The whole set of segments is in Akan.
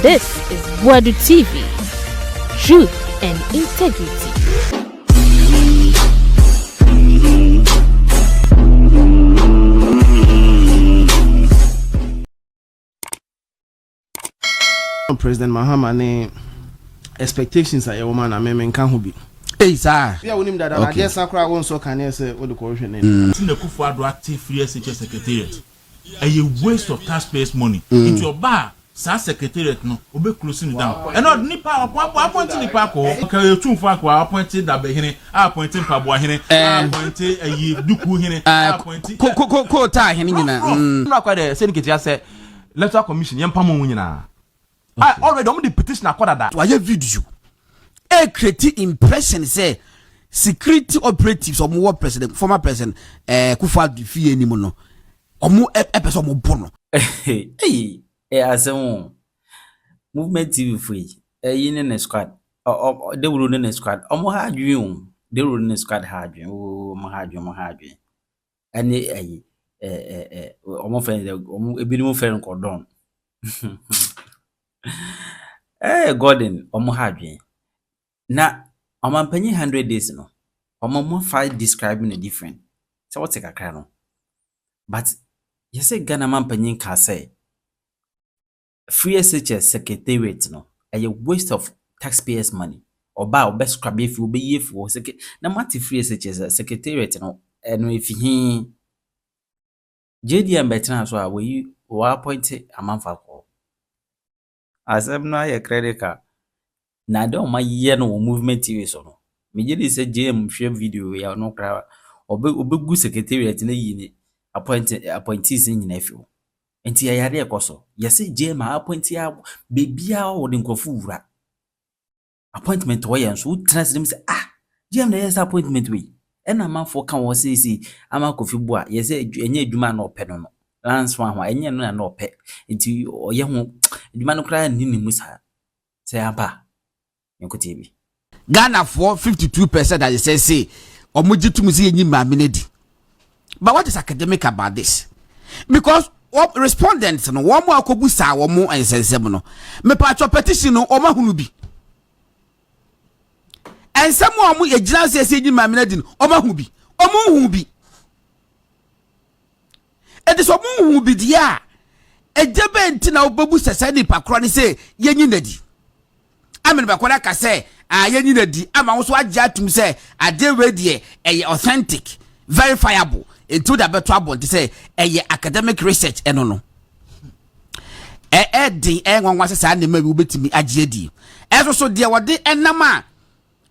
This is Wadu TV. Truth and integrity. President Mahama ne expectations are woman and men can be. Hey sir. Yeah, we that I guess Sakra won't so can say what the corruption name. The Kufuor active free SHS secretariat. A waste of taxpayers' money into your bar. Sa secretariat no obe closing down. And not nipa appointing nipa ko. Okay, you too far appointed that be hene, appointing Pabwa hene, appointed a duku hene, appointed ko ta hene nyina. Na kwa de syndicate ya say electoral commission yempa mo nyina. I already on the petition akoda that. Why video? A create impression say security operatives or more president, former president, Kufuor fie ni mo no. Omo person mo bono. Hey, asem movement TV free. Yin in squad. They will in squad. Omo ha adwun. They will in squad ha adwun. Oh, mo ha adwun. Ani omo friend omo ebi mo friend cordon. Gordon omo ha adwun. Na omampanyi 100 days no. Omo fight describing a different. So what's a kakra no? But you say Ghana mampanyi ka say free SHS secretariat no a waste of taxpayers' money. Oba obe scrap if you be ye for na mati free SHS secretariat no eno if he JDM betina so we appoint a man for call. Asem na ye credit card. Na do ma ye no movement TV so no. Me je say JM share video ya no kra obe secretariat na yi appointees in nephew. Enti ya yare ekoso. Yesi JM appointee bebia o de nkofu wura. Appointment wo yen so trans dem say JM na yes appointment we. Ena manfo kan wo say ama kofi bu a yesi enye adwuma na ope no. Lance wan ho enye no na ope. Enti oye ho adwuma no kra ni musa. Say aba. Enkotie bi. Ghana for 52% that they say omoji tumusi enyi maminedi. But what is academic about this? Because what respondents no one more akobusa wo mo ensensem no me patcho petition no o mahunu bi ensem wo mo yegina sese enyi maminedi no o mahunu bi o mo hu bi e de so mo hu bi dia ejebe nti na obebu sese ni pakro ni say yenyi nadi amen ba kwara ka say yenyi nadi ama wo so agya tum say ade we de authentic verifiable into the better about to say academic research eno no din nwanwa sesa na ma bi obetimi agye di eso so de wode enama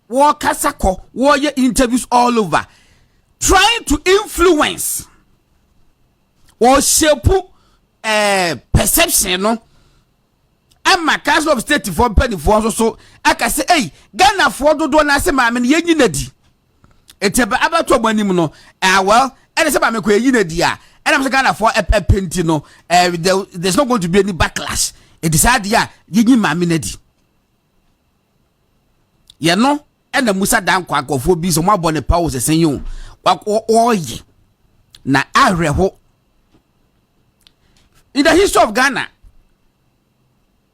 wo kasako wo ye interviews all over trying to influence or shape perception no ama council of state for penny for so aka say hey Ghana for dodo na se ma me yenyi nadi etebe abato gbanim no well and it's about me and I'm Ghana for a painting no there's not going to be any backlash. It is idea yinyi maminedi. You know, and the Musa dan kwa for be so more bonne pause say you ye na areho in the history of Ghana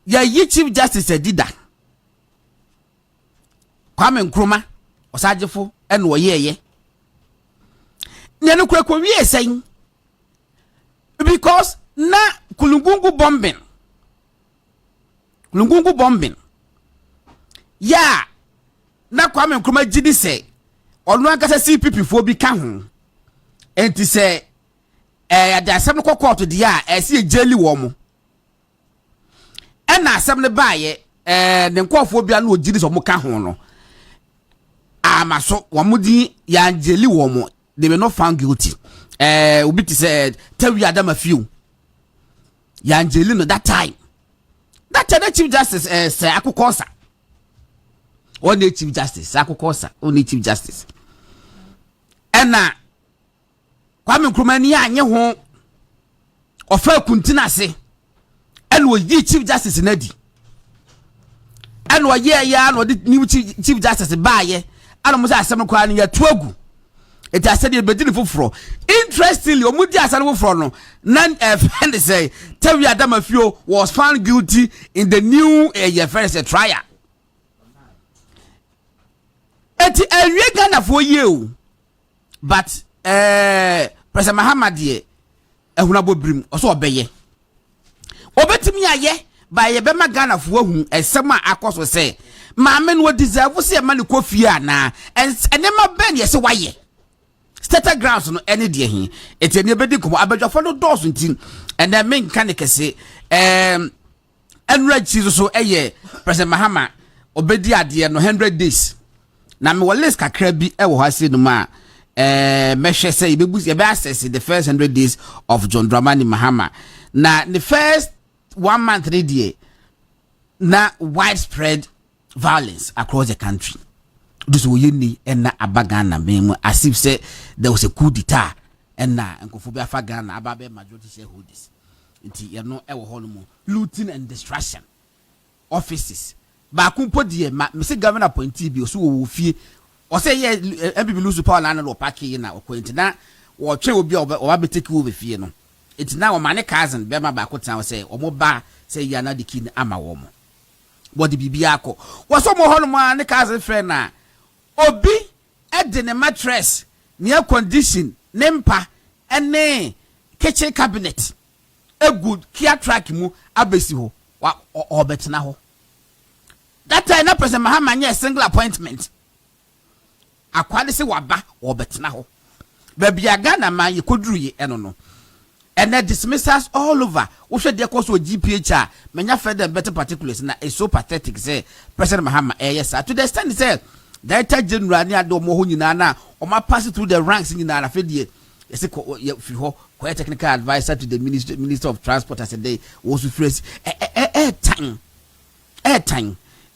ye chief justice did that Kwame Nkrumah osajefo and wo ye nenu kwekwo wie sen because na kulungungu bombing ya na Kwame Nkrumah gidi se onu akasa CPP fo bi ka ho enti se da asem ko court dia se jeli wo mo na asem ne baaye ne nkofo bia na ogidi so mo ka ho no amaso wo mudi ya jeli wo mo. They were not found guilty. Ubiti said, tell you Adam a few. Yangelino that time. That time, the Chief Justice, Sir Akukosa. Only Chief Justice, Akukosa, only Chief Justice. And now, Kwame Nkrumah ni anye ho ofa kuntina se. And we Chief Justice Nedi. And we ya no the new Chief Justice ba ye. And mo say asem kwa ni ya tuagu. it has said bedini foforo interestingly omudi asane foforo no nan friend say Terry Adamafio was found guilty in the new first trial eti ewie Ghana for you but President Mahama de ehunabo brim oso obeye obetimi aye ba ye be ma Ghana for hu esem a akoso say maame no deserve say ma ne kofie ana enema ben ye se waye starter grounds no any de hin eti ene bedi komo abadwafo no dose ntin ene men kan kese enra chizo so President Mahama obedi ade no 100 days na me wales kakra bi wo hase no ma mehwe say ibebu ye be access the first 100 days of John Dramani Mahama na the first 1 month ready na widespread violence across the country. This will yini na abagana memo as if say there was a coup d'etat and na nkofobia fagana ababe majority shareholders. Nti ye no e wo holomo looting and destruction offices. Ba kumpo die me say governor appointee bi so wo fie. O say ye MPP lose power na no park yi na okwanti na wo twe obi o ba take over fie no. It na o mane cousin be ma ba ko tan say o mo ba say ya na the king ama wo mo. Body bibia akọ wo so mo holomo ne cousin friend na obi ede ne mattress ne air condition ne mpa ene kitchen cabinet a good Kia track mu abesi ho wa obetena ho that time na President Mahama nye single appointment akwade se waba obetena ho babia Ghana man ye koduru ye eno no and the dismissals all over wo hwe de koso GPH menya further better particulars na is so pathetic say President Mahama yes to the extent say Director General ni ado mo ho nyina na o ma pass through the ranks nyina na fedie yesi ko fi ho ko technical advisor to the minister of transport as a day was phrase time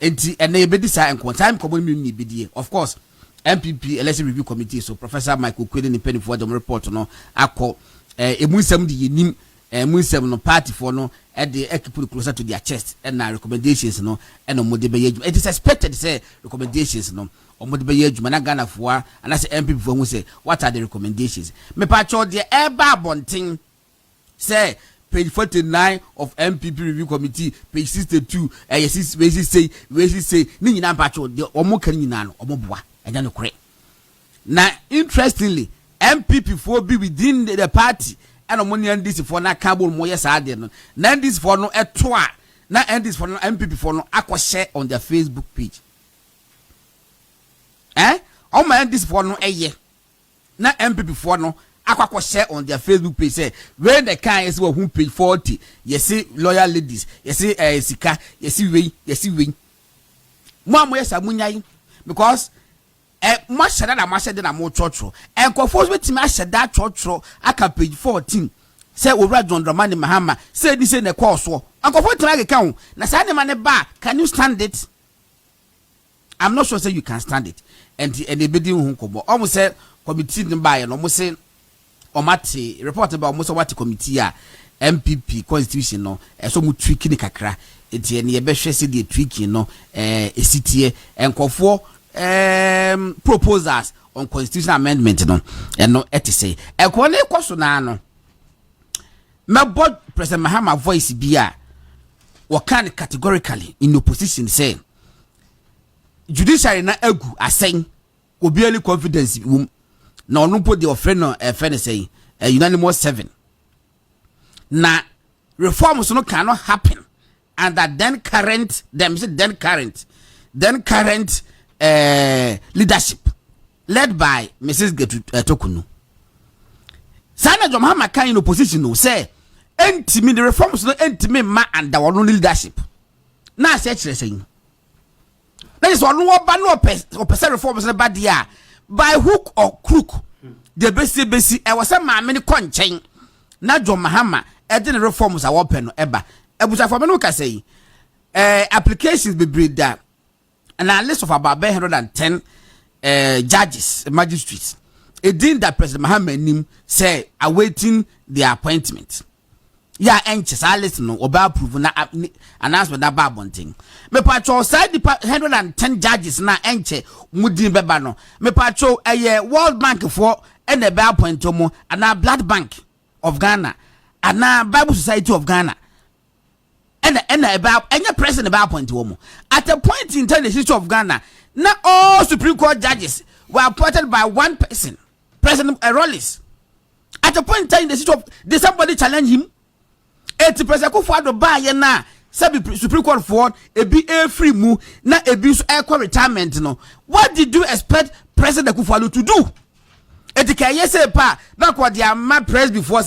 enti ene be disa enko time ko mo mi bidie of course MPP election review committee so Professor Michael Kwede ni penny for the report no akọ emunsem de yenim emunsem no party for no the keep closer to their chest and recommendations no and mo de be yedwuma it is expected say recommendations no mo de be yedwuma na Ghana for and as MPP for who say what are the recommendations me pa cho de eba bonten say page 49 of MPP review committee page 62 we say ni nyina pa cho de omo kan nyina no omo boa enya no kore na interestingly MPP for be within the party and money and this for na cable mo yes ade no na this for no etoa na and this for no MPP for no akwa share on their Facebook page o ma and this for no na MPP for no akwa share on their Facebook page say when the can is who page 40 you see loyal ladies you see sika you see we mo yes amunyai because mashada na mashada na mo chotro enkofo betimi ashada chotro aka page 14 say owura John Dramani Mahama say this say na course so enkofo tira ke kan na say ne mane ba can you stand it? I'm not sure say you can stand it and ebedi hu kobo almost say committee ne ba ye no mo say omate report about mo say what committee a MPP constitution no so mo tweak ni kakra enti ne ye be hwe say the tweak no esitie enkofo proposals on constitutional amendment no and no say ekone kwaso na no me board President Mahama voice bia wakan categorically in opposition say judiciary na agu asen obi any confidence na ono po the offend no say unanimous 7 na reforms no cannot happen under then current leadership led by Mrs. Tokunu. Sana Mahama kan in opposition no say entimi the reforms no entimi ma under one leadership. Na say chere saying. That is one no ba no person reforms na bad dia by hook or crook. The besi e was a maame ni konchen na John Mahama e the reforms a open no eba. Ebusa for me no ka say applications be breed that and a list of about 110 judges, magistrates. A dean that President Mahama nim say awaiting their appointment. ya enche sa list no oba approve na announcement na ba bonting me patcho side 110 judges na enche mudin beba no me patcho World Bank for and the bell point to mo and Blood Bank of Ghana and Bible Society of Ghana and about any president about point to mo at a point in time the history of Ghana not all Supreme Court judges were appointed by one person, President Rollis. At a point in time the history of did somebody challenge him? 80% Kufuado buy na sabi Supreme Court for a be a free move na a be equal retirement no. What did you expect President Kufuado to do? Etika yese pa na kwa dia ma press before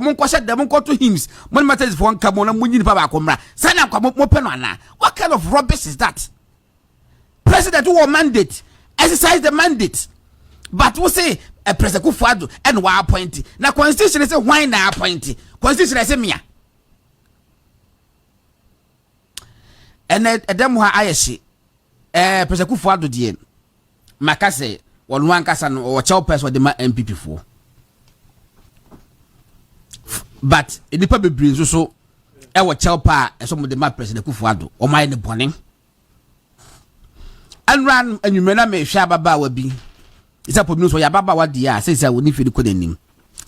mon kwasha dem ko to hymns mon matters for nkamo na munyi pa ba komra sana kwa mo pe no ana. What kind of rubbish is that? President who mandate exercise the mandate, but we say a President Kufuado and wa appoint na constitution say why na appoint constitution say mia and dem ha ayeshi President Kufuado die makase one one kasa no or child person the NPP for but nipa bebre so e wo child pa e so mo de ma President Kufuado o mai ne bone and ran enumena me hwa baba wa bi isa po news so ya baba wa dia say woni fi ko nanim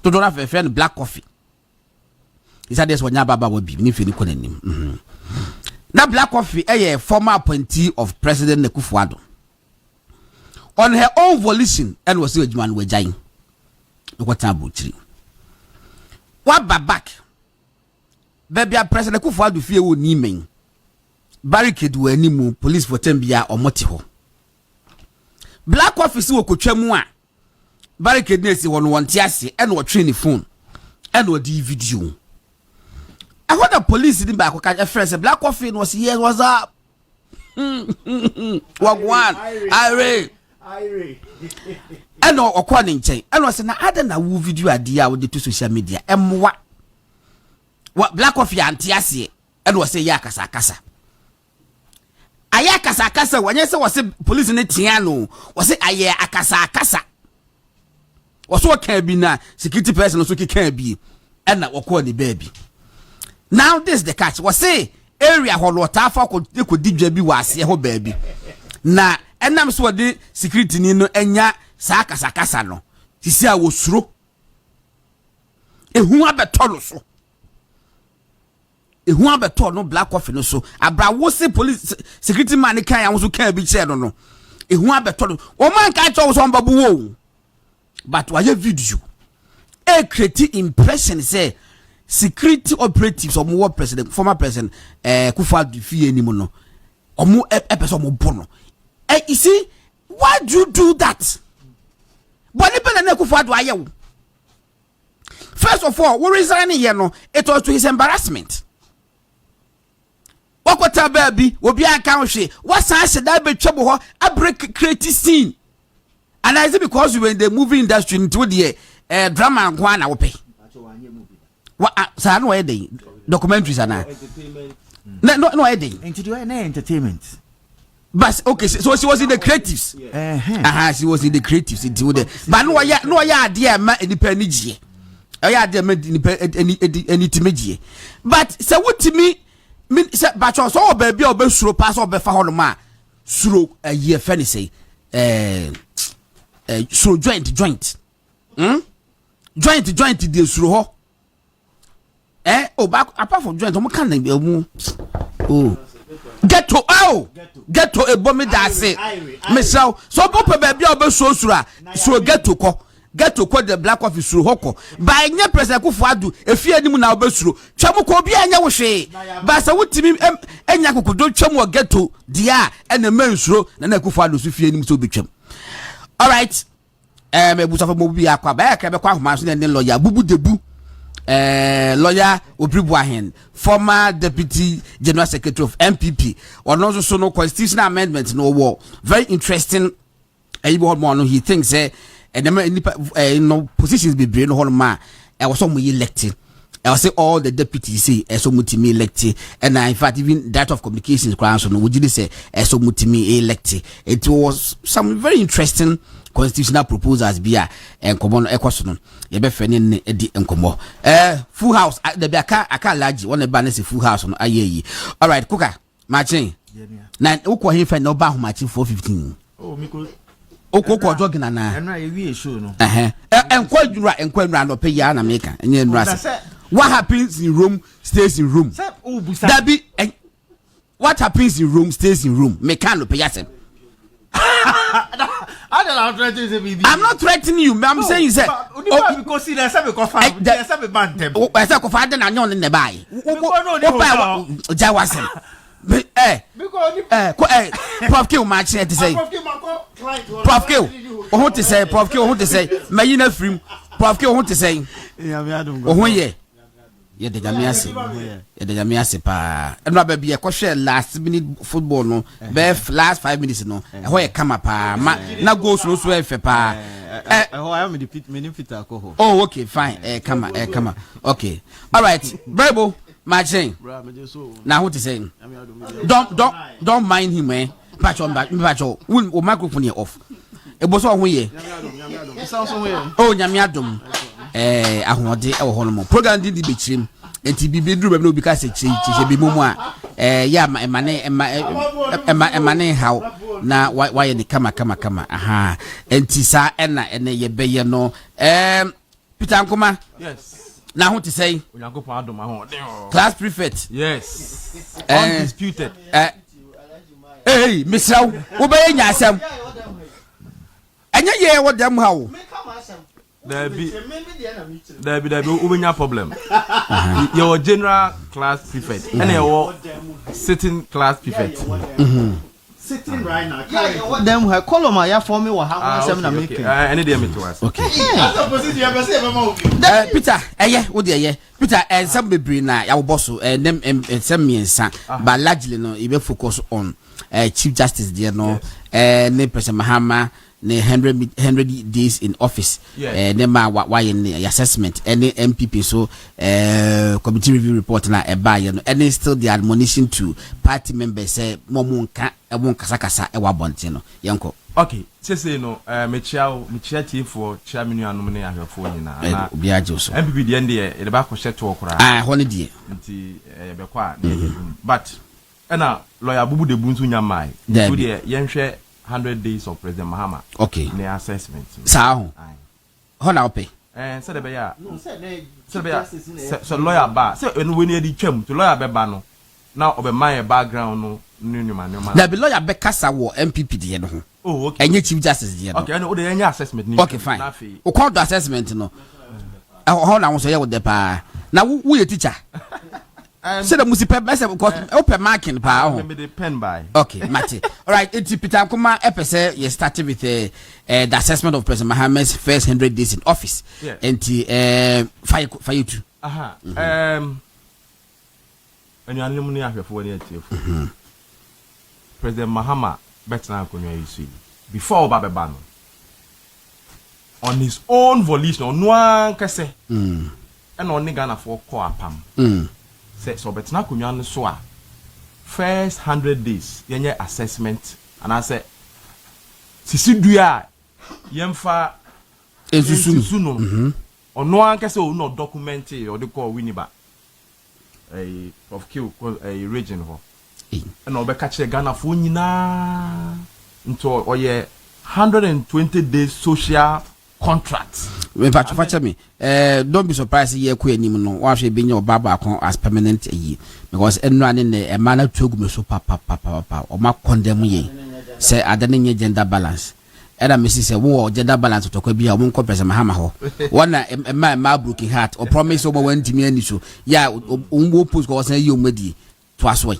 to do na fe friend black coffee isa des wonya baba wa bi ni fi ko nanim na black coffee former appointee of President Kufuado on her own volition and was a man we jain what abuchiri what back baby President Kufuado fie wo ni men barricade wo animu police for tembia or moti ho black office wo kotwa mu a barricade na si won won tiase and wo train phone and wo di video I heard the police din ba ko ka friend black coffee was here was up wagwan Ire and okwa nchen and was na ada na wo video ade a wo de to social media emwa what black coffee antiase and was say ya kasa kasa aya kasa kasa wanye se was police ne tia no was aya akasa kasa was what can be na security person so can be and na okwa the baby. Now this the catch was say area ho water for could didwa bi was here ho baby na enam so de security ni no enya sa kasa kasa no sisi a wosuro ehu abetolo so ehu abeto no black coffee no so abra wo se police security man kan ya so kan bi che no ehu abeto no o man ka cho so mbabu wo but why video create impression say security operatives or more president former president Kufuado fie ni mo no omo person mo bono you see why do you do that boni pele na Kufuado ayewo first of all we resign here no it was to his embarrassment wakota baby obi aka hwe wasan se da betwebo ho abreak create scene and is it because you were in the movie industry into the drama nkwa na wo pe sa no e dey documentaries ana no e dey into the entertainment but okay so she was in the creatives she was in the creatives into the but no ya ade ma enipa ni gie ya ade ma eni timegie but say wotimi say but so baby obesuro pass obefa ho no ma suro ye fe ni say suro joint joint de suro ho back apart from joint mo kan na mu get to a bomb that say myself so papa baby obeso suro suro get to the black office suro hoko by nya President Kufuado efie anim na obesuro twam ko obi anya wo hwe ba sa wutimi enya kokodo twam wo get to dia ena mansuro na Kufuado so fie anim so betwam. All right me busa fa mo bi akwa ba ka be kwa homa so ne lawyer bubu debu lawyer Apagya, former deputy general secretary of NPP or also so no constitutional amendment no war very interesting he thinks no positions be brain no ma I was some elected I will say all the deputies say so mutimi elected and in fact even that of communications crown so no would you say so mutimi elected. It was some very interesting constitutional proposals be a enkomo no ekoso no ye be fe ne edi enkomo full house the be aka large one ba na se full house no ayeyi. All right, kuka machin na ukwo he fe no ba ho machin 415. Oh miko okoko jogina na enra ye wi show no enkwadura no pe ya na meka enye nra se what happens in Rome stays in Rome. That be what happens in Rome stays in Rome. Meka no pe ya se I'm not threatening you. I'm saying say because see there's a coffee there's a bantem o say ko fa de na nyon ne bai o jawasem Prof K match to say Prof K o to say Prof K o to say mayina free Prof K o to say o ye ye de jamiase pa enra ba bia ko hwe last minute football no be last 5 minutes no ho ye kama pa na go so e fe pa I am the fit alcohol. Oh okay fine kama okay all right Bible matching now what is saying don't mind him patcho o microphone here off e bo so ho ye oh nyamiadom ahode e wo ho no mo program di be chirim enti bibi duru be no bi ka se chi bi mumu a ya emane how na why the kama aha enti sa ena ene ye beye no Peter Nkoma Yes. Now what to say? Class prefect. Yes. Undisputed. Hey, Miss Rao, obey yourself. And yeah, what them how? There be problem. Your general class prefect and your sitting class prefect. Sitting right now. Yeah, what them have column I for me or how I'm making. I need them to us. Okay. Peter, what dear, Peter, and some be na our boss and them and some me and son, but largely no, even focus on Chief Justice dear no, name President Mahama. 100 days in office. Nema why in the assessment any MPP so committee review report na eba you know and still the admonition to party members say momunka won kasakasa e wabonte no yanko. Okay, say no me chia for chairman anum ne ahwefo nyina na obi ajo so MPP de ende e ba ko hyeto okura hone de nti be kwa but na lawyer bubu de bunsu nyamai so de yenhwe 100 days of President Mahama. Okay. The assessment. Sao. How pay? Said the ya. So lawyer ba. So when we need the to lawyer be ba no. Now obe my background no man. There be lawyer be kasa wo MPP de no. Oh okay. Enye chief justice de no. Okay, and o de enye assessment ni. Okay fine. O call the assessment no. How na wo so ye wo de pa. Na wo ye teacher. Say the musipe best because open marking pa me the pen by. Okay, Mate. All right, it's Peter Nkoma epese you started with the assessment of President Mahama's first 100 days in office. Yeah. And fire you too. Aha. And you alumni ahwefo ni atiefo. President Mahama better akonwa yisu. Before Obabeba no. On his own volition, no one kase. And on Ghana for ko apam. So betina kunwa no so a first 100 days yenye assessment and I say sisidua yemfa esusu no ono anke se o no document o de call winiba of kill a region ho and obeka kire Ghana fo nyina nto oye 120 days social contract. Me don't be surprised here ku anim no wa hwe be nya obaba akon as permanent yi because enu ane ne e mana tuogu so papa o ma condemn ye say adane nye gender balance era me say wo gender balance to kwa bia wo nko President Mahama ho wana ma broken heart or promise obo wantimi ani so ya wo post ko say you medi to asoi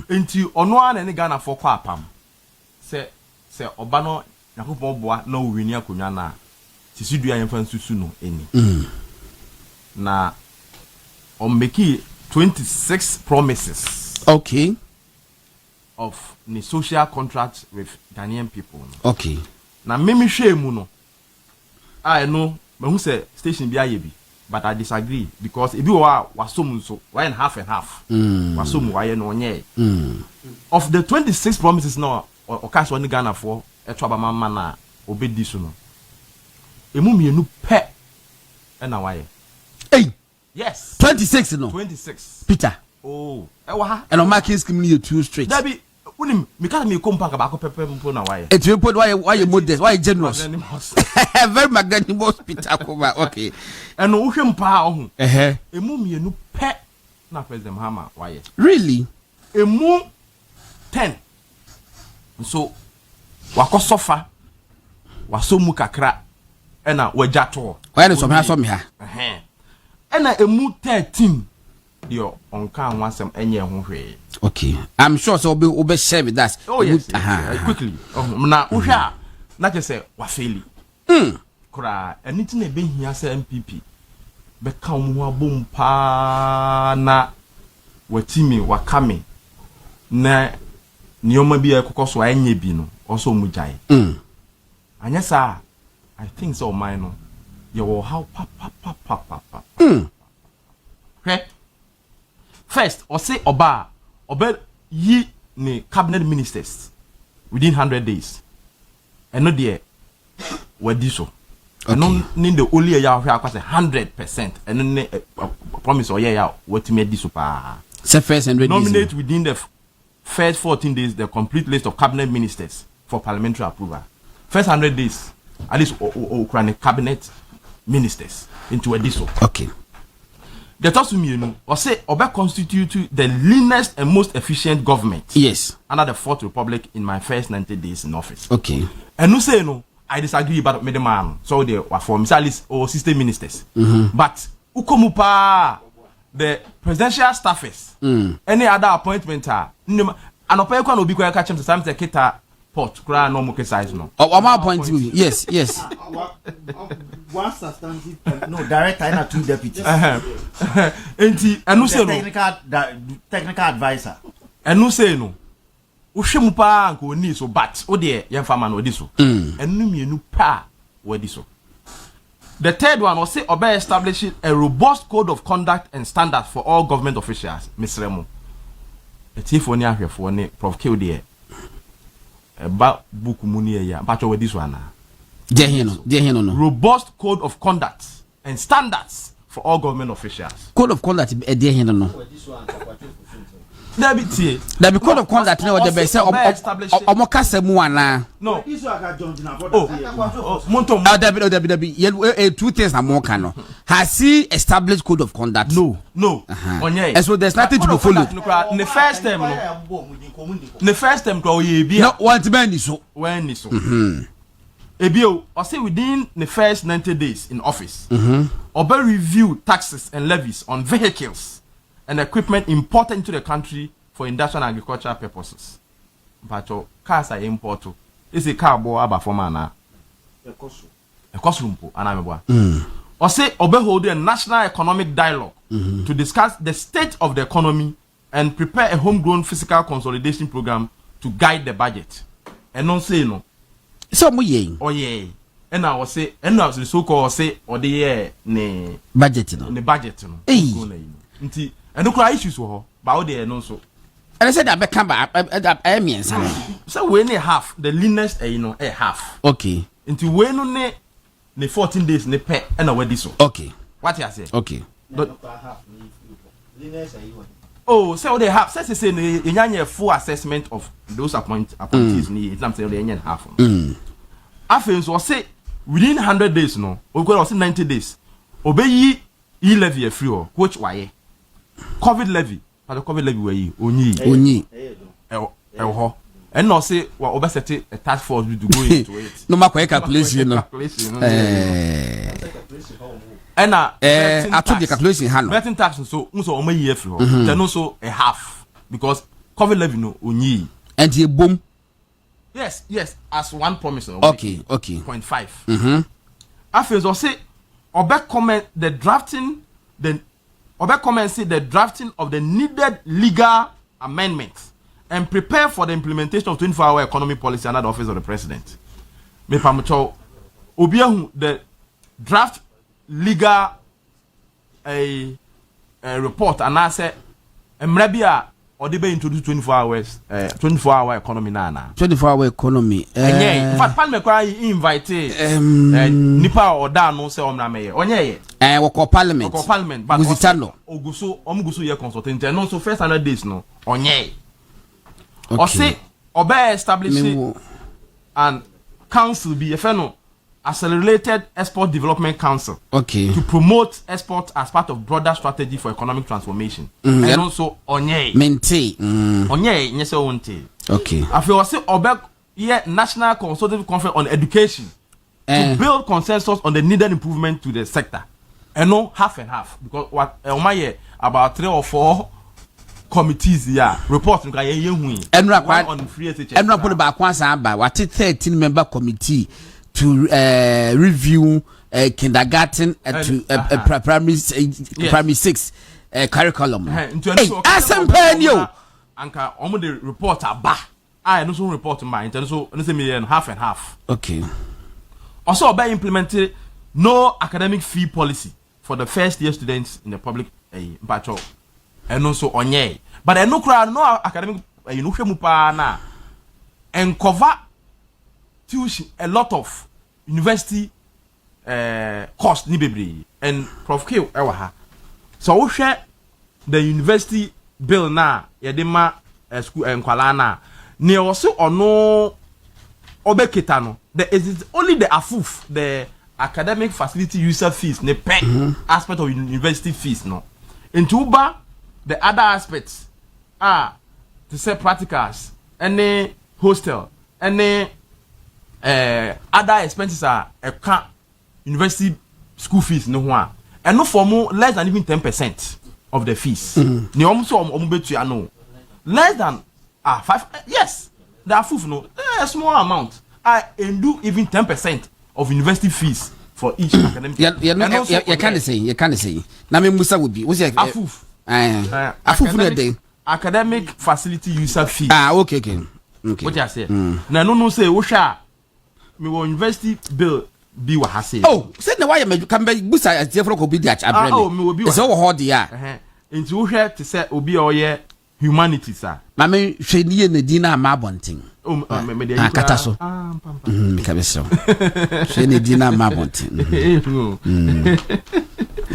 enti ono ane ne Ghana for kwa apam say oba no yakopon boa na owini akonwa na sisidua yemfa nsusu no eni na on make 26 promises okay of the social contract with Ghanaian people okay na memi hwe mu no I know me say station bi aye bi but I disagree because if you are wasom so why and half wasom why no onye of the 26 promises no o cash one Ghana for etwa ba mama na obedi so no emu mienu pe na waye hey yes 26 no 26 Peter oh ewa ha and on marking scheme you two straight dabi unim me ka me kompa ka ba ko pepe mpo na waye it will put why modest why generous very magnanimous Peter Kuma okay and wo hwem pa ho emu mienu pe na President Mahama waye really emu 10 so wakosofa wasomu kakra ena wajato why no some ha ena emu 13 yo onka anwasem enye ho hwe okay I'm sure so obe share with us oh yes quickly na uhwa na kese wa faili kura anything na be hia se MPP be ka mo abom pa na watimi wakame na nioma bi ekokoso anye bi no also mujai anya sa I think so mine no you how pa okay first or say oba yi ni cabinet ministers within 100 days and no there wadi so no need the only ya hwe akwase 100% and no promise oye ya watimi di so pa say first 100 days nominate within the first 14 days the complete list of cabinet ministers for parliamentary approval first 100 days at least Ukraine cabinet ministers into a diso okay the talk to me or say obe constitute the leanest and most efficient government yes under the fourth republic in my first 90 days in office okay and no say no I disagree about me the man so they were for at least or system ministers but ukomupa the presidential staffers any other appointment anopa kwa no bi kwa catch him sometimes the kita pot kra no mo size no my point yes one substantive no director and two deputies enti enu say no technical advisor enu say no wo hwemu pa nko ni so but wo de ye mfa ma no odi so enu mienu pa wo odi so the third one was say obe establishing a robust code of conduct and standards for all government officials misremo etifo ni ahwefo ni prof K de ba book muni ya ba cho wo odi so ana There no. Robust code of conduct and standards for all government officials. Code of conduct there no. There be code of conduct no the best omo kasa mu ana. No. Monto there be two things na mo kan no. Has he established code of conduct? No. Onye. And so there's nothing to be followed. The first time no ye bi. No want man so. When ni so. Ebio, or say within the first 90 days in office, Obe review taxes and levies on vehicles and equipment imported into the country for industrial and agricultural purposes. But cars are imported. Is a car bo aba for mana. A costume po anamebwa. Or say Obe hold a national economic dialogue to discuss the state of the economy and prepare a homegrown fiscal consolidation program to guide the budget. And non say no. So mo yen. Oh yeah. And I was say and I was so called say or the year ne budget no. Ne budget no. Nti and no cry issues wo ba o dey no so. And I said that become I mean so we ne half the leanest a half. Okay. Nti we no ne 14 days ne pe and I wedi so. Okay. What you say? Okay. Oh, so they have say a full assessment of those appointees ni it am say they half. After so say within 100 days no, we go say 90 days. Obey ye levy a free which why COVID levy, but the COVID levy we onyi ho. And no say what obe set a task force to go into it. No matter calculation no. And I took the calculation hand. Betting tax so only year free. Then also a half because COVID levy no onyi. And the boom. Yes, as one promise. Okay. 0.5. After so say Obe comment the drafting say the drafting of the needed legal amendments and prepare for the implementation of 24-hour economy policy under the office of the president. Me pamucho obiahu the draft legal a report and I say emrebia or they be introduce 24-hour economy na 24-hour economy. In fact, Parliament cry invite nipa or da no say omna meye. Onye ye. We call Parliament. But Guzitano. Omuguso ye consultant. No so first 100 days no. Onye. Okay. Or say obe establish and council be no accelerated export development council. Okay. To promote export as part of broader strategy for economic transformation. And also onye. Mente. Onye nyese wonte. Okay. I feel say obe ye national consultative conference on education to build consensus on the needed improvement to the sector. And no half and half because what about 3 or 4 committees report on free SHS. And put about once about what 13-member committee to review kindergarten to primary 6 curriculum. Asempenyo anka omo the report aba. I no so report mine so no say million half and half. Okay. Also about implemented no academic fee policy for the first year students in the public bachelor. And also onye. But I no academic you know hwemu pa na and cover tuition a lot of university cost ni bebre and Prof K ewa ha. So we share the university bill na yedema school enkwala na ne also ono obeketa no there is only the AFUF the academic facility user fees ne pay aspect of university fees no into uba the other aspects are to say practicals any hostel any other expenses are university school fees no one and no for more less than even 10% of the fees ni almost no less than 5 yes the AFUF no a small amount I do even 10% of university fees for each academic. You can't say. Na me musa would be. What's your AFUF? Academic facility user fee. Okay. What you say? Na no say wo sha me wo university bill bi wa ha say. Oh, say na why me can be busa as dey for ko bi di acha brand. Oh, me wo bi wa. So wo ho dey a. Nti wo hwe to say obi oye humanities a. Ma me hwe ni na di na ma bonten. Me dey akata so. Me ka be so. Hwe ni di na ma bonten.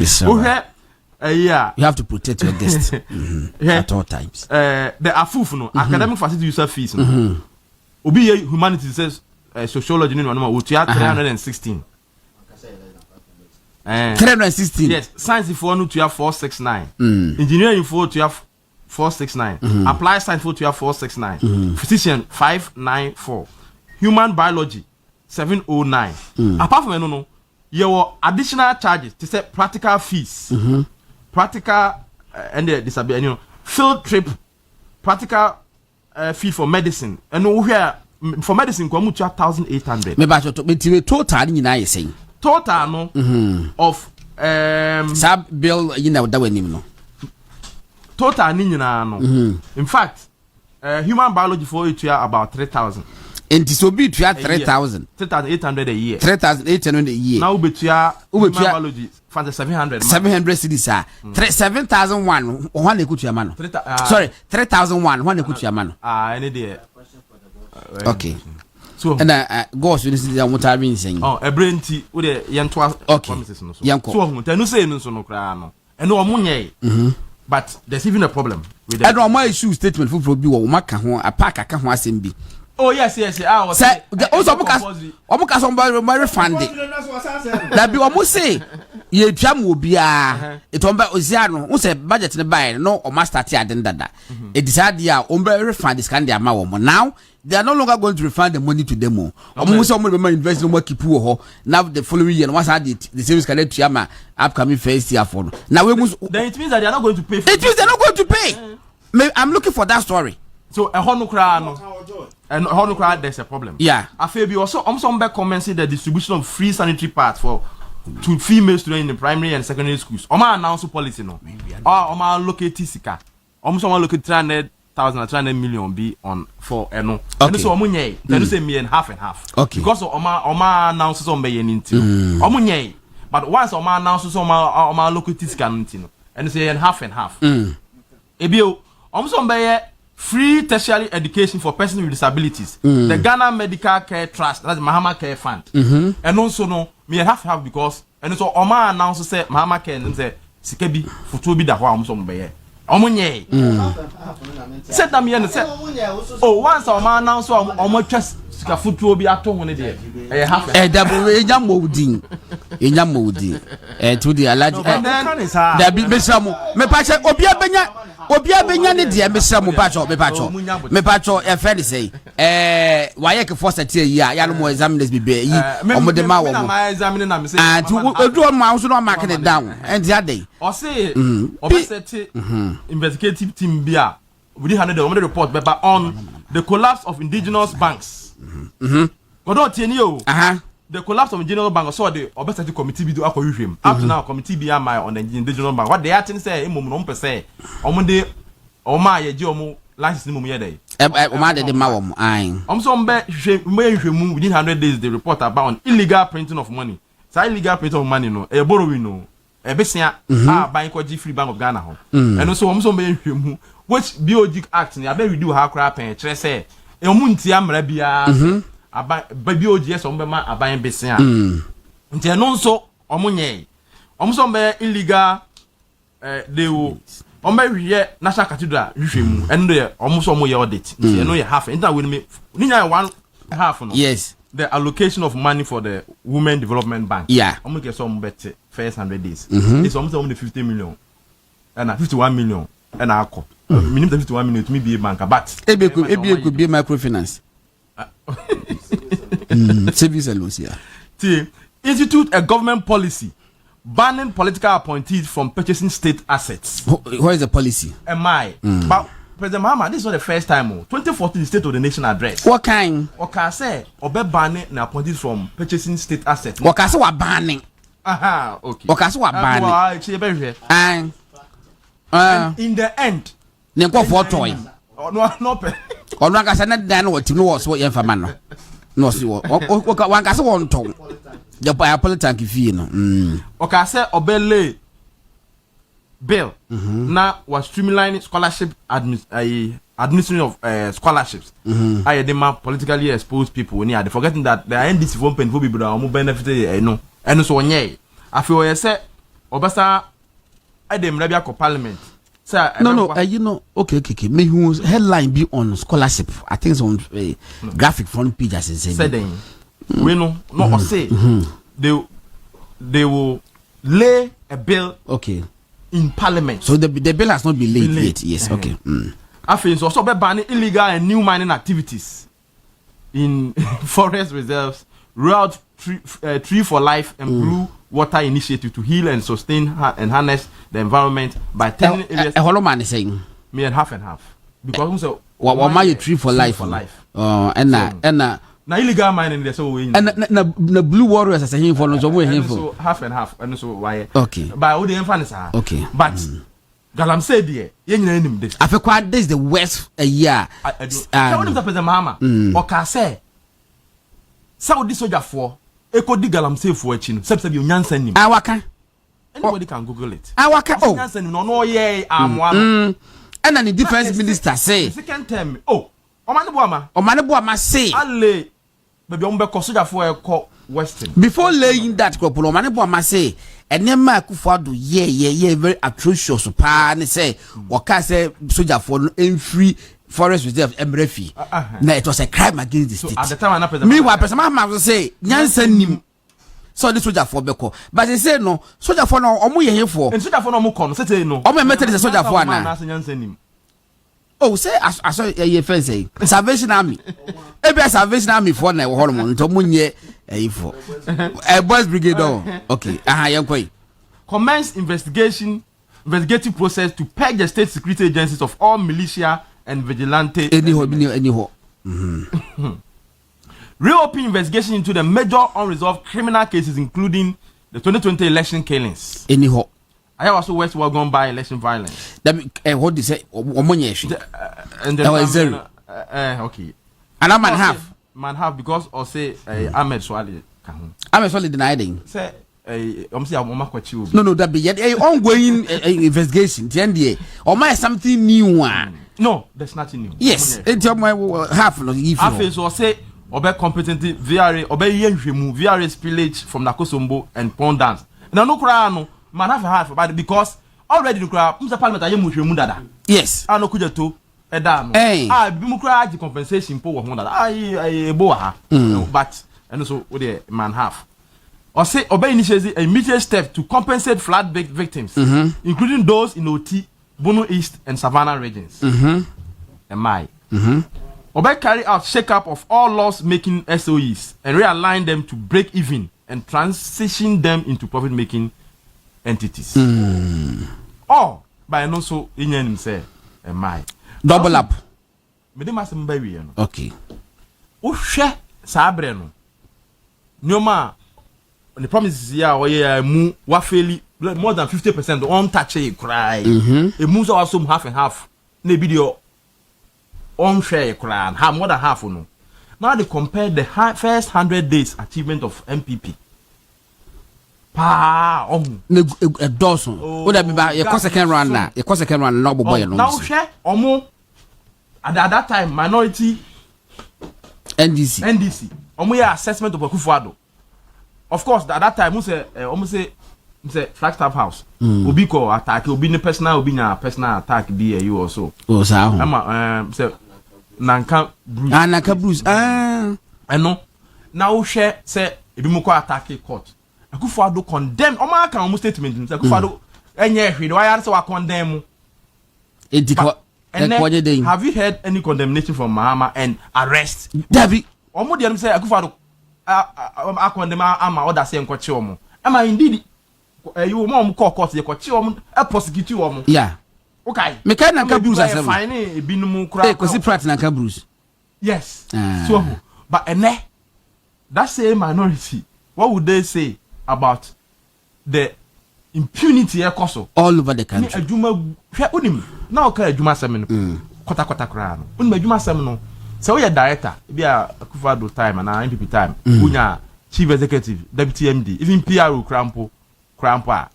So you have to protect your guests at all times. The AFUF no academic facility user fees no. Obi humanities says sociology no no we 316. 316. Yes, science for no to have 469. Engineering for to have 469. Applied science for to have 469. Physician 594. Human biology 709. Apart from no your additional charges to say practical fees. Practical and the disability, field trip, practical fee for medicine, and where for medicine, come to 1,800. Maybe total in I say total no of sub bill you know that way no total no. In fact, human biology for it about 3,000. And this will be 3,000. 3,800 a year. 3,800 a year. Now we human biology for 700. 700 cities are 7,001. One equal to your man. Sorry, 3,001. One equal to your man. Any day. Okay. So and goes with this what I mean saying. Oh, a brain tea with a young twas. Okay. Young so no say no so no crano. And no munye. But there's even a problem with that. I don't my issue statement for be wo maka ho apaka ka ho asem bi. Oh yes. I was say also omuka somebody refund it. That be omo say ye twam obi a etomba oziano wo say budget ne buy no o master tia den dada. E decide ya omba refund this kind ama wo. Now they are no longer going to refund the money to them. Omo say omo be invest no more keep wo. Now the following year once had it the savings can to ama upcoming first year for. Now we must then it means that they are not going to pay for it. Means they are not going to pay. I'm looking for that story. So a hono kra no. And hono kra there's a problem. Yeah. Afebi also some back comments the distribution of free sanitary pads for to female students in the primary and secondary schools. Oma announce policy no. Oma locate sika. Oma locate 300,000 300 million be on for no. And so omo nyai. Then say me and half. Okay. Because oma announce some be into. Omo nyai. But once oma announce some oma locate sika no. And say and half. Ebio almost on by free tertiary education for persons with disabilities. The Ghana Medical Care Trust, that's the Mahama Care Fund. And also no, me have because and so Oma announced say Mahama Care and say Sikebi futu bi da ho almost on by omunye. Said them here and said, oh, once Oma announced Oma just sika futu bi ato ho ne de. Double enya molding to the allergy that be me pacha obia benya ne de me sra mo pacho e friend say why ke force tie yi ya no mo examiners be yi omo de ma wo mo examine na me say and do ma so no mark it down and the other o say obesity investigative team bia we dey handle the report but on the collapse of indigenous banks Gordon NPP the collapse of the general bank saw the obesity committee be do akohwehwem up to now committee be am on the indigenous bank what they are saying say emom no mpese omde oma ye je omo license ni mum ye dey oma de ma wo an so hwehwemu within 100 days they report about illegal printing of money say illegal printing of money no borrowing no besia bank ko free bank of Ghana ho and so hwehwemu which BOG act ni abe redo ha kra pen kire say omunti amra bia baby OGS ombema aban besia nti eno nso omunye omso mbe illegal they will ombe national cathedral hwehwemu eno de omso omoye audit nti eno ye half enta we me ninya 1/2 no yes the allocation of money for the women development bank omuke so ombete first 100 days it's omso omde 50 million and 51 million and akọ minimum 51 million to me be a bank but ebe could be microfinance service Lucia. Institute a government policy banning political appointees from purchasing state assets. What is the policy? But President Mahama, this is not the first time. 2014 the State of the Nation address. What kind? Okay, say obe banning na appointees from purchasing state assets. What kind of banning? Okay. What kind of banning? And in the end, Nenko for toy. No. Ono aka say na dan what no was what yemfa man no si wo wan ka say won ton je pa politics fee no okay say obele bill na was streamlining scholarship administration of scholarships I dem politically exposed people when they forgetting that the NDC for people that are benefit no and so onye afio ye say obasa I dem rabia ko parliament. No, you know, okay. Me who's headline be on scholarship. I think it's on graphic front page as it said. We know, not say they will lay a bill. Okay. In parliament. So the bill has not been laid yet. Yes. Okay. I think so. Also, banning illegal and new mining activities in forest reserves, rural tree for life, and blue water initiative to heal and sustain and harness the environment by turning areas. A hollow man is saying me and half because so what my tree for life and na illegal mining there so we and na blue warriors as a him for so we him for half and so why okay by all the emphasis okay but Galam said there you know this I feel this is the worst a year so what is the President Mahama okay say Saudi soldier for Eko di Galamsey for a chin. Subscribe your Nyansen name. Awaka. Anybody can Google it. Awaka. Oh. Nyansen no yeah. One. And then the defense minister say. Second term. Oh. Omane Boama say. Ale. Baby ombe ko soldier for a call Western. Before laying that crop, Omane Boama say. And then ma Akufo-Addo yeah very atrocious. Pa ne say. Waka say soldier for free. Forest reserve emrefi na it was a crime against the state. At the time I president meanwhile president Mahama say nyansa nim so the soldier for beko but they say no soldier for no omo ye here for and soldier for no mo kon say no omo meted the soldier for na nyansa nim oh say as ye fence say Salvation Army e Salvation Army for na wo hono nto munye for boys brigade okay yankoi commence investigative process to purge the state security agencies of all militia and vigilante anyhow. Reopen investigation into the major unresolved criminal cases including the 2020 election killings. Anyhow. I also West Wagon by election violence. That what do you say? And then okay. And a man have because or say Ahmed Swali. Ahmed Swali denying. Say no, that be yet ongoing investigation. The NDA or my something new one. No, there's nothing new. Yes, it's half no if I feel so say obe competent VRA obe yenhwemu VRA spillage from Nakosombo and Pond Dance. Now no cry no man half about it because already the cry Mr. Parliament ayemu dada. Yes. I no kuja to eda no. Bi mu cry the compensation po wo dada. Ai ebo ha. But and so we the man half. Or say obey initiates immediate step to compensate flood victims, including those in OT, Bono East and Savannah regions. Obey carry out shake-up of all loss-making SOEs and realign them to break even and transition them into profit-making entities. Or by no so in say double up. Okay. Ushe sabre no. Nyoma the promise is here mu wafeli more than 50% on touch a cry. It moves also half and half. Ne video on share cry and have more than half no. Now they compare the first 100 days achievement of MPP. Pa on a dozen. Would that be by your second run now? Your second run no boy no. Now share omo at that time minority NDC. Omo ya assessment of Akufo-Addo. Of course, at that time, we say Flagstaff House. Obi ko attack, obi ni personal attack be you also. Oh, so. Say Nanka Bruce. Nanka Bruce. No. Now share say ebi mo ko attack court. Akufo-Addo condemn. Oma kan almost statement. Akufo-Addo enye hwe. Why are so condemn? Have you heard any condemnation from Mahama and arrest? David. Omo dey say Akufo-Addo akondema ama order say nkoche omo ama indeed you mom call court ye koche omo e prosecute omo yeah okay me can Nanka Bruce asem fine ebinum kura kosi prat Nanka Bruce yes so but that same minority what would they say about the impunity ekoso all over the country adwuma hwe onim na o ka adwuma asem no kota kura no onim adwuma asem no. So we are director, be a Akufo-Addo time and NPP time. Unya chief executive, deputy MD, even PRO crampa.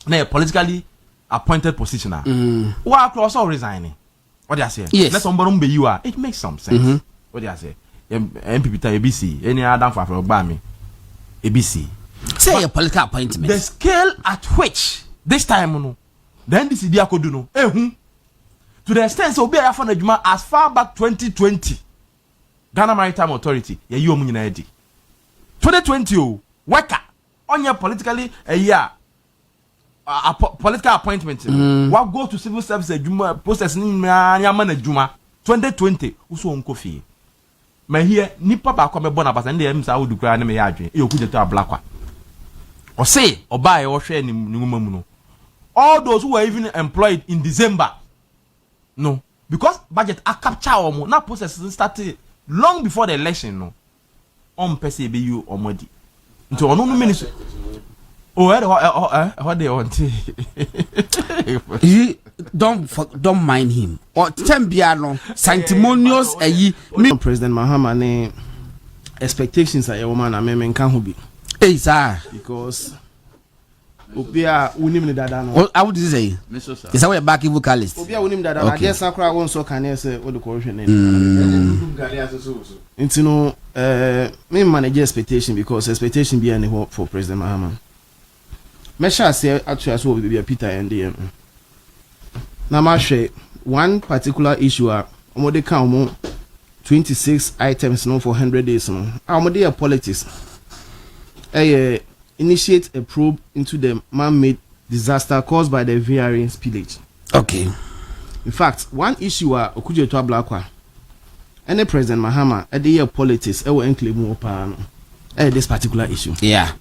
Na a politically appointed positioner. Why across all resigning? What do you say? Yes. Let somebody be you are. It makes some sense. What do you say? NPP time ABC. Any other for Obama. ABC. Say a political appointment. The scale at which this time no, then this idea could do no. To the extent so be after Najuma as far back 2020 Ghana Maritime Authority ye omu nyina edi 2020 worker on your politically a year political appointment what go to civil service Najuma process ni nyama Najuma 2020 uso onko fie ma here nipa ba kwa me bona basa ndi em sa wodu kra na me ya adwen e okuje to ablakwa o say oba e wo hwe ni nguma mu no all those who were even employed in December. No, because budget a capture omo na process started long before the election no. Person be you omodi. Nti ono no minister. What they want. You don't mind him. Or tembia no sanctimonious me President Mahama ne expectations are woman na me kan ho bi. Eh sir, because Obia unim ni dada no. I would say. Is that why back in vocalist? Obia unim dada na dey sakra won so kan say o de corruption na. Nti no me manage expectation because expectation be any for President Mahama. Me sha say actually so be Peter NDM. Na ma hwe one particular issue a omo de kan omo 26 items no for 100 days no. Omo dey politics. Initiate a probe into the man-made disaster caused by the VRA spillage. Okay. In fact, one issue okuje to ablakwa. Any President Mahama at the year politics will enclave more power. This particular issue. Yeah.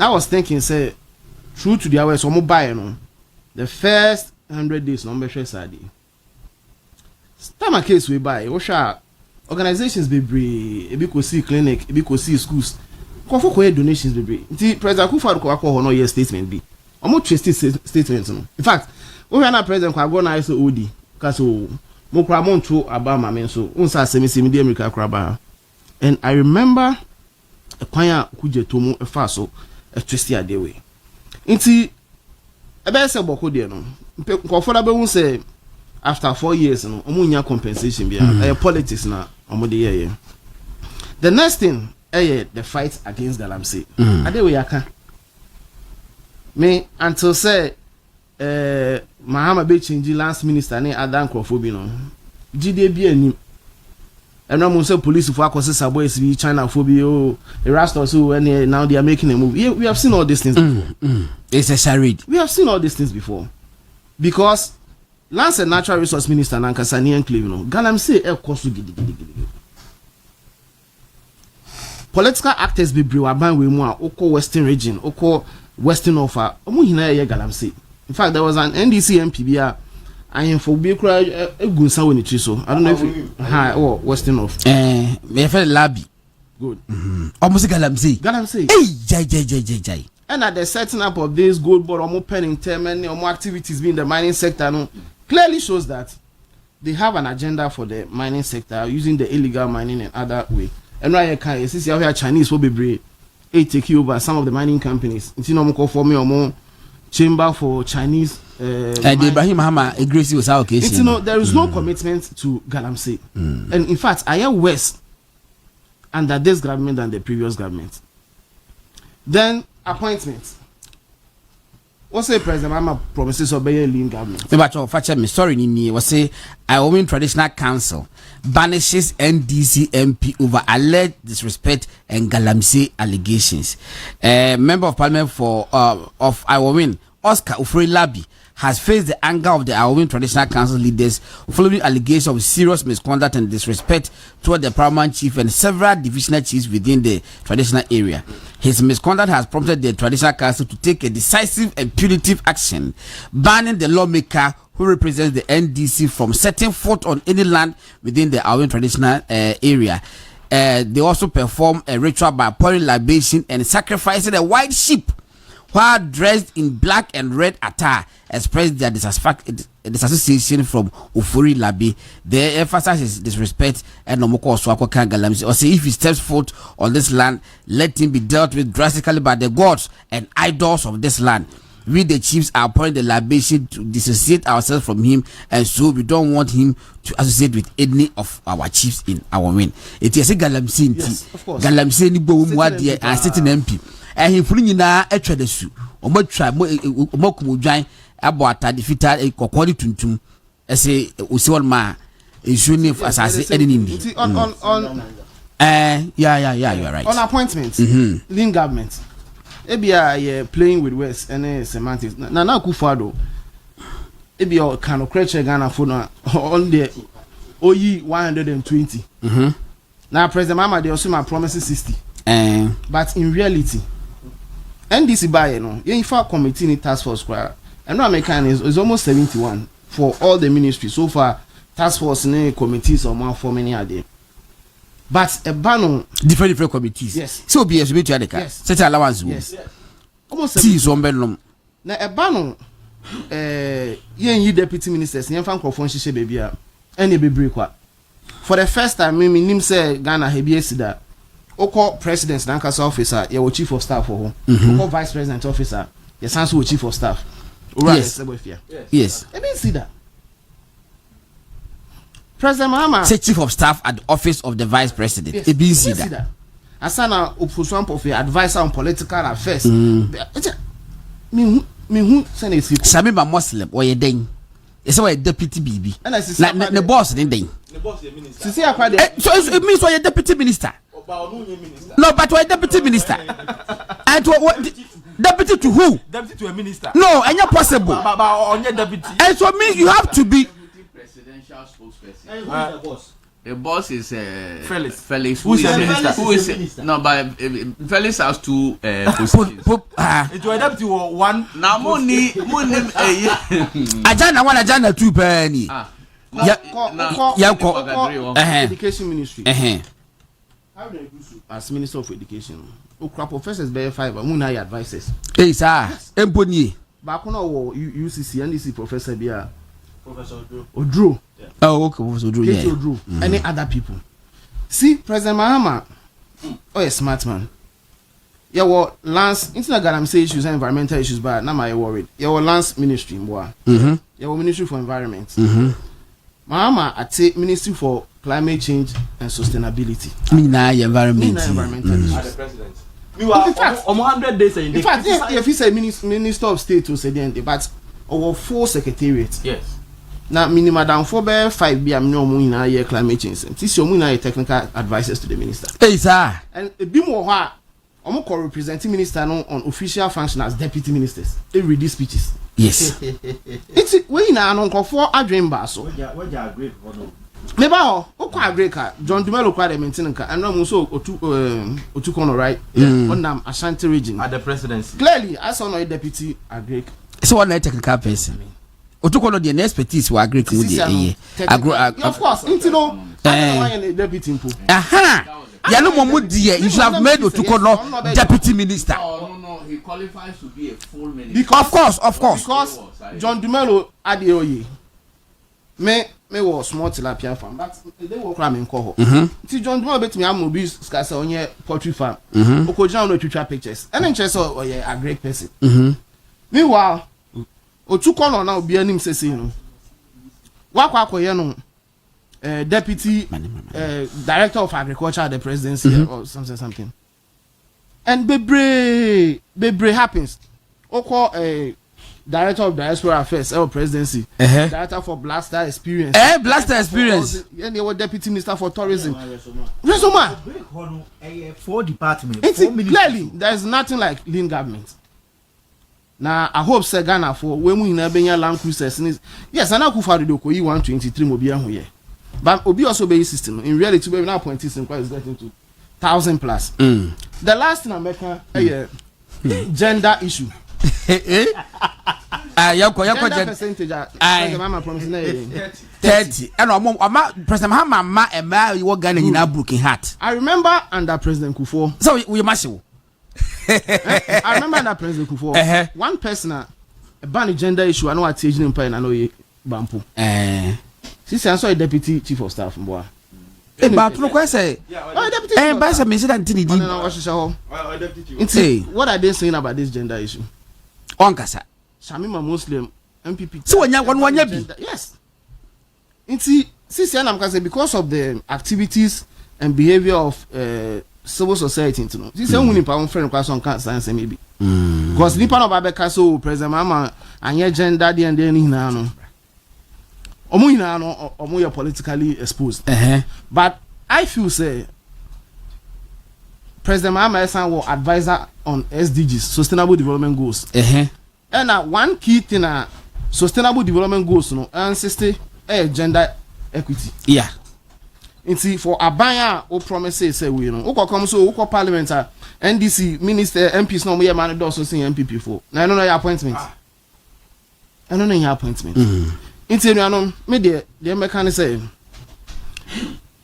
I was thinking, say, true to the hours, so mobile no. The first 100 days, no be sure sadi. Time a case we buy. Osha organizations be ebi ko see clinic, ebi ko see schools. Kofo ko donations be. Nti President Akufo-Addo ko akọ no year statement bi. Omo trust statement no. In fact, we na President ko agọ na so odi. Kaso mo kra mo nto aba ma me so. Unsa asemi di America kra ba. And I remember a kwanya kuje tomu efa so a twist ya dey way. Nti ebe se boko de no. Kofo da be hu say after 4 years no omunya compensation bia politics na omode ye. The next thing the fight against Galamsey. Ade we aka me until say Mahama be change last minister ne adan crofobia no gide bia anim eno mo say police for akose boys be China phobia oh Erastus so and now they are making a move. We have seen all these things before. It's a charade. We have seen all these things before because Lands and Natural Resource Minister Nankasani enclave no Galamsey koso gidi. Political actors be brew aban we mu a oko western region oko western offer omo hina ye Galamsey. In fact, there was an NDC MP bia and for be cry egunsa woni tri so I don't know if western of me feel labi good almost Galamsey hey jai and at the setting up of this gold board omo pen in term and omo activities being the mining sector no clearly shows that they have an agenda for the mining sector using the illegal mining and other way. And right here can see how Chinese will be brave take over some of the mining companies. It's no more for me or more chamber for Chinese Ibrahim Mahama agrees with our case. It's there is no commitment to Galamsey. And in fact I am worse under this government than the previous government. Then appointments. What's the President Mahama promises obeying lean government? Me sorry ni was say Iwomen Traditional Council banishes NDC MP over alleged disrespect and Galamsey allegations. Member of Parliament for of Iwomen, Oscar Ufori-Labi, has faced the anger of the Iwomen Traditional Council leaders following allegations of serious misconduct and disrespect toward the paramount chief and several divisional chiefs within the traditional area. His misconduct has prompted the Traditional Council to take a decisive and punitive action, banning the lawmaker who represents the NDC from setting foot on any land within the Iwomen Traditional area. They also perform a ritual by pouring libation and sacrificing a white sheep while dressed in black and red attire, expressed their disassociation from Ufori-Labi. They emphasize his disrespect and Nomoko Oswako Galamsey. Or say if he steps foot on this land, let him be dealt with drastically by the gods and idols of this land. We the chiefs are pouring the libation to dissociate ourselves from him, and so we don't want him to associate with any of our chiefs in our win. It is a Galamsey. Yes, of course. Galamsey ni bo muadie and sitting MP. And he fully na etwa the su. Omo try omo kumudwan abo atade fita kokori tuntum. Ese osiwon ma ensuni asase enini. On yeah, you are right. On appointments, lean government. Ebia playing with words and semantics. Na Akufo-Addo. Ebia kind of creature Ghana for on the OE 120. Now President Mahama they also promises 60. But in reality, NDC by in fact committee in task force and no American is almost 71 for all the ministries so far. Task force committees or more for many are there. But a ban different committees. Yes. So be as we to the yes. Set allowance. Yes. Almost T so benum. Na a ban ye deputy ministers yen fan crofon hihye bebia ene bebre kwa. For the first time me nim say Ghana hebie sida. Oko president Nankasa officer, ye chief of staff for oko vice president officer, ye sanso chief of staff. Yes. Yes. I mean see that. President Mahama say chief of staff at the office of the vice president. Yes. It see that. Asana opposition of advisor on political affairs. Me who send a secret. Sami ba Muslim or ye den. It's a deputy BB. Like the boss den. The boss the minister. So it means why deputy minister. No, but why deputy minister? And what deputy to who? Deputy to a minister. No, and you're possible. But on your deputy. And so it means you have to be presidential spokesperson. The boss. The boss is Felix. Felix. Who is a minister? Who is no? But Felix has two positions. It was deputy one. Now money. Ajana one, Ajana two penny. Education ministry. How do you do as Minister of Education? Okra professors be 5, who na advisors. Hey sir, Emponi. Back on our UCC NDC professor be Professor Odro. Oh, okay, Professor Odro. Yeah. Odro. Any other people? See, President Mahama, a smart man. Yeah, well, lands international Galamsey issues and environmental issues, but now I'm worried. Yeah, well, lands ministry, boy. Yeah, well, Ministry for Environment. Mahama at Ministry for Climate Change and Sustainability. Environment. The president. In fact, 100 days. In fact, if he say Minister of State to say the but over 4 secretariats. Yes. Now, minimum down 4 be I'm no more in climate change. This your technical advisors to the minister. Hey, sir. And a bit more I'm representing minister on official function as deputy ministers. They read these speeches. Yes. It's when now on for a dream basso. What you agree for no? Never all. Agree car. John Dumelo quite a maintenance car. And I'm also Otukono right on Ashanti region. At the presidency. Clearly, I saw no deputy agree. So one technical person. Otukono the expertise we agree with the of course, into no deputy. Aha. You should have made Otukono deputy minister. No, he qualifies to be a full minister. Of course. Because John Dumelo Adeoye me was small tilapia farm, but they were cramming coho. John Dumelo bet me I'm mobiles scasa on your poultry farm. Okojana no picture pictures. And then just a great person. Meanwhile, Otukono now be anim say no. Wakwa no deputy director of agriculture at the presidency or something. And Bebre happens. Oko director of diaspora affairs or presidency. Director for Blaster Experience. Blaster Experience. And they were deputy minister for tourism. Resoma. 4 departments. Clearly, there is nothing like lean government. Now I hope say Ghana for when we na benya land cruisers. Yes, I know Kufa do ko 123 mo bia ho ye. But obi also be system. In reality, we now point is getting to 1,000 plus. The last in America, gender issue. Gender percentage. Mama promising 30. And President Mahama and you Ghana in a broken heart. I remember under President Kufuor. So we must. I remember under President Kufuor. One person a ban gender issue. I know what teaching empire. I know ye bampu. Since I saw a deputy chief of staff, boy. But look, I say, deputy. What are they saying about this gender issue? Onkasa. Shamima Muslim NPP. So when you one yes. Since I'm say because of the activities and behavior of civil society, you know. This is only pound friend class on science maybe. Because Nipa no Babeka so President Mahama and your gender and then no. Omo you politically exposed. But I feel say President Mahama is our advisor on SDGs, Sustainable Development Goals. And one key thing Sustainable Development Goals no insist gender equity. Yeah. Inti for Apagya o promises say we know. Oko come so oko parliament NDC minister MPs no we man do so say NPP for. Na I don't know your appointment. I don't know your appointment. Inti no me the mechanic say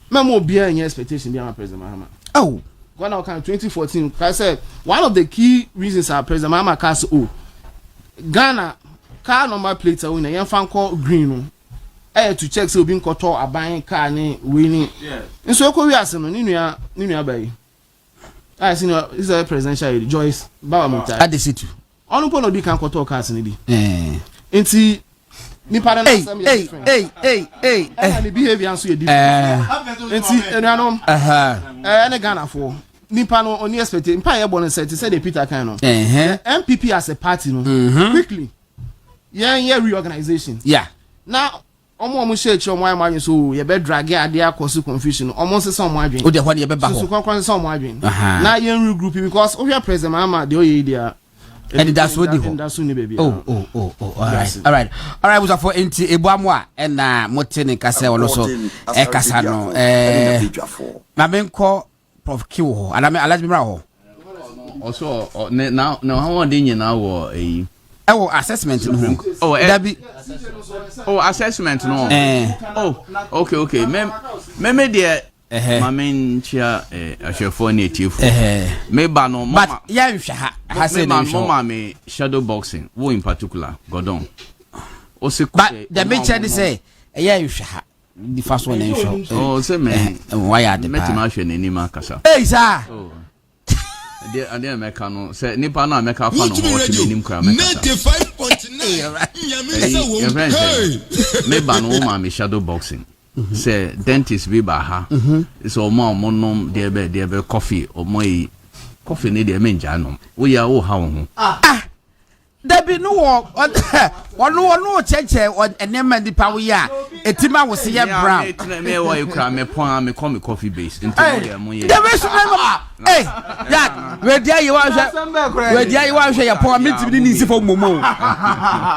memo bia any expectation bia President Mahama. Oh, when I come 2014 I said one of the key reasons our President Mahama cast Ghana car number plate we na yan fan call green to check so being koto aban car ni winning. Yeah. And so ko wi ase no ni nua bayi. I see no is a presidential Joyce Bawamita. At the city. Onu po no di kan koto cars ni di. Enti ni para na some different. And the behavior so you different. Enti enuanom na Ghana for nipa no oni expect mpa ye born set say the Peter kan no. MPP as a party no quickly. Yeah reorganization. Yeah. Now omo share omo amanye so ye be drag ade akoso confusion omo se some adwen o de ho ne ye be ba ho so kon some adwen na ye regroup because we are President Mahama de oye dia and that's what and that's ni baby all right was for enti ebuamo a and na motene kase wono so e kasa no na menko prof kiwo ho ana me alaji mra ho also now how dey nyina wo assessment no assessment no okay me there mamen chia ahwefo na etiefo me ba no but ya nhwa ha say no mama me shadow boxing wo in particular Gordon but the mention say ya nhwa ha the first one nhwa say me why are the metima hwe na nima kasa sir ade America no say nipa na America fa no ho nim kwa America Me ban woman me shadow boxing. Say dentist be ba ha. So mo nom de be coffee or mo coffee ne de menja nom. We are how ho. Debi no no cheche on enema di pa we a etima wo se ye brown. Me wo you cry me pon me come coffee base. Nti mo ye. Debi so eh ya we dia you wan hwe ye pon me tibini ni sifo momo.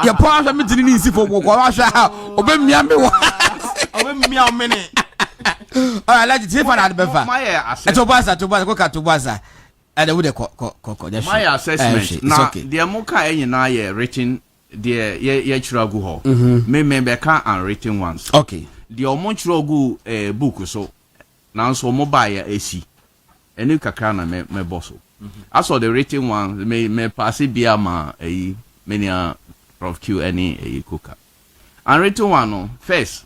Ye pon hwe me tibini ni sifo mo ko wa hwe ha obemia me wo. Obemia o mene. Alright, let's see for that befa. Etobasa ko ka tobasa. And would my assessment now the Amoka na ye written the ye chiragu ho me be can and written ones okay the omonchrogu book so now so mobile AC enu kakra na me boss I saw the written one me pass bia ma many prof q any cooker and written one no first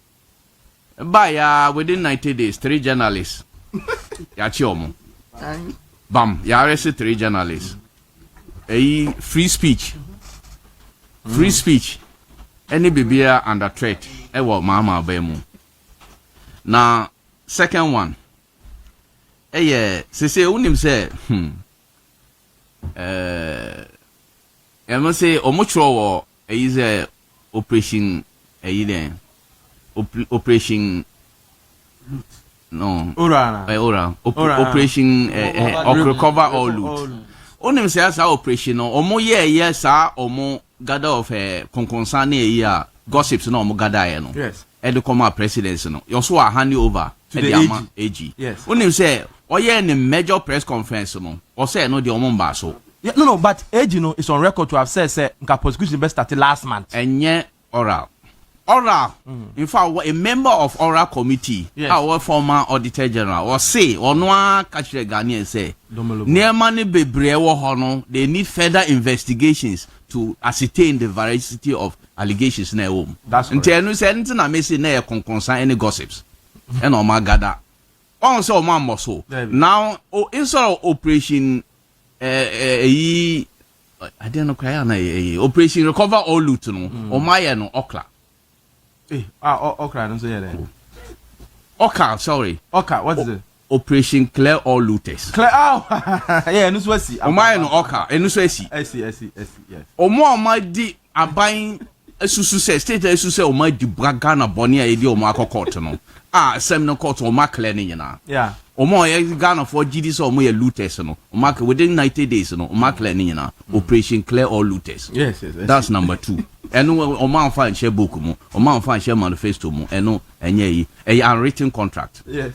by within 90 days 3 journalists ya chiomo bam, you arrested 3 journalists. Free speech. Any baby under threat. Mahama Bemu. Now, second one. Say unim say I must say omuchro is a operation operation no operation recover all loot onim say as operation no omo ye sa omo gather of konkonsan na ye gossips no omo gather ye no yes e de come presidency no you so hand over to the AG yes onim say oye in major press conference no o say no the omo mba so yeah, no but AG no is on record to have said nka prosecution best started last month enye oral in fact a member of oral committee our former auditor general or say onwa catch Ghanaians say near money bebre wo ho no they need further investigations to ascertain the veracity of allegations na home ntenu say nti na me say na e konkonsan any gossips and o magada on say o man so now instead of operation I don't know cry na operation recover all loot no o maye no okla okra don't say that. Oka, sorry. Oka, what is it? Operation Clear All Looters. Clear yeah, no so see. Omai no Oka, enu so see. I see, yes. Omo omadi aban esusu say state esusu say omadi braga na boni a edi omo akokot no. Sem no court omo clear ni nyina. Yeah. Omo ye Ghana for GD so omo ye looters no. Omo within 90 days no, omo clear ni nyina. Operation Clear All Looters. Yes. That's number 2. Enu o man fa share book mu o man fa share manifesto mu enu enye yi unwritten contract yes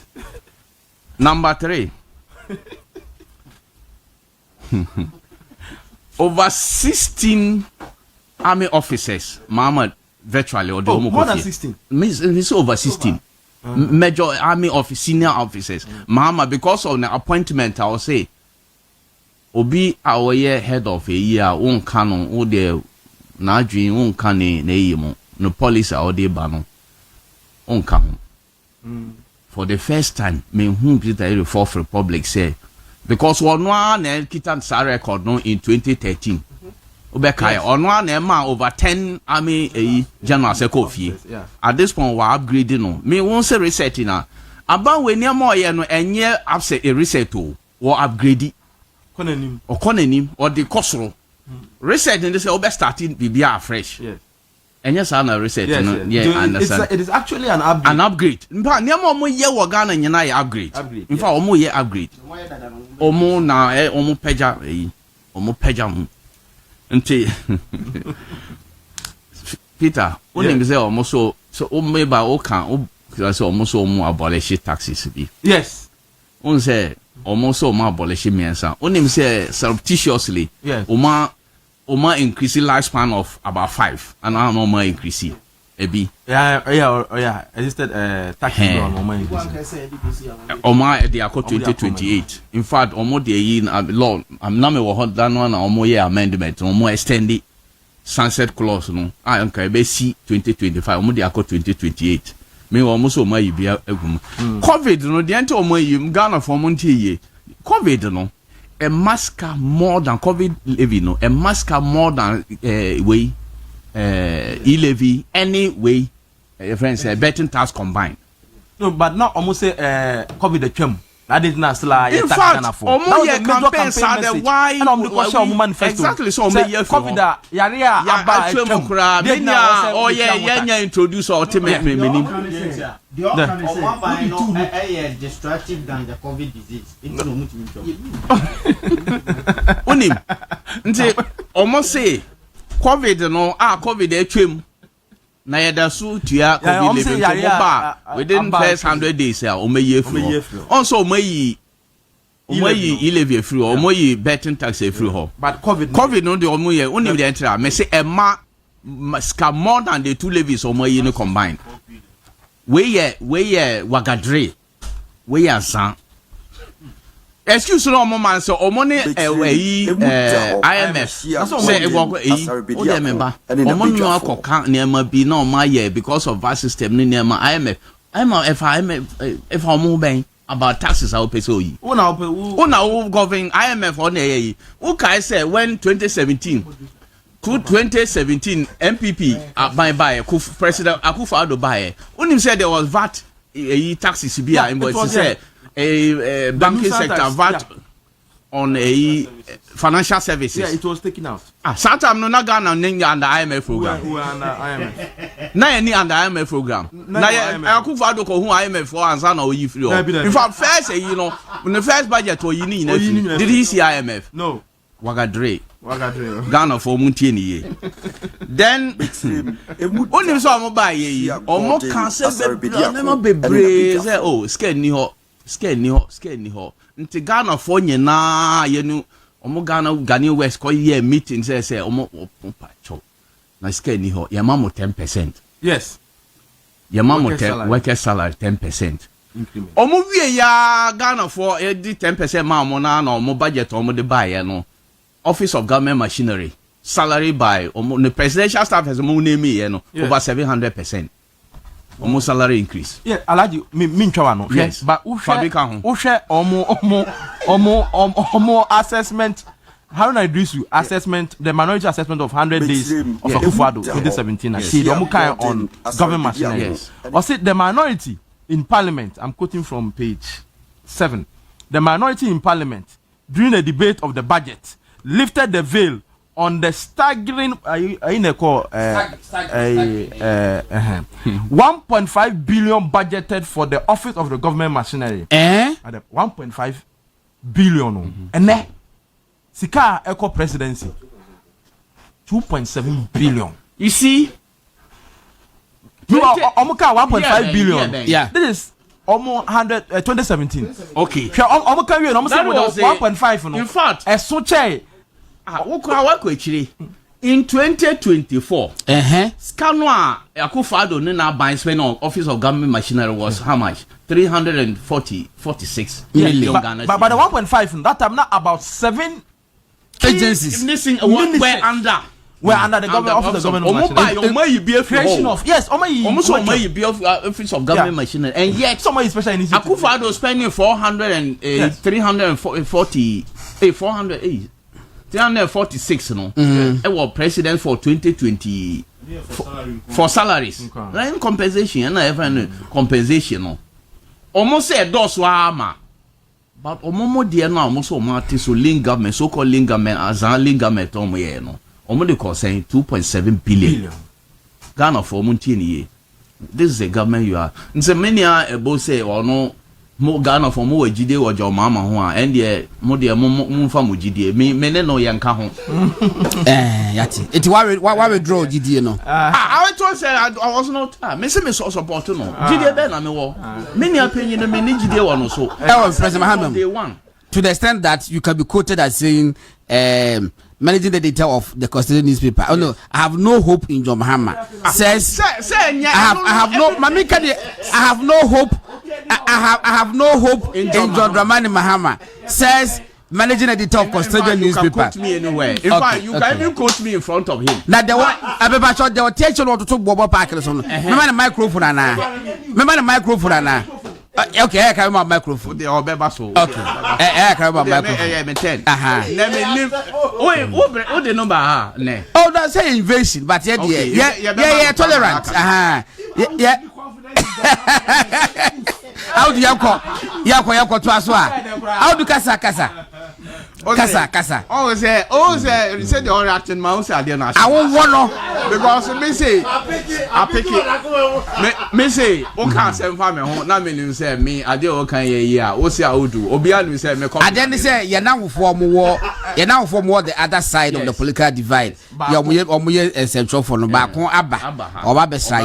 number 3 over 16 army officers Mahama virtually or the more than 16 means over 16 major army senior officers Mahama because of the appointment I will say obi our head of a year won canon o the na adwin wonka ne yi mo no police a ode ba no onka ho for the first time me hu Peter the Fourth Republic say because ono na kita sa record no in 2013 obeka ono na ma over 10 army general secretary at this point we upgrading no me won say reset na aba we ni ma oye no enye abse a reset o we upgrade konanim or the kosoro research and they say obe starting bibia fresh yes and yes na research understand it is actually an upgrade mpa niam omo ye wo Ghana nyina ye upgrade in fact omo ye upgrade omo na omo peja mu nti Peter onim say omo so omo ba o kan o say omo so omo abolish taxes bi yes on say almost so ma abolish miensa onim say surreptitiously oma increase lifespan of about 5 and now no more increase ebi yeah existed tax on oma increase oma dey akọ 2028 in fact omo dey yin law am na me wo hot dan one omo ye amendment omo extend the sunset clause no anka be see 2025 omo dey akọ 2028 me omo so ma yibia agum covid no dey ante omo yim Ghana for mo ntie ye covid no a mask more than covid living no a mask more than way e-levy, any way, friends, betting tax combined. No, but not almost say COVID the chum. That is not still a in fact, almost your campaigns are the why and on the question manifesto. Exactly, so me year for COVID yarea about oh yeah introduce ultimate meaning. The organization is destructive than the COVID disease. Onim nti almost say COVID no COVID etwem na yada so tua COVID level to ba within first 100 days omeyi free also omeyi e-levy free omeyi betting tax free ho but COVID no de omeyi onim de enter me say emma ska more than the two levies omeyi no combined we wagadre we asan excuse no mo man so omo ne IMF say o dey member omo no akoka neema bi na o ma ye because of our system ne neema IMF if omo ben about taxes how pay so yi una govern IMF on ye who kai say when 2017 MPP by President Akufo-Addo buy unim said there was VAT taxes be invoice say a banking sector VAT on a financial services. Yeah, it was taken out. Sometimes no Ghana under IMF program. Who under IMF? Na any under IMF program. Na Akufo-Addo ko who IMF for answer na oyi free. In fact, first in the first budget did he see IMF? No. Wagadre Ghana for muntie ni ye. Then onim so omo buy ye omo kan se bebre say oh scared ni ho nti Ghana for nyina ye nu omo Ghanaian West ko ye meeting say omo pacho na scared ni ho ye ma mo 10%. Yes, ye ma mo worker salary 10% increment. Omo wie ya Ghana for e di 10% ma mo na omo budget omo de buy ye no Office of Government Machinery salary by the presidential staff has more name over 700%. Almost salary increase. Yeah, Alaji mean no. Yes, but share omo assessment. How do I address you? Assessment, the minority assessment of 100 days of Akufo-Addo 2017. See, the omo on government machinery. Yes. Or see the minority in Parliament. I'm quoting from page 7. The minority in Parliament during the debate of the budget lifted the veil on the staggering 1.5 billion budgeted for the office of the government machinery. 1.5 billion. And then Sika Eco presidency 2.7 billion. You see, Omuka 1.5 billion. Yeah. This is almost 2017. Okay. Omuka we almost 1.5. In fact, in 2024, Scanwa Akufo-Addo Nina buy spend on Office of Government Machinery was how much? 346 million Ghana. But the 1.5 that time not about 7 agencies. We're under the government office of government machinery. Creation of yes, almost Office of Government Machinery, and yet somebody special initiative. Akufo-Addo spending 346 no. It was president for 2020 for salaries. Like compensation and every compensation no. Almost say those were but omomo dear now almost so link government, so-called link government as a link government no. Omo they call saying 2.7 billion. Ghana for Muntini. This is the government you are. And so many are about say or no more Ghana for more GD or your mama who are and the more dear Mumfamu GD. Me no yanka home. Yati. It's why we draw GD no. I told say I was not me so support no. GD ben am wo. Many opinion me GD one so. President Mahama. To the extent that you can be quoted as saying managing the data of the constituent newspaper. Oh no, I have no hope in John Mahama. Says I have no hope in John Dramani Mahama. Says managing editor of constituent newspaper. You can quote me anywhere. In fact, you can even quote me in front of him. Now there was there were teachers to talk Bobo Parker. Remember the microphone. Okay, I carry my microphone. The obeba so. Okay. I carry my microphone. Me 10. Let me live. What the number ha? Ne. Oh, that's an invasion, but yeah, tolerant. Yeah. How do you call? Yako to us? How do kasa? Oh, say the only acting mouse I didn't ask. I won't want because me say I pick it. Me say o can't send for me home. Na me say me I dey o kan ye o say I would do. Obia no say me come. I then say you now form war the other side of the political divide. You omo central for no back on aba. Oba be shy.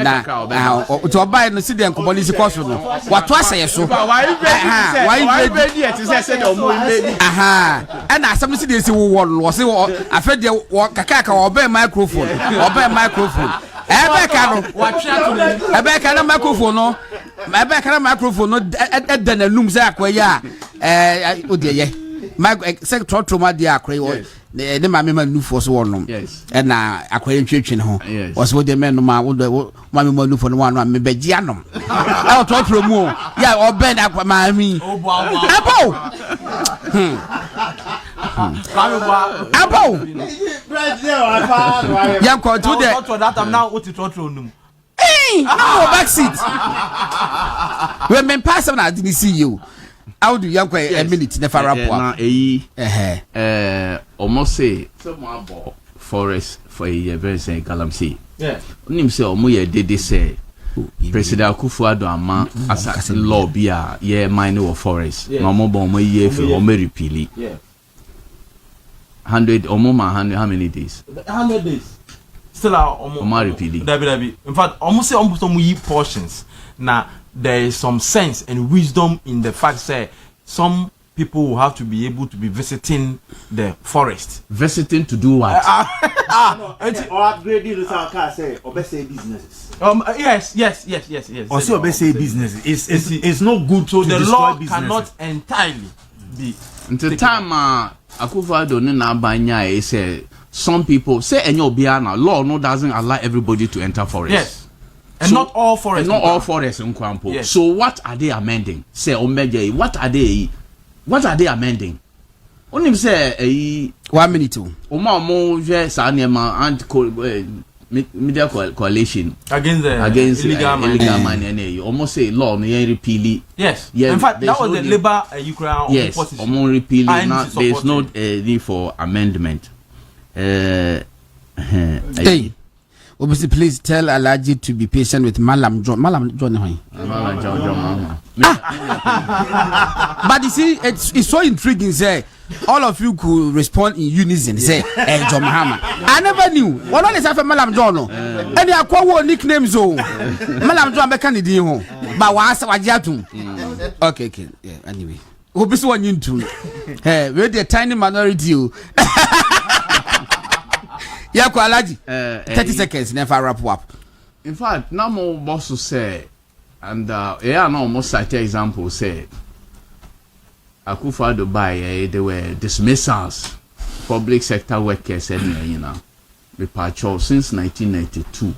Na to oba no see the nkomoni si course no. What was say so? Why be it say the and as some see they say was say I fed the kaka obey microphone. Ebe microphone no. Den alum say akwaya odeye. My say trotro dey akwa ne ma nu force one. Yes. And na akwaya twetwe ho. Was wo dey men no ma ma nu for no one me beji anom. E trotro mu. Ya obey na akwa ma mi. Abo. Abo. Yam ko to the that I'm now what to num. Hey, no back seat. When men pass on I didn't see you. How do you a minute never wrap up? Almost say someone bought forest for a year very say galamsey. Yeah. Nim say omo ye dede say President Akufo-Addo ama as a law bia ye mine of forest. No mo bon mo ye for o me repeal. Yeah. 100 omo ma 100 how many days? 100 days. Still omo repeal. Dabi. In fact, almost say almost some ye portions. Now there is some sense and wisdom in the fact that some people will have to be able to be visiting the forest. Visiting to do what? Or upgrading the car say obey businesses. Yes. Also obey businesses. It's not good so to the destroy law businesses. cannot entirely be. Until time Akufo-Addo na banya say some people say enyo bia na law no doesn't allow everybody to enter forest. Yes. And so, not all forests. And not all forests in Kwampo. Yes. So what are they amending? Say Omeje, what are they amending? Only say 1 minute. Oma je sanema and media coalition against illegal mining. Almost say law no repeal. Yes. In fact, that was the labor Ukraine yes, opposition. Yes. Repeal. There is no need for amendment. Hey. Obviously, please tell Alaji to be patient with Malam John. But you see, it's so intriguing. Say all of you could respond in unison. Say, John Mahama. I never knew. What is after Malam John? Any aqua nicknames. Oh, Malam John be candidate home. But what's Wajatum? Okay. Yeah. Anyway, obviously one you too. Hey, we're the tiny minority. Yeah, Alaji. 30 seconds, never wrap up. In fact, now more boss to say, and yeah, no most cite example say, Akufo-Addo buy they were dismissals, public sector workers, and repatriation since 1992.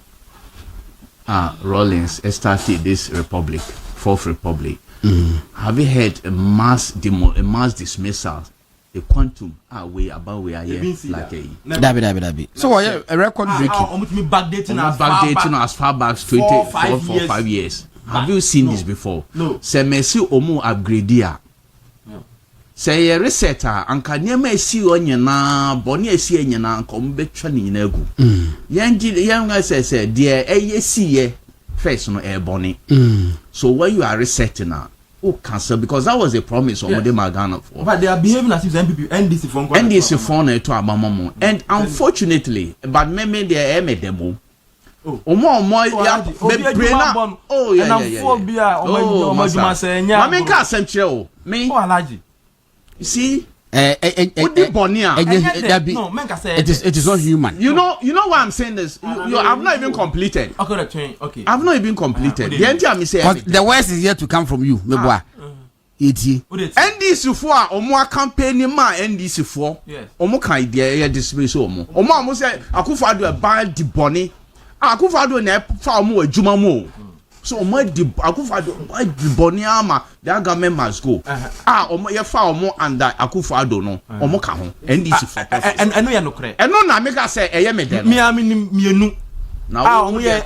Rawlings started this republic, Fourth Republic. Have you heard a mass dismissal? The quantum way about where I am like a Dabi. So a record breaking. Backdating as far back as 5 years. Have you seen this before? No. Say Messi Omo upgrade. Say a resetter and can near Messi on yana, Bonnie see yana, come betcha in egu. Young guy says, dear ASC first no air bonnie. So when you are resetting now. Cancel because that was a promise of them Ghana for. But they are behaving as if NPP NDC phone to Abamamo. And unfortunately, but maybe they made them. Oh more yeah. Oh yeah. I mean can't send you. Me. You see? It is not human. You know why I'm saying this? I've not even completed. Okay. I've not even completed. The entire say the worst is yet to come from you, Meboa. NDC for omo campaign ma NDC for omo kan idea dismiss omo say Akufo-Addo ban di boni Akufo-Addo na fa omo adwuma mo so omo di Akufo-Addo di boniama the government must go omo ye fa omo under Akufo-Addo no omo ka ho NDC for eno ye no kre eno na mega say eye me de me am mienu na omo ye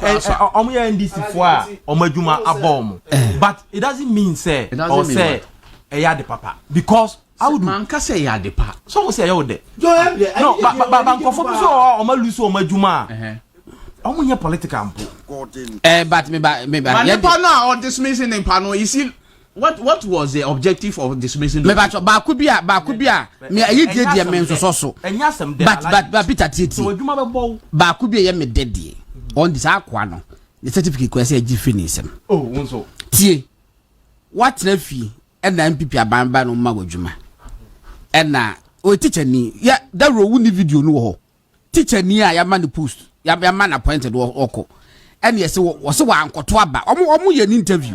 NDC for a omo adwuma abom but it doesn't mean say or say eye the papa because I would man ka say ya de pa so we say you de no but nkofo so omo lusu omo adwuma omo ye political mpo but me ba yeah na or dismissing him pano you see what was the objective of dismissing me ba kubia me ayi die me so enya sem de but Peter Titi so adwuma be bow ba kubia ye me de on this akwa no the certificate ko say agi finisem wonso tie what na fi and NPP abamba no ma godwuma and na o teacher ni ya that row ni video no ho teacher ni a ya man post ya man appointed oko and yes was wa ankoto aba omo ye ni interview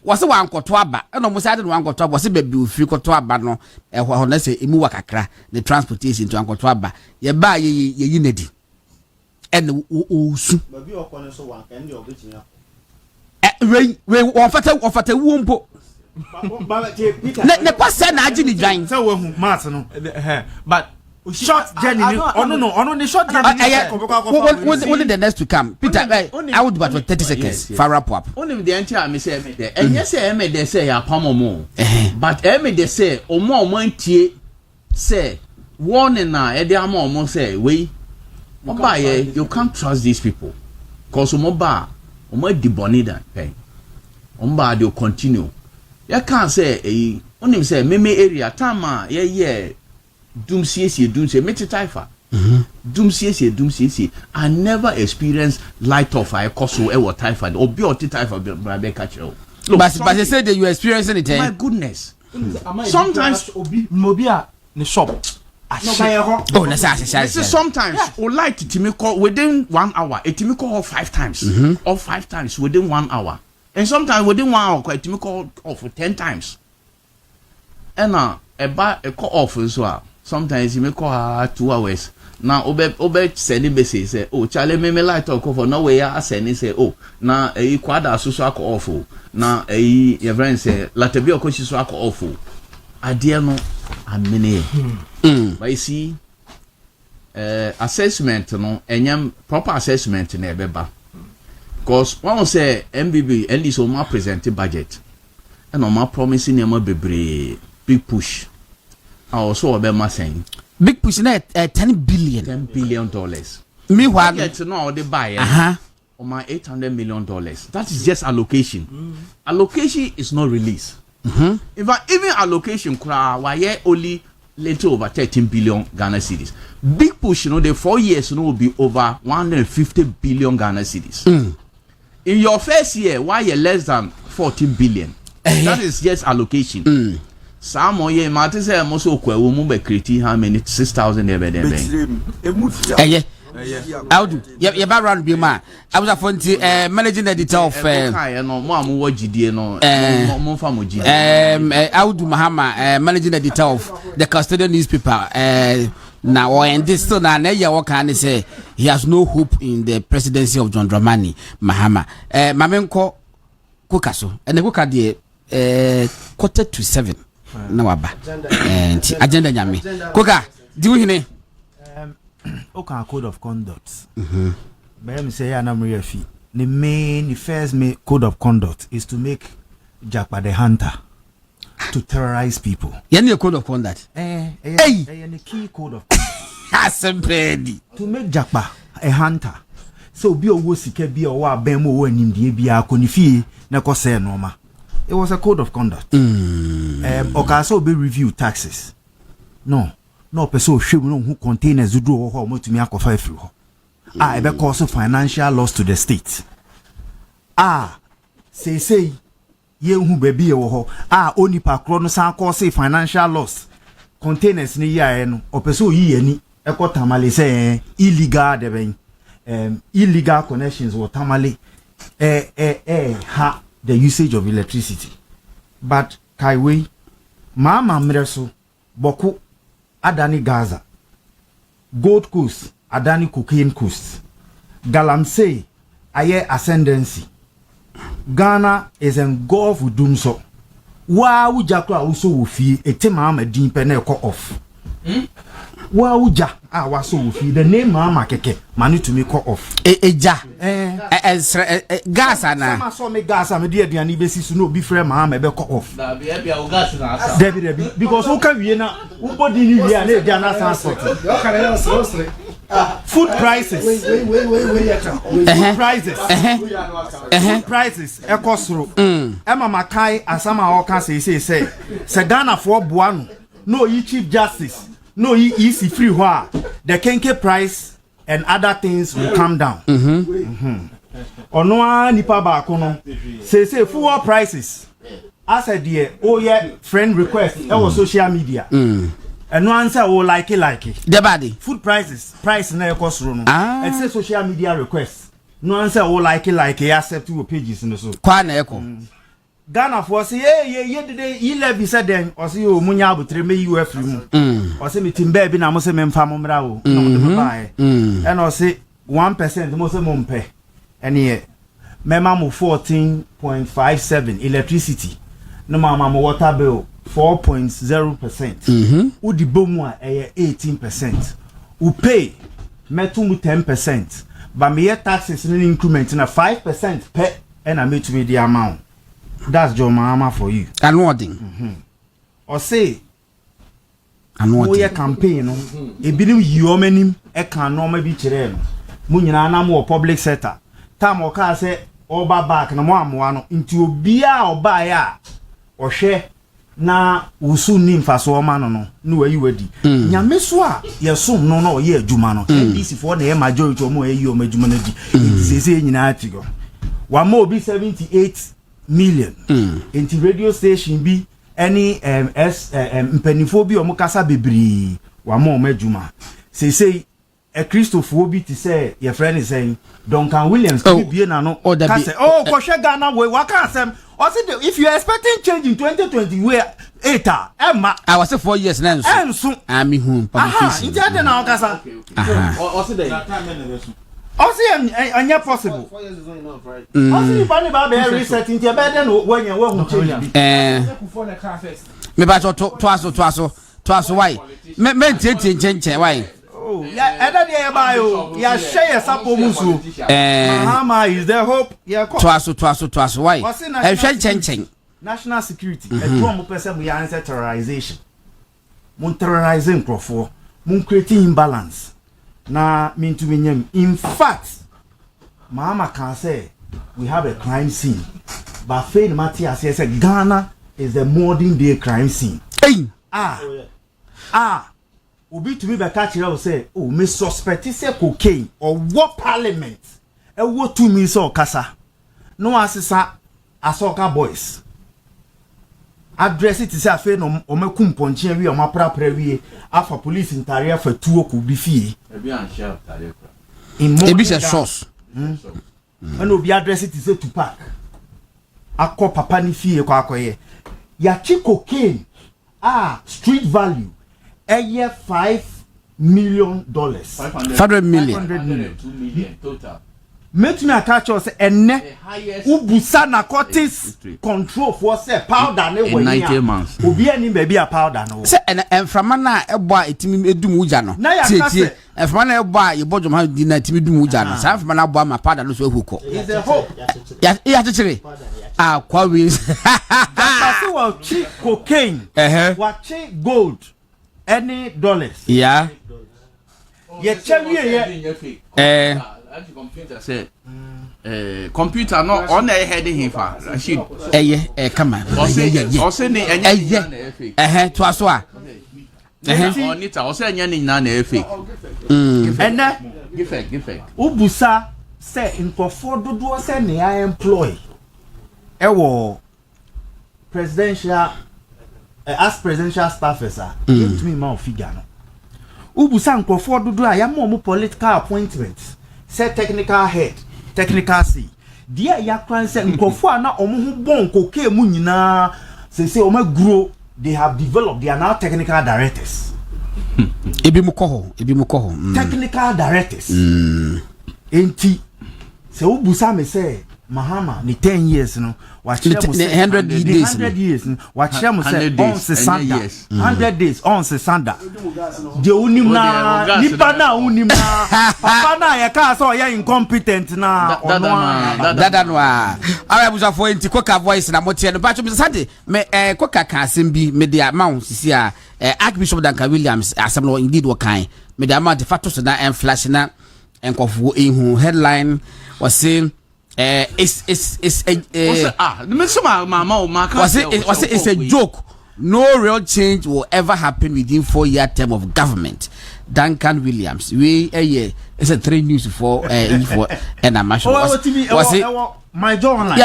was wa ankoto aba and omo say wa ankoto aba was be bi ofiri koto aba no ho na say emu wa kakra the transportation to ankoto aba ye ba ye yinedi and osu babi okone so wa kan de obetimi we won fata wumpo ne pasa na agi ni dwan say we hu mat no but short journey ono the short journey when the next to come Peter I would but for 30 seconds for wrap up only the entire me say me there and yes me there say ya pamomo but me there say omo antie say warning na e dey am omo say we oba ye you can't trust these people cause omo di bonida pen omo dey continue you can't say only say me area time ye doom see meti taifa doom see I never experienced light of I koso e what taifa obi oti taifa brabe catch you but they say that you experiencing it my goodness sometimes mobi a ne shop oh na say sometimes o light to call within 1 hour it me call 5 times or 5 times within 1 hour and sometimes within 1 hour it me call off 10 times and a call off as well. Sometimes you may call her 2 hours. Now, Obe send message say, oh, Charlie, me light talk for no way. I send say, oh, now a quadra so awful. Now your friend say, Latabio coach is awful. I dear no, I mean, but you see, assessment, no, and proper assessment in Ebeba. Because one say MBB at least on my presented budget and on my promising them a big push. I also about saying big push na $10 billion. $10 billion. Meanwhile, get to know they buy on my $800 million. That is just allocation. Allocation is not released. If even allocation why only little over 13 billion Ghana cedis. Big push, the 4 years will be over 150 billion Ghana cedis. In your first year, why you less than 14 billion? That is just allocation. Some more ye matter say most of we move be create how many 6,000 there How do you ba round be man I was a managing editor of no mo amu wagidie no mo fa mo gidie Audu Mahama managing editor of the Custodian newspaper now and this still na ya what can say he has no hope in the presidency of John Dramani Mahama mamenko kukaso and the kuka de 6:45 na waba agenda nyame koka di wo hine okay code of conduct me say ya na mrefi the first code of conduct is to make Japa the hunter to terrorize people. Any code of conduct the key code of conduct to make Japa a hunter so be owo sika bi owo abem owo animdie bia konifie na ko say normal. It was a code of conduct. Also be review taxes. No person who containers do or motumi akofa free ho. It be cause financial loss to the state. Say ye hu baby wo ho. Oni pa kro no san cause financial loss. Containers ni ya no person yi ani eko tamale say illegal de ben illegal connections wo tamale the usage of electricity. But Kaiwe Mama Mreso Boku Adani Gaza Gold Coast Adani Cocaine Coast Galamsey Aye Ascendancy Ghana is engulfed with doom so. Wa uja kwa uso wofi ete Mahama din pe na ekọ off. Wa uja waso wofi the name Mahama keke manu to me call off. Eja. Gas ana. Sama so me gas am de aduane be sisu no bi frɛ Mahama be call off. Da be bia o gas na asa. Debi because who can wie na who body ni wie na e na transport. Food prices. Food prices. Prices ekosoro. Emma Makai asama oka say Ghana for boa no yi chief justice no yi easy free ho the kenke price and other things will come down. Ono a nipa ba ko no say fuel prices as a dear friend request e social media. And no answer will like it. The body. Food prices, price na ekosoro no. And say social media requests. No answer will like it. Accept two pages in the so. Kwa na eko. Ghana for say today you levy said then or see you munya abutre me you free mu. Or say me timbe bi na mo say me mfa mo mra wo. No mo buy. And or say 1% mo say mo mpe. And here mema mo 14.57 electricity. No mama mo water bill 4.0%. Udi bomu a 18%. U pay metum 10%. But me taxes in increment na 5% per and I meet with the amount. That's your Mahama for you. Anoding. Or say anoding campaign no e binim yomenim e kan no ma bi kire no. Mu nyina na mo public sector. Time o ka say oba back na mo amoa no nti obia oba ya ohwe na usu ni mfaso ma no we wadi nyame so a yesom no na oye adwuma no ndc for na majority o mo ayi o madwuma na di sese nyina atigo wa mo obi 78 million into radio station bi any mpanifo bi o mo kasa bebri wa mo madwuma sese a Christopher bi to say your friend is saying Duncan Williams could be na no can say go share Ghana we can say if you are expecting change in 2020 where eta Emma I was 4 years now so I mean whom publication instead na kasa anya possible 4 years is not enough right you find about the reset in the bed when you want change me ba to aso why me change why oh yeah either there by you share sapo musu Mahama is the hope yeah to aso why change national security e do mo person we answer terrorization mon terrorizing crofo mon creating imbalance na mean to menyam in fact Mahama can say we have a crime scene but fail Matthias say Ghana is the modern day crime scene obi to me be catch you say me suspect say cocaine or what parliament e wo to me so kasa no asesa asoka boys address it say afa no o makum ponche wi o maprapra wi afa police ntare afa tuo ko bi fie e bi an share tare kra e bi se source and obi address it say to park akọ papa ni fie kwa akoye ya chi cocaine street value $5 million. 500 million. 2 million total. Make me attach us enne ubusa narcotics control for say powder ne in 90 months. Obi ani baby a powder no. Say enframa na ebo a etimi edum uja no. Tie enframa na ebo a yebodwom ha di na etimi edum uja no. Sa enframa na abo ma powder no so ehuko. Is a hope. Ya chichere. Kwa we. That's what cheap cocaine. What cheap gold. Any dollars. Yeah. Ye chewie computer say computer no on e heading him fa Rashid come on o say ni enya na fake to aso a onita o say enya ni na fake ena give fake ubusa say nkofo dodo say ne I employ ewo presidential as presidential staffers give to me more figure no ubusa nkofo dodo a ya mo political appointments say technical head technical C dia ya kran say nkofo ana omo ho bon koke mu nyina say omo grow they have developed they are now technical directors ebi mu ko ho technical directors enti say ubusa me say Mahama ni 10 years no wachia mu 100 days 100 years no wachia mu say 100 days, on se sanda yes. 100 days on se sanda de unim na nipa na unim na papa na ya ka so ya incompetent na dada no a ara busa for enti koka voice na motie no bacho sade me koka ka asem bi me dia ma sisi a Archbishop Duncan Williams asem no indeed wo kan me dia ma de facto so na flash na enkofu ehu headline was saying it's a joke. No real change will ever happen within 4-year term of government. Duncan Williams, it's a 3 news for and I'm sure my job online.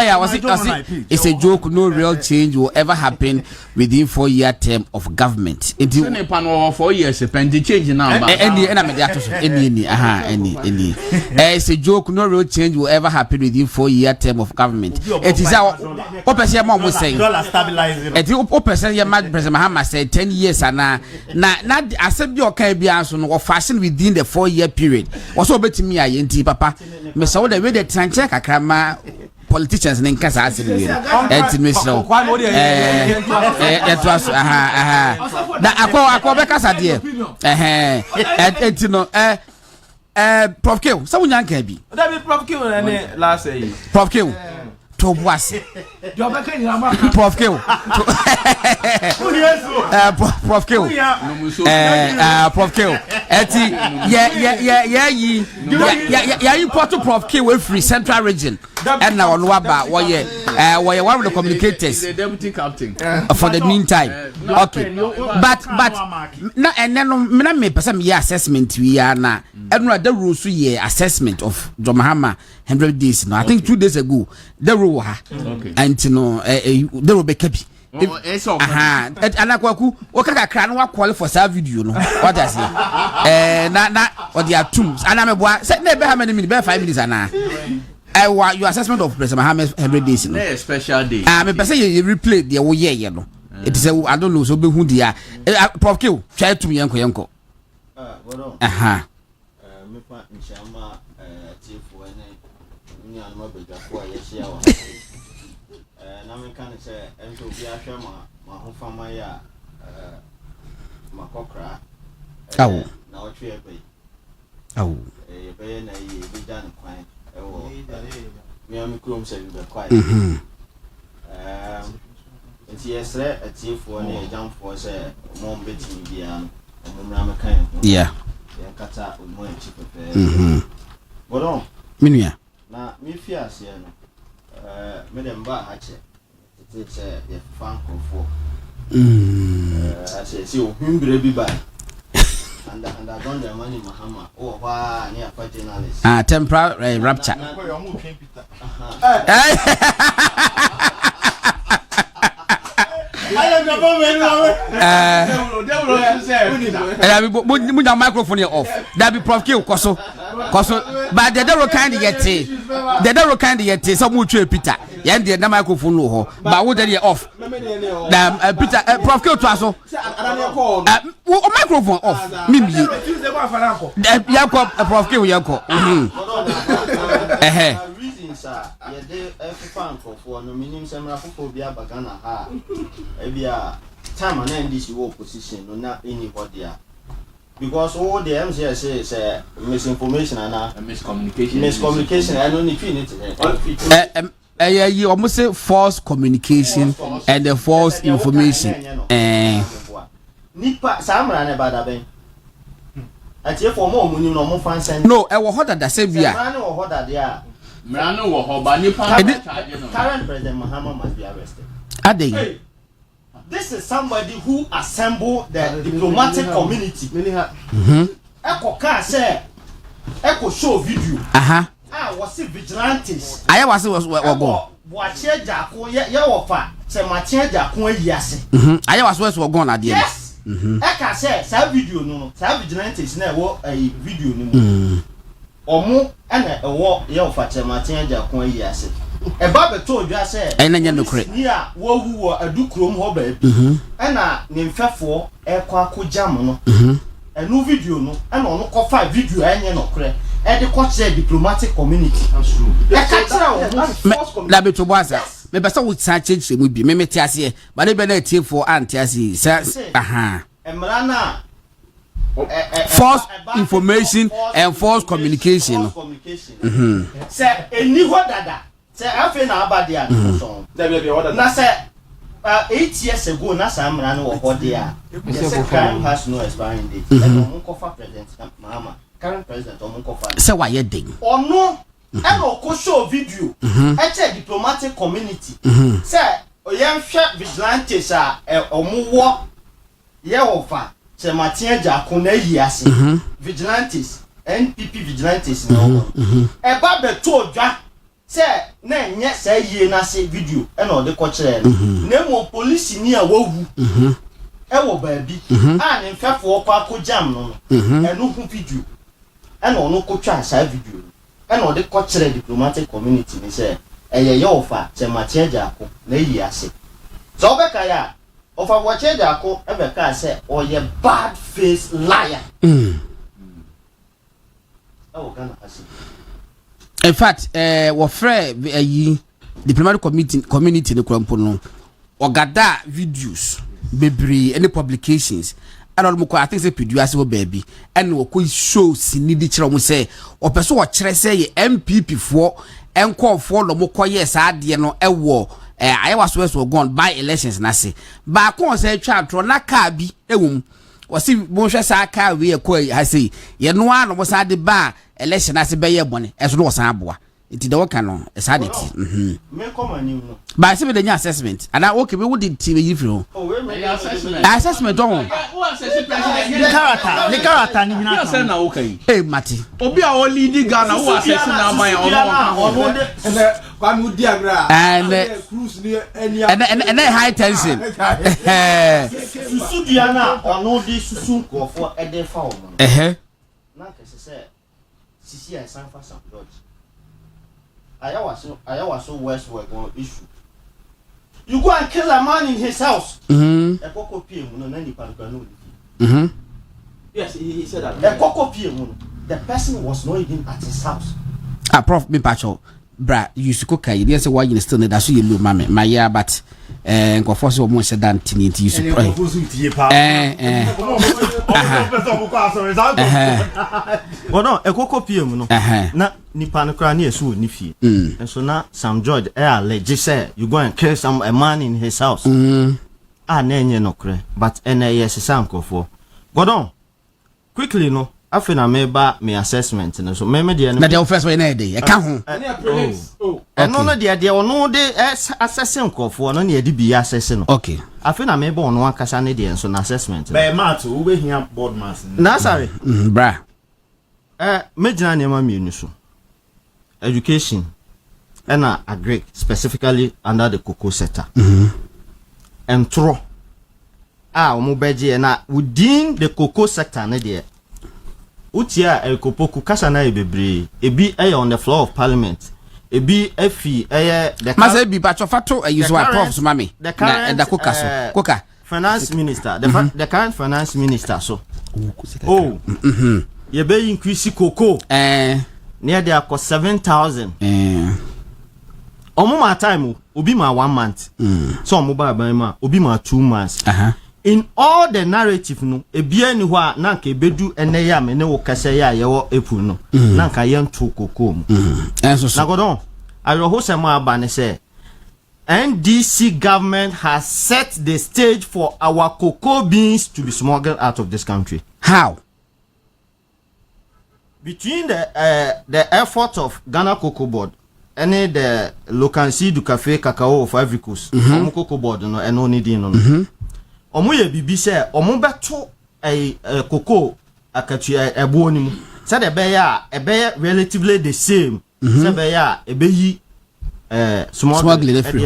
It's a joke. No real change will ever happen within 4-year term of government. It's 4 years. Depending change now. It's a joke. No real change will ever happen within 4-year term of government. It is our opposite. Mom was saying. Dollar stabilizing. It is opposite. Your man, President Mahama said 10 years and now I said your Caribbean or fashion within the 4-year period. Also, bet me I papa. Me saw the way the trancheck a crama. Politicians in Casa that was Prof Kill, someone young can be. That be Prof Kill and last year. Prof Kill. To was Prof Kill. Prof Kill. Prof Kill. Yeah, you put to Prof Kill with free Central Region. And now on Waba, why one of the communicators, the deputy captain, for the meantime. Okay, but no, and then me person me assessment we are now. And the rules assessment of John Mahama 100 days. No, I think 2 days ago the rule and you know there will be kept. And I qualify for that video. No, what does it? Na or their tombs. And I'm a boy. Say never how many minutes? 5 minutes and your assessment of President Mahama's 100 days. No, special day. Me person you replay the whole year. You know, it is I don't know. So be who they are. Prof Kill, try to me yanko. Me pa nchama tifu ene ni anuma bejafo ayehia na me kan se ento bi ahwe ma ho fama ya makokra awo na otwe ebe awo ebe na yi bi dan kwan ewo me am krom se bi kwan enti yesre atifu ene jamfo se mo mbetimi bia mo mra me kan yeah kata mo enchi pepe bodo minua na mi fi ase no me dem ba ha che tete ye fan kofo ase si o himbre bi ba and don the money Mahama o wa ni afa journalist temporary rapture munya microphone off. That be Prof Kill koso. But the devil kind yet. Some mutual Peter. Yeah, the microphone no. But what they off? Peter Prof Kill twaso. Microphone off. Mimi. Yanko Prof Kill yanko. Ye de fan for no minim semra fofo bia bagana ha e bia time na ndisi wo opposition no na anybody because all the MCS say misinformation and miscommunication I don't need it you almost say false communication and the false information nipa samra na bada ben atie for mo munim no mo fan send no e wo hoda da se bia na wo hoda dia Mrano wo hoba nipa current President Mahama must be arrested. Hey, this is somebody who assembled the diplomatic community. Eko ka say eko show video. Was vigilantes. Aya was go. Wache jako ye wofa se mache jako ayiase. Aya was go na there. Yes. Eka say sa video no vigilantes na wo video no. Omo ene ewo ye ofache matin aja kon yi ase e ba beto odwa se ene nya nokre ni a wo hu wo adukrom ho ba bi ena ne mfefo e kwa akojam no enu video no ena ono ko fa video enye nokre and the culture diplomatic community. That's true. Na be to boasa. Me be say we change mu bi. Me tiase. But they be na tie for antiase. Aha. Emrana false information and false communication. Say eni ho dada. Say afi na abadia so. Na say 8 years ago na samra no wo dia. The crime has no expiring date. And Omunkofa President Mahama, current president Omunkofa. Say why you ding? Or no, and no show video. I check diplomatic community. Say oyam hwe vigilantes omuwo ye ofa. Say Martin Jako na yiase. Vigilantes, NPP vigilantes no. Eba be to odwa. Say na nye say ye na say video e na ode ko kire na mo police ni a wawu e wo baabi a ne mfefo kwa ko jam no e no hu video e na ono ko twa sa video e na ode ko kire diplomatic community ni say e ye ofa che Martin Jako na yi ase so be ka ya ofa Martin Jako e be ka say o ye bad face liar o kana ase. In fact, wafre diplomatic community ne kwampo no ogada videos bebre any publications and I think say produce wo baby and wo ko show sinidi kire mo say opeso wo kire say MPP for enko for no mo koye sa ade no ewo ayewaso gone by elections na say ba ko say twa atro na ka bi ewum wasi mo hwe sa ka we ko ha say ye no ano mo sa de ba election as be ye bone eso no san aboa iti de woka no esa de ti me come ani no ba se be the assessment and okay we would TV you feel we me assessment don who assess president the character ni na say na okay eh mati obi a o lead Ghana who assess na man ono de kwanu diagra and cruise ni any high tension susu diana ono de susu nkofo e de fa o na kese say sisi a san fa St. George ayawaso westward one issue you go and kill a man in his house e koko pie mu no na ni pan no yes he said that e koko pie mu the person was not even at his house prof me pacho bra you used to cook you say why you still need that so you look mama my yeah but go force you mo say dan tini you should pray no e koko pie mu no na nipa no kra na esu ni fie and so na St. George allege say you go and kill a man in his house na enye no kre but yes sam kofo Gordon quickly no afi na meba me assessment no so me de na the first way na dey e ka ho no de ono de assessing kofo no na de bi assess no okay afi na meba ono akasa ne de so na assessment be mat wo be hia board mass na sorry bra me jina ne ma mienu so education and agric specifically under the cocoa sector and tro omo beje na within the cocoa sector na there utia ekopoku kasa na ebebre ebi on the floor of parliament ebi afi the masa bi pa chofato use wa prof so mami the koka finance minister the current finance minister so ye be increase cocoa near there cost 7,000 omo ma time obi ma 1 month so omo ba ma obi ma 2 months in all the narrative no ebia ni ho a na nka ebedu ene ya me ne wo kase ya ye wo epu no na nka ye nto kokoo mu na Gordon ayo se ma aba ne say NDC government has set the stage for our cocoa beans to be smuggled out of this country. How? Between the effort of Ghana Cocoa Board and the Locansi du Cafe Cacao of Ivory Coast, Cocoa Board no and only din no. Omo ye bibi say omo beto cocoa akatu ebo ni mu. Say the be relatively the same. Say be ya e be yi smuggling free.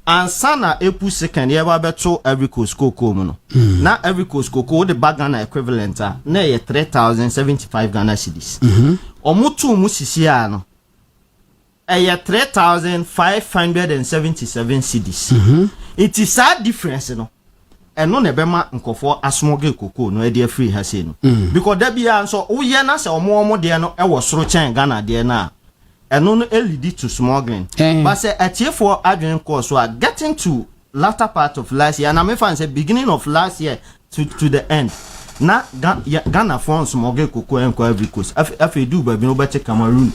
And sana epu second ye ba beto Ivory Coast cocoa mu no. Na Ivory Coast cocoa the bag Ghana equivalent na ye 3,075 Ghana cedis. Omo tu mu sisi a no. 3,577 cedis. It is a difference, no. eno na bema nkofo asmoge koko no e de free ha sei no because da bia nso wo ye na se omo de no e wo soro chen Ghana de na eno no lead to smuggling but say atiefo adwen course so getting to latter part of last year and I say beginning of last year to the end na Ghana France smuggle koko enko every coast afi do ba bi no bete Cameroon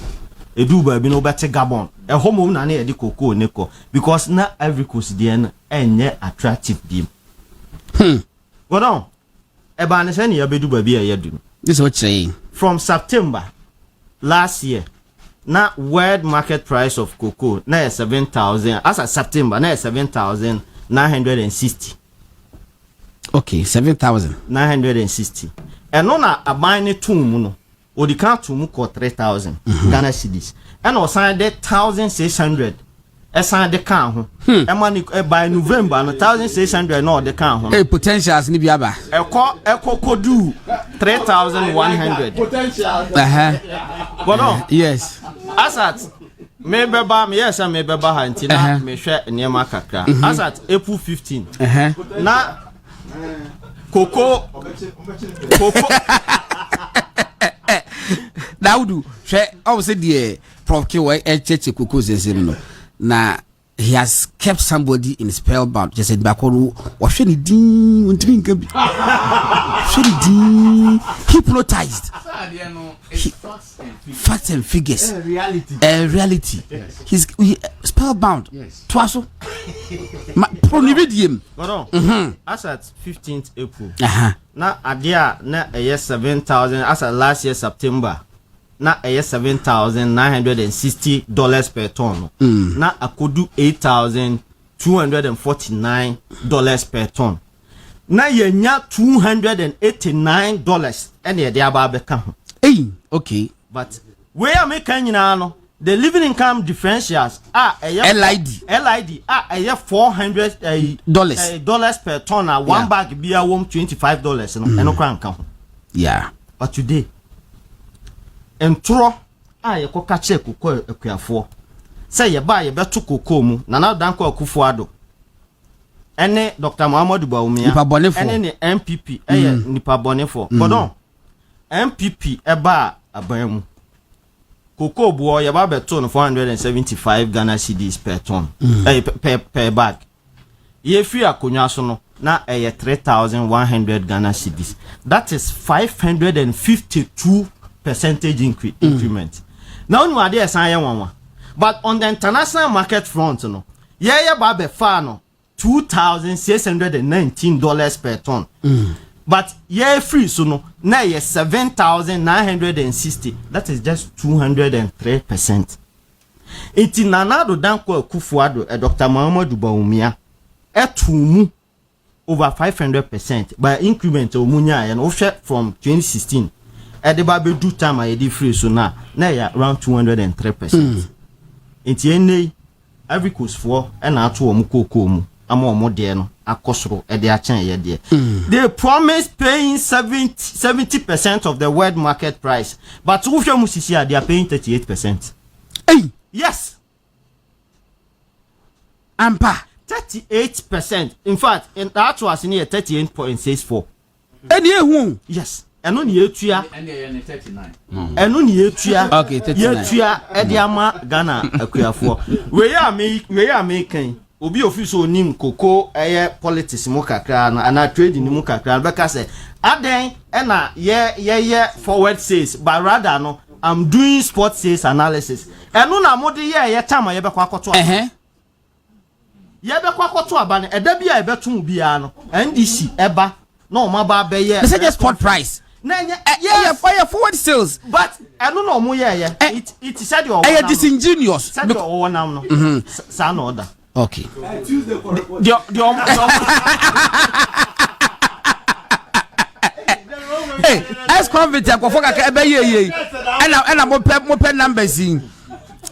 edu ba bi no bete Gabon e homom na na e de koko ne ko because na every coast de na enye attractive bi Gordon e ba ne se ne ya bedu ba bi e ya du this is what saying from September last year na world market price of cocoa na 7,000 as of September na 7,960 okay 7,960 and no na aban ne tum no o di kan tum ko 3,000 Ghana cedis and o san de 1,600 e san de kan ho e man by November no 1,600 no de kan ho hey potentials ni biaba e kodu 3,100 potential but no yes asat me beba me yes me beba ha ntina me hwe niema kakra asat April 15 na Coco Daudu hwe o se de prof K cheche Coco zezim no na he has kept somebody in spellbound just said bakoro wo hwe ni din untimi nka bi hwe ni din hypnotized facts and figures reality he's spellbound twaso pronividium as at 15th April na adia na 7,000 as at last year September na $7,960 per ton na akodu $8,249 per ton na yenya $289 ene de aba beka ho okay but we are making no the living income differentials LID $400 per ton one bag bia wom $25 no eno kran ka ho but today entro ye koka che koko akuafo say ye ba ye beto koko mu na danko akufo ado ene Dr. Muhammadu Bawumia ene ni NPP ye nipa bonefo bodon NPP eba aban mu koko buo ye ba beto no 475 Ghana cedis per ton per bag ye free akonwa so no na 3,100 Ghana cedis that is 552 percentage increment. Now no ade esan ye wanwa. But on the international market front no, ye ba be fa no $2,619 per ton. But ye free so no, na ye 7,960. That is just 203%. Iti nanado danko akufuado Dr. Muhammadu Bawumia etumu over 500% by increment omunya and offset from 2016. At the baby do time I did free so now ya around 203%. It's any every coast for and out to Mukoko mu amo modern akosro e de achen ye de. They promise paying 70% of the world market price, but Ufia Musisia they are paying 38%. Yes. Ampa 38%. In fact, in that was near 38.64. Yes. Eno ni etua eno ni etua okay 39 etua ediama Ghana akuafo we ya me kan obi office onim koko eye politics mu kakra na trade ni mu kakra be ka say aden na ye forward sales but rather no I'm doing spot sales analysis eno na mode ye tama ye be kwa akoto ye be kwa akoto aba ne eda bia e betum bia no NDC eba no ma ba be ye say just spot price yeah, forward sales. But I don't know more. It said you are disingenuous. Said you are now. San order. Okay. Hey, as convict, I go for a baby. And I'm more numbers in.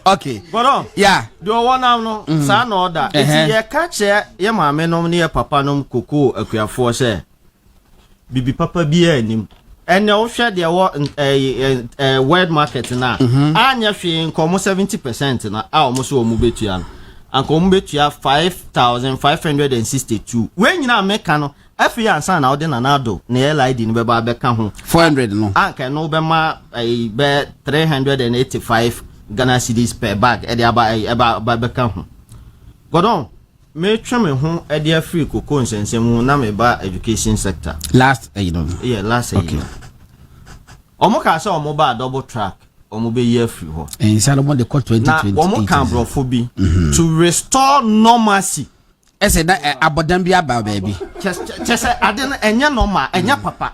Okay. But yeah. Do one now. San order. If you catch your mamma no near papa no cocoa a queer force. Bibi papa be him. And no share their world market now. And you're seeing almost 70% now. Almost all move to and come to 5,562. When you are mechano, afi ansa na odi na nado na LID ni be ba be ka ho 400 no anka no be ma be 385 Ghana cedis per bag e dey ba be ka ho Gordon me twa me ho e dey free koko nsensem na me ba education sector last you know last year omo ka say omo ba double track omo be year free ho and Salomon the court 2020 na omo kan brofo bi to restore normalcy ese da abodan bi aba baby chese ade na enya normal enya papa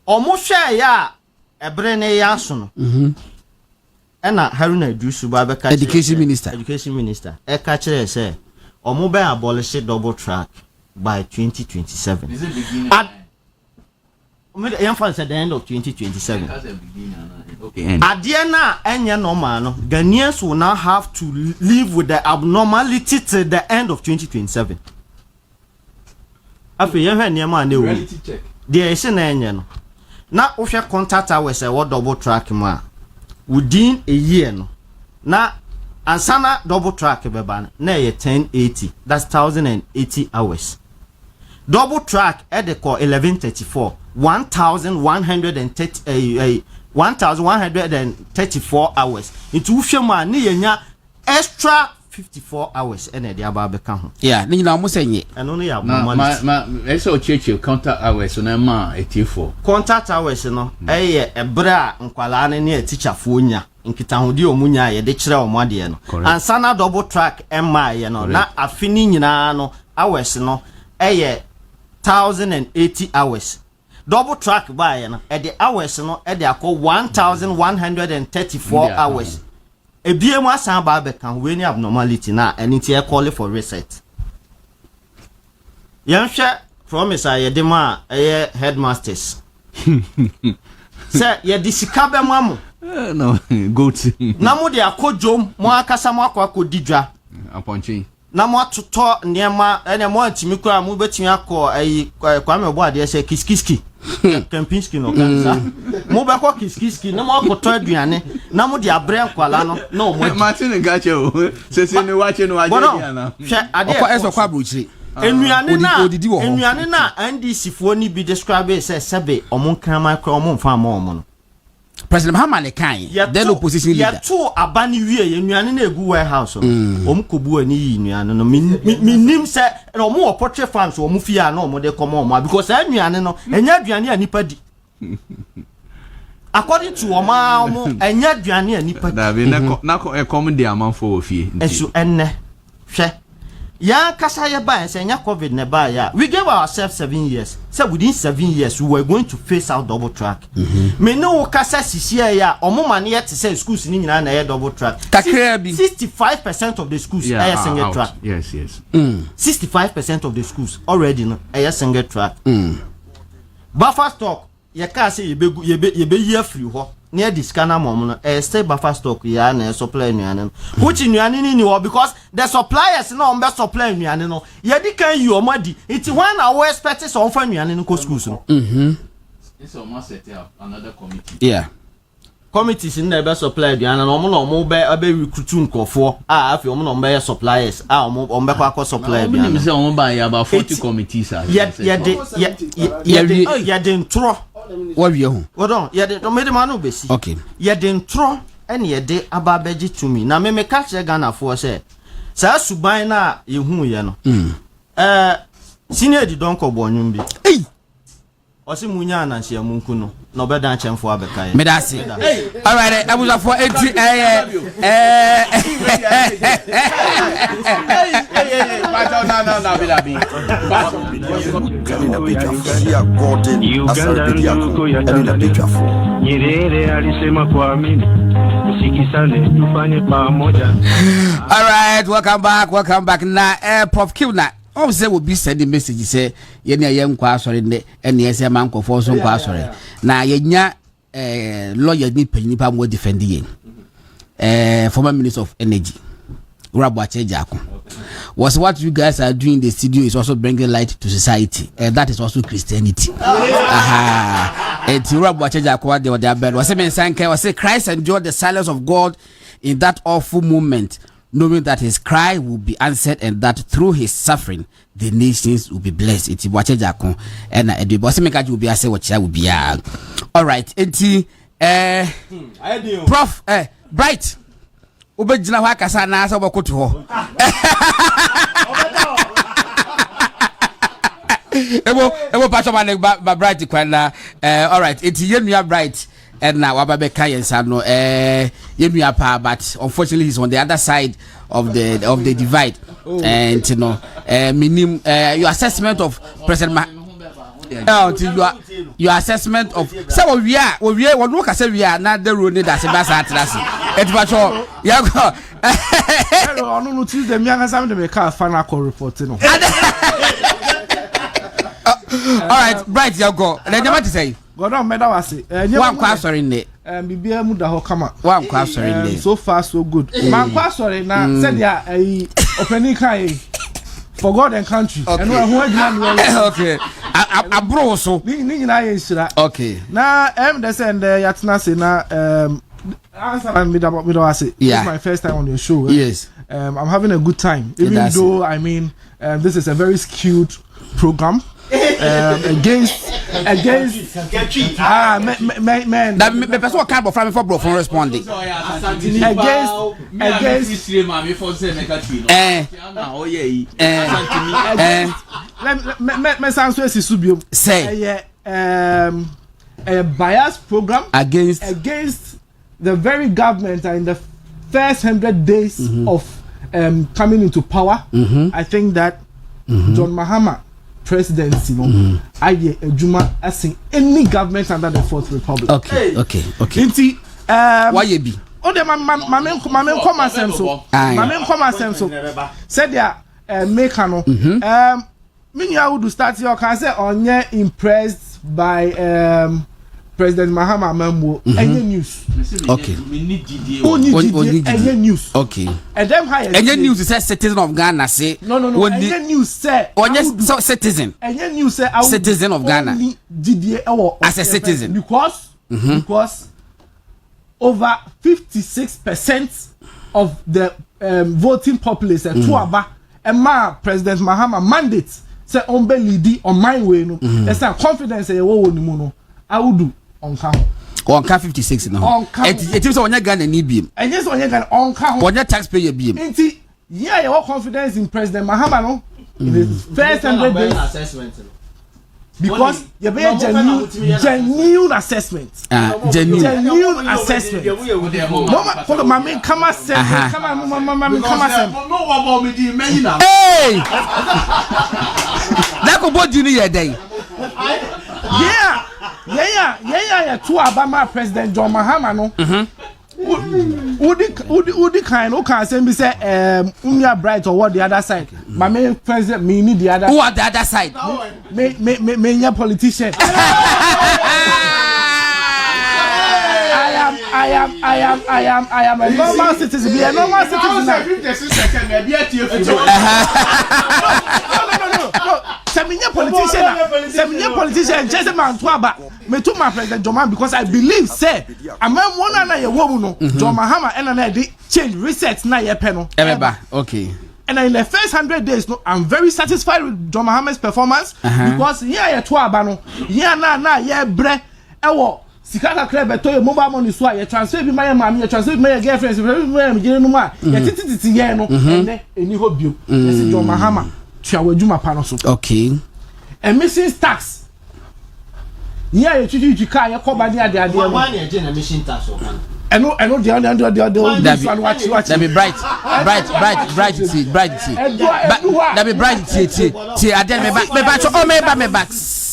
omo hwe ya ebre ne ya so no ena Haruna Idusu ba be ka education minister e ka kire say omo be abolish double track by 2027 is it beginning at the end of 2027 okay adie na enya normal no Ghanaians will now have to live with the abnormality till the end of 2027 afi ye hwe niam na ewu de ese na enya no na wo hwe contact hours e wo double track ma within a year no na ansana double track beba na ye 1080 that's 1080 hours double track at the call 1134 1134 hours into ufema ni yenya extra 54 hours ene de aba beka ho yeah ni na almost enye eno no ya ma eso cheche counter hours na ma etifo contact hours no eye ebra nkwala ne ne teacher fo nya nkita hodi omunya ye de kire omade no ansana double track emma ye no na afini nyina no hours no eye 1080 hours double track by no at the hours no at the 1134 hours ebiemu asan ba be kan we ni abnormality na enti e call for reset yanhwe promise aye de ma aye headmasters say ye disika be mamu no goat na mo de akodjom mo akasa mo akwadidwa aponchi na mo atoto niema ene mo antimi kwa mo betimi akọ ayi kwa me bo ade se kiskiski Kempinski no kansa mo be ko kiskiski na mo akoto aduane na mo de abre nkwala no na mo Martin gache o sese ni wache no aje na hwe ade ko eso kwa brochire enuane na NDC fo ni bi describe say sebe omun man kwa omun fa ma omun President Mahama le kan then opposition leader ya to abani wie enuane na egu warehouse kobu ani yi enuane no minim se na omu portrait fans omu fia na omu de come omu because enuane no enya aduane anipa di according to omu enya aduane anipa di da be na come dey amanfo ofie eso enne hwe ya kasa ye ba say nya covid ne ba ya we gave ourselves 7 years so within 7 years we were going to face out double track me no kasa sisi ya omuma ne yet say schools ni nyina na ye double track 65% of the schools are single track yes 65% of the schools already no are single track buffer stock ye ka say ye be year free ho near the scanner mom no stay buffer stock ya na supply nuane which nuane ni wo because the suppliers no on be supply nuane no ye di kan you omadi it when our expect so for nuane no ko schools no it's almost set up another committee committees in the be supply nuane no mo be recruit nkofo afi omo no be suppliers omo be kwa supply nuane me say omo ba ya about 40 committees ye de ntro what we ho Gordon ye de me de manu besi okay ye de ntro ene ye de ababeji to me na me ka che Ghana for say sa suban na ye hu ye no senior di donko bonwum bi osi munya na hia munku no na obeda nchemfo abeka ye me da se all right abuza for enti na bilabi Nyerere alisema kuamini usikisane tufanye pamoja. All right, welcome back na Prof Kilna say will be sending message say ye na ye nkwa asore ne ene ye say man nkofo so nkwa asore na ye nya lawyer ni panipa mo defend ye former minister of energy Apagya Yohane was what you guys are doing in the studio is also bringing light to society and that is also Christianity and Apagya Yohane was there was say Christ endured the silence of God in that awful moment knowing that his cry will be answered and that through his suffering the nations will be blessed. Iti wache jako ena edu boss make will be ase wacha will be. All right, enti Prof Bright obejina ho akasa na asa obokoto ho. Ebo patch man ba Bright kwana. All right, enti yenua Bright and now Wababeka Yensano Yemuapa, but unfortunately he's on the other side of the divide. And you know your assessment of President your assessment of so we are what look as we are not the road that's a bass at it was all no Tuesday me and some to make a final report. All right, Bright, you go. Then what to say? Gordon medawase. One kwa sorry ne. Bibia mu da ho kama. One kwa sorry ne. So far so good. Man kwa sorry na said ya opening kai for God and country. And who adwuma okay. Abro so. Ni nyina ye nhira. Okay. Na they send yatna say na answer medawase. Yeah. This is my first time on your show. Yes. I'm having a good time. Even though I mean this is a very skewed program. Against man that me person can from for responding say a bias program against the very government in the first 100 days of coming into power. I think that John Mahama presidency I ejuma as in any government under the Fourth Republic. Okay. Inti why you be? Oh the mamen come asem so said ya make no me I would start your can say onye impressed by President Mahama Mambo any news. Okay. Any news. Okay. And them higher. Any news is a citizen of Ghana say. No. Any news say. Onye citizen. Any news say. Citizen of Ghana. As a citizen. Because over 56% of the voting populace tuaba and President Mahama mandate say ombe lidi on my way no. There's some confidence say wo ni mu no. I would do on count. On count 56 no. It is on your Ghana ni biem. And yes on your Ghana on count. On your taxpayer biem. Inti yeah your confidence in President Mahama no. In his first 100 days assessment. Because you be genuine assessment. Genuine assessment. No for the mama come assess. No about me di me na. Hey. That go body ni your day. Yeah. To Obama President John Mahama no. Udi kind who can say me say Umia Bright or what the other side. My main president me need the other. Who are the other side? Me politician. I am a normal citizen. Be a normal citizen. No. Seminya politician just a man to aba me to my President John because I believe say am one na ye wo no John Mahama and na dey change reset na ye pe no okay. And in the first 100 days no I'm very satisfied with John Mahama's performance because here ye to aba no here na ye bre ewo sikaka krebe to mobile money so ye transfer bi my mama ye transfer my girlfriend me gire no ma ye tititi ye no and eni ho bio ye John Mahama Wadjuma panoso. Okay. And missing tax. Yeah, you car, your company at the idea. One emission tax. I know the watch. That be bright. That be bright. Me back.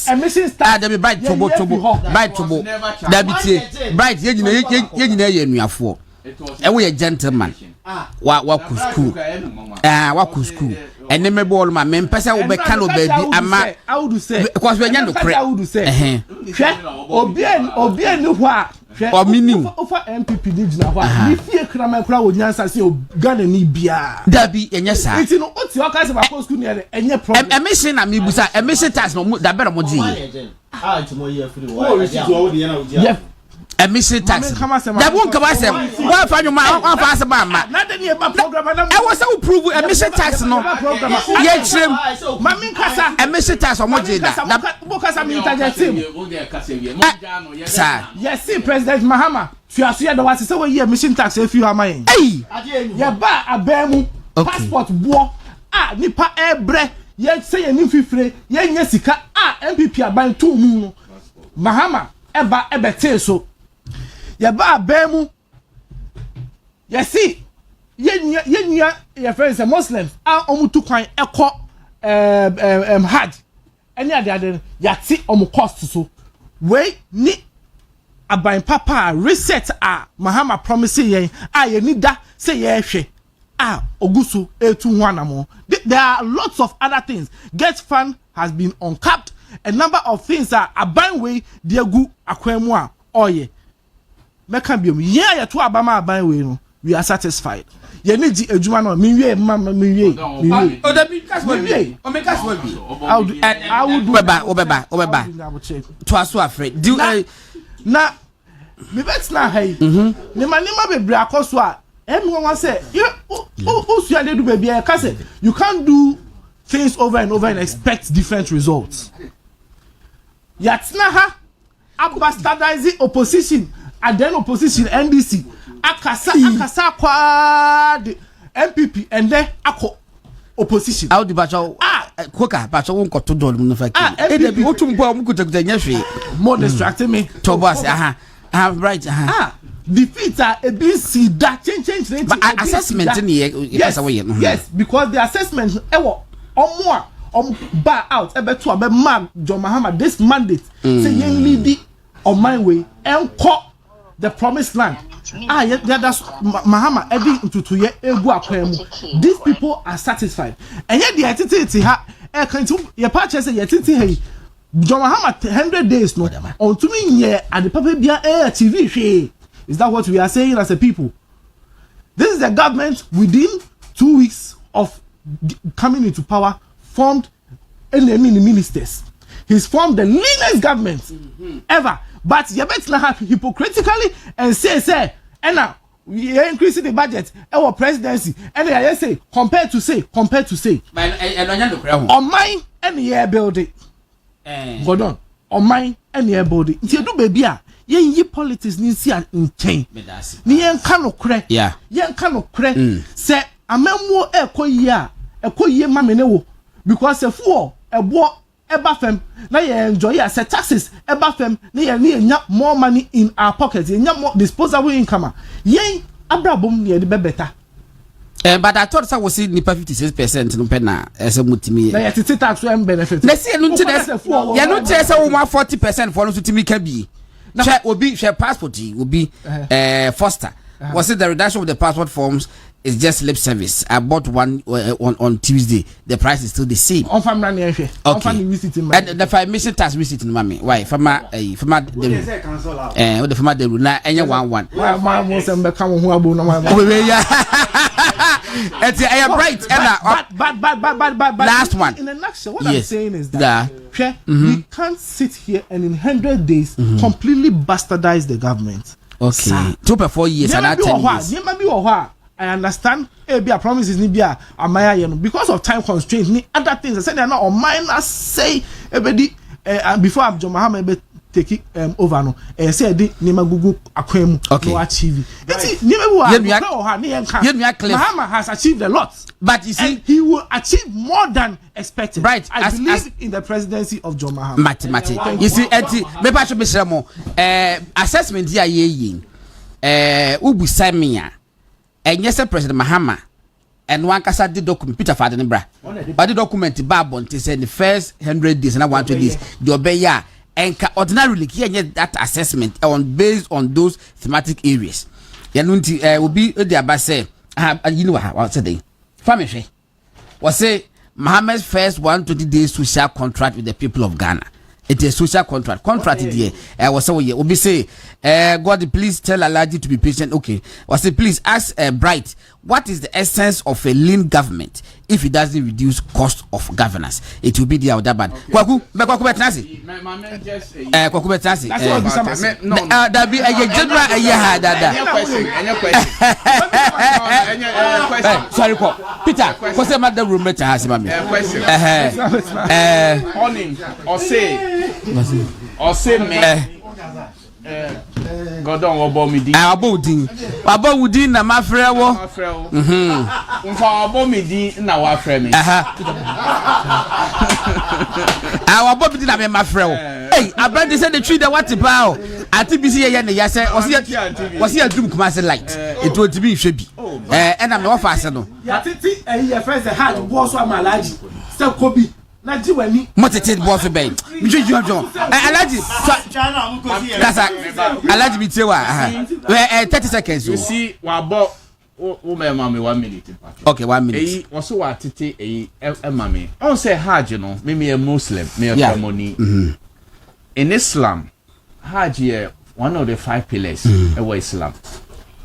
And missing tax. That be bright to That be bright. You know, and we a gentleman. What school? What school? And then me ball my men pesa will be cano baby. I would say because we are not correct. I would say Obien no what or meaning over NPP did na what if you crama crowd would answer say Ghana ni bia that be and yes sir it's no what you can say about school near any problem a mission na me busa a mission tax no that better mo ji to mo year free emission tax that won't come as one for your man one for mama na de ne ba program na I was to prove emission tax no yeah trim mami kasa emission tax o mo jeda na kasa mi interject sir yes see President Mahama fiaso ya da wase say we emission tax e fi ama yen ya ba abemu passport bo nipa ebre ye say ye ni fifire ye nya sika MPP aban to mu no Mahama eba ebete so ya ba abemu ya see ye your friends are Muslims omutu kwan ekọ hajj any ade ya ti omu cost so we ni aban papa reset Mahama promise yen ye ni da say ye hwe ogusu etu ho anamo. There are lots of other things. Get fund has been uncapped. A number of things are aban way diegu akwemu a oye meka biom ya to abama aban way no we are satisfied. Ye need di ejuma no minwie mama minwie o da bi kas what be o make us what be I would obeba to aso afraid do na me bet na hay ne manima bebre akoso a everyone say you do baby you can't do things over and over and expect different results. Yatsnaha bastardizing opposition and then opposition NDC akasa kwad MPP and then ako opposition. How the bacho koka bacho won koto do no fa ki e bi otum bo am kuta nya hwe more distracting me to boss right defeat a BC that change but assessment in here yes because the assessment bar out to man John Mahama this mandate say yen lead on my way and call the promised land that's Mahama every into 2 year these people are satisfied and yet the attitude your purchase hey John Mahama 100 days no on to me and the papa bia TV. Is that what we are saying as a people? This is the government within 2 weeks of coming into power formed enemy ministers. He's formed the leanest government ever. But you better have hypocritically and say, and now we are increasing the budget. Our presidency, and I say compared to say. On mine and the building. Gordon, on mine and the building. You do baby. Ye politics ni si in chain. Ni yen kano kre. Yeah. Yen kano kre. Se amemo ekoye mamene wo because se fuo ebo eba fem na ye enjoy ya se taxes eba fem na ye nya more money in our pockets. Ye nya more disposable income. Yen abrabom ni de better. But I thought that was nipa 56% no pena ese mutimi. Na ye titi tax we benefit. Na se no ntine ye no tire se wo 40% for no timi ka bi. Share passport will be Foster. Was it the reduction of the passport forms is just lip service? I bought one on Tuesday. The price is still the same. On family okay. And the five mission tax visit in mommy. Why? From my the na any one. My most become who abu no my. It's right. But last one. In a nutshell, what I'm saying is that we can't sit here and in 100 days completely bastardize the government. Okay. 2 per 4 years and 10 years. I understand. Be a promises ni be a amaya because of time constraints. Ni other things. I said they are not on mine. I say everybody before John Mahama take it over no. Say di nima gugu akwemu no achieve. Mahama has achieved a lot, but you see, and he will achieve more than expected. Right, I believe in the presidency of John Mahama. Mathematics. You see, me pa be sure mo assessment dia yin ubu samia enye se President Mahama and one kasa di document Peter Fade ne bra. But the document babon te say the first 100 days and 120 days the obeya and ordinarily that assessment based on those thematic areas. Yanunti will be the abase you know what I said. Family was say Mahama's first 120 days social contract with the people of Ghana. It is social contract. Contract here. Was so we say God please tell Alaji to be patient. Okay. Was say please ask Bright what is the essence of a lean government if it doesn't reduce cost of governance? It will be the other bad. Kwaku betanasi. Kwaku betanasi. No, that be a general sorry, Peter. What's the matter? Room better has him. Or say me. Gordon Obomidi. Abomudi na mafrewo. Mfa Obomidi na wa frame. Abomudi na me mafrewo. Hey, abandi say the tree that what about? Ati bisi ye ne yase was here doom commercial light. It will be shebi. And I'm off ase no. Ya titi your friends the hard boss wa malaji. Say Kobi. Na ji wani. Motited boss ben. Mi ju John. Alaji. Alaji bi tewa. 30 seconds. You see wa bo o me mama 1 minute. Okay, 1 minute. Eyi so wa tete eyi mama. On say hajj no, me a Muslim, me a ceremony. In Islam, hajj is one of the 5 pillars of Islam.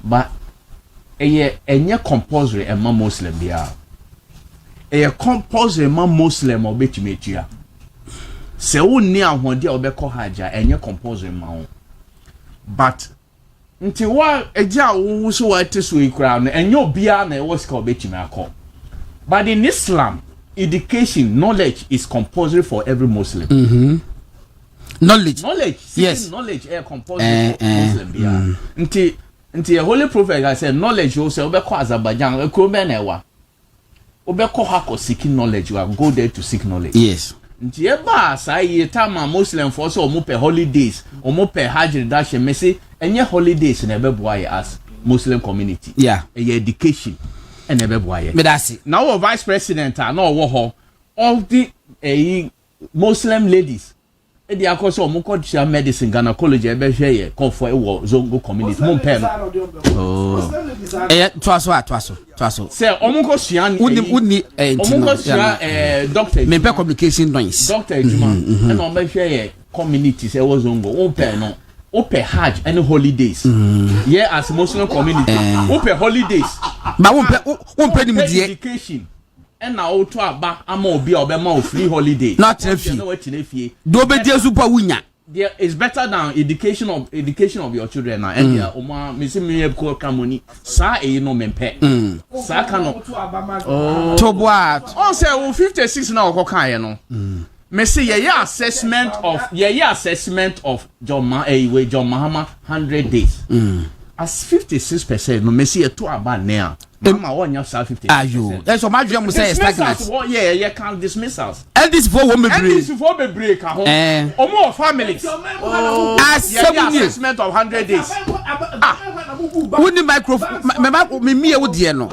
But enye compulsory e ma Muslim bia. A compulsory man Muslim or betimitia. Se wo ni ahode obekọ haja enye compulsory man. But nti wa eja wo so wa teso ikra no enye obia na e was ka obetimi akọ. But in Islam, education, knowledge is compulsory for every Muslim. Knowledge. Yes. Knowledge is compulsory for Muslim bia. Nti a holy prophet I said knowledge you say obekọ Azerbaijan e ko be na ewa. Obeko hako seeking knowledge, you go there to seek knowledge. Yes. Nti eba say time Muslim for so omo pe holidays, omo pe hajj reduction, me say enye holidays na ebe boy as Muslim community. Yeah. Education and ebe boy. Me that's it. Now our vice president na wo ho all the Muslim ladies e di akoso omo ko dia medicine Ghana college ebe hwe ye comfort e wo zongo community mo pe no. Oh. Twaso. Say omo ko suan uni omo ko suan doctor me pe communication noise. Doctor Juma e no be hwe ye community say wo zongo wo pe no wo pe hajj any holidays. Yeah, as Muslim community wo pe holidays ba wo pe ni mu die education. And now to aba ama obi obema free holiday. Not refie. Do be dia super wunya. There is better than education of your children now. And yeah, oma me say me ko kamoni. Sa e no mempe. Sa ka no. To boat. On say 56 na ko kan ye no. Me say ye assessment of John Mahama 100 days. As 56% no me say to aba now. Mama won your 50%. Ayo. That's what my dream say stagnant. Yeah, you can't dismiss us. And this for women break. And this for be break or more families. Assessment of 100 days. Who the microphone me would dear no.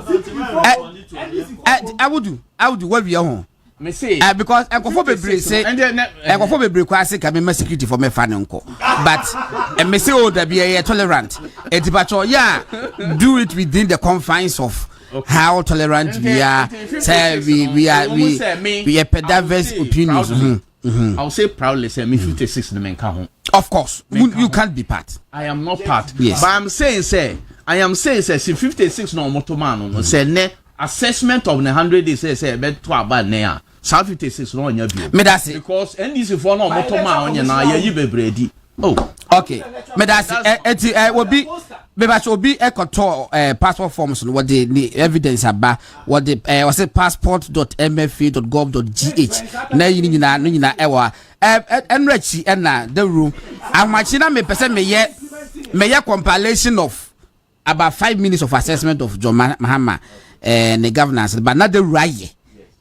I would do what we are home. Me say because I go for be break say I go for be break I say can be security for me fan uncle. But me say oh that be a tolerant. Yeah, do it within the confines of how tolerant we are. Say we are diverse opinions. I'll say proudly say me 56 the men come home. Of course, you can't be part. I am not part. Yes. But I am saying say 56 no motomano no say ne assessment of the 100 days say be to about near. 56 no nya bio. Me that's it. Because NDC for no motoma onya na ye bebredi. Oh, okay. Me that's it. Will be ekoto passport forms what the evidence about what the was it passport.mfa.gov.gh na nyina ewa enrechi na the room amachina me person me ye compilation of about 5 minutes of assessment of John Mahama the governance but not the right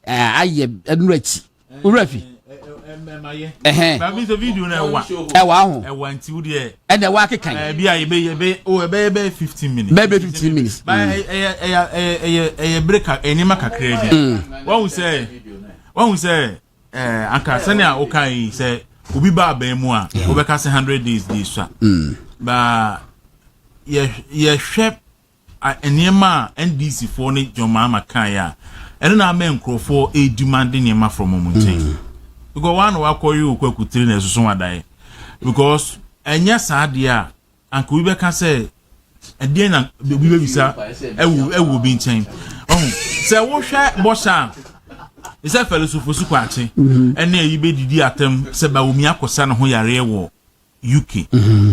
aye enrechi urafi That means the video na wa. Ewa nti wo de. And the work kan. Bia be 15 minutes. Maybe 15 minutes. But break enima kakra bi. One say anka sene a okai say obi ba ban mu a obeka say 100 days dey so. Ba ye hwep enima NDC for ne John Mahama kan ya. Eno na men crofo e demand enima from mountain. Because one wa call you kwakutiri na so wadai because enya sadia anko we can say and then we will say will be in chain. Oh, so what shall Bossan? Is that fellow for Suquati? And then you be the atom, Sebaumia San Hoya war. UK.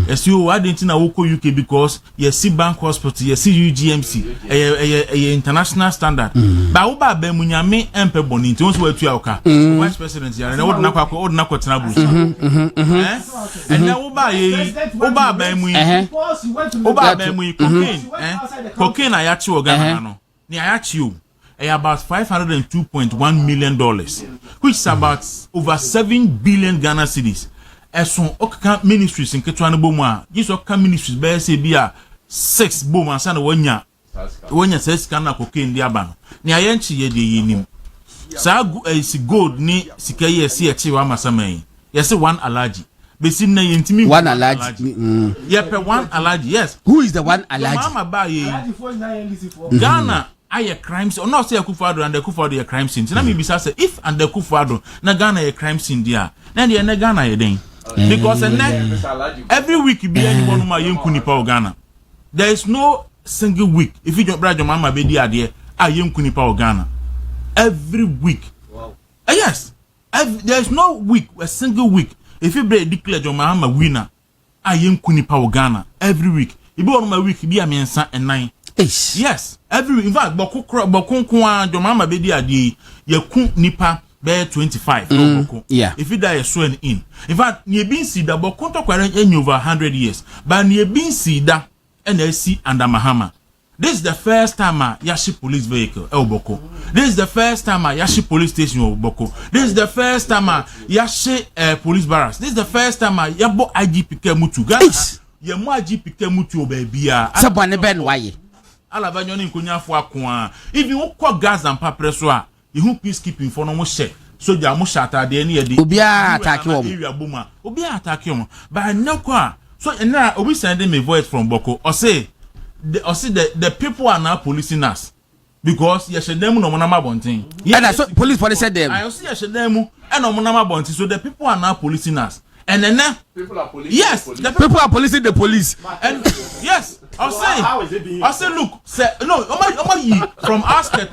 As you I didn't know UK because you see bank hospital, you see UGMC, a international standard. But Uba Bemunyame Empe Bonito was where to Alka, Vice President, and old Nako, old Nako Tanabu. And now Uba Bemui cocaine, I actually organo. Niachu. About $502.1 million, which is about over 7 billion Ghana cedis. As son Oka ministries in Ketwana Boma, this Oka ministries bear say be 6 Boma and Sana when you says Kana cocaine diaban. Niayanchi ye de yinim. Sa gold ni Sikaye see a chiwa masamay. Yes, one allergy. Besim na yintimi one allergy. Yepe one allergy, yes. Who is the one allergy? Mama ba Ghana. Aye crimes or not say Akufo-Addo and the Akufo-Addo a crime scene. Na me bisa say if and the Akufo-Addo na Ghana a crime scene dia. Na the na Ghana ye den. Because every week be anyone ma yenku nipa o Ghana. There is no single week if you don't brother mama be dia there yenku nipa o Ghana. Every week. Wow. Yes. There is no week, a single week if you declare your mama winner yenku nipa o Ghana every week. If you on my week be a mensa and 9. Yes, every in fact, Bokun your mama be dia di ye kun nipa be 25. Yeah. If you die sworn in. In fact, ye been see that Bokun to kware over 100 years. But ye been see that NSC under Mahama. This is the first time Yashi police vehicle Boko. This is the first time Yashi police station Boko. This is the first time Yashi police barracks. This is the first time Yabo IGP Kemutu. Guys, ye mo IGP Kemutu obebia. Sabane ben waye. Alavanyo ni nkonya fo akwa if you call gas and pepper so a you peacekeeping for no mo she so dia mo shata de na ye obi attack wo obi attack wo but no kwa so na obi sending me voice from Boko or say the people are now policing us because ye shedem no monama bontin yeah so police said them I see ye shedem and no monama bontin so the people are now policing us. And then people are policing. Yes, the people are policing the police. And yes, I'll say. How is it being? I'll say, look, say no. From Asket,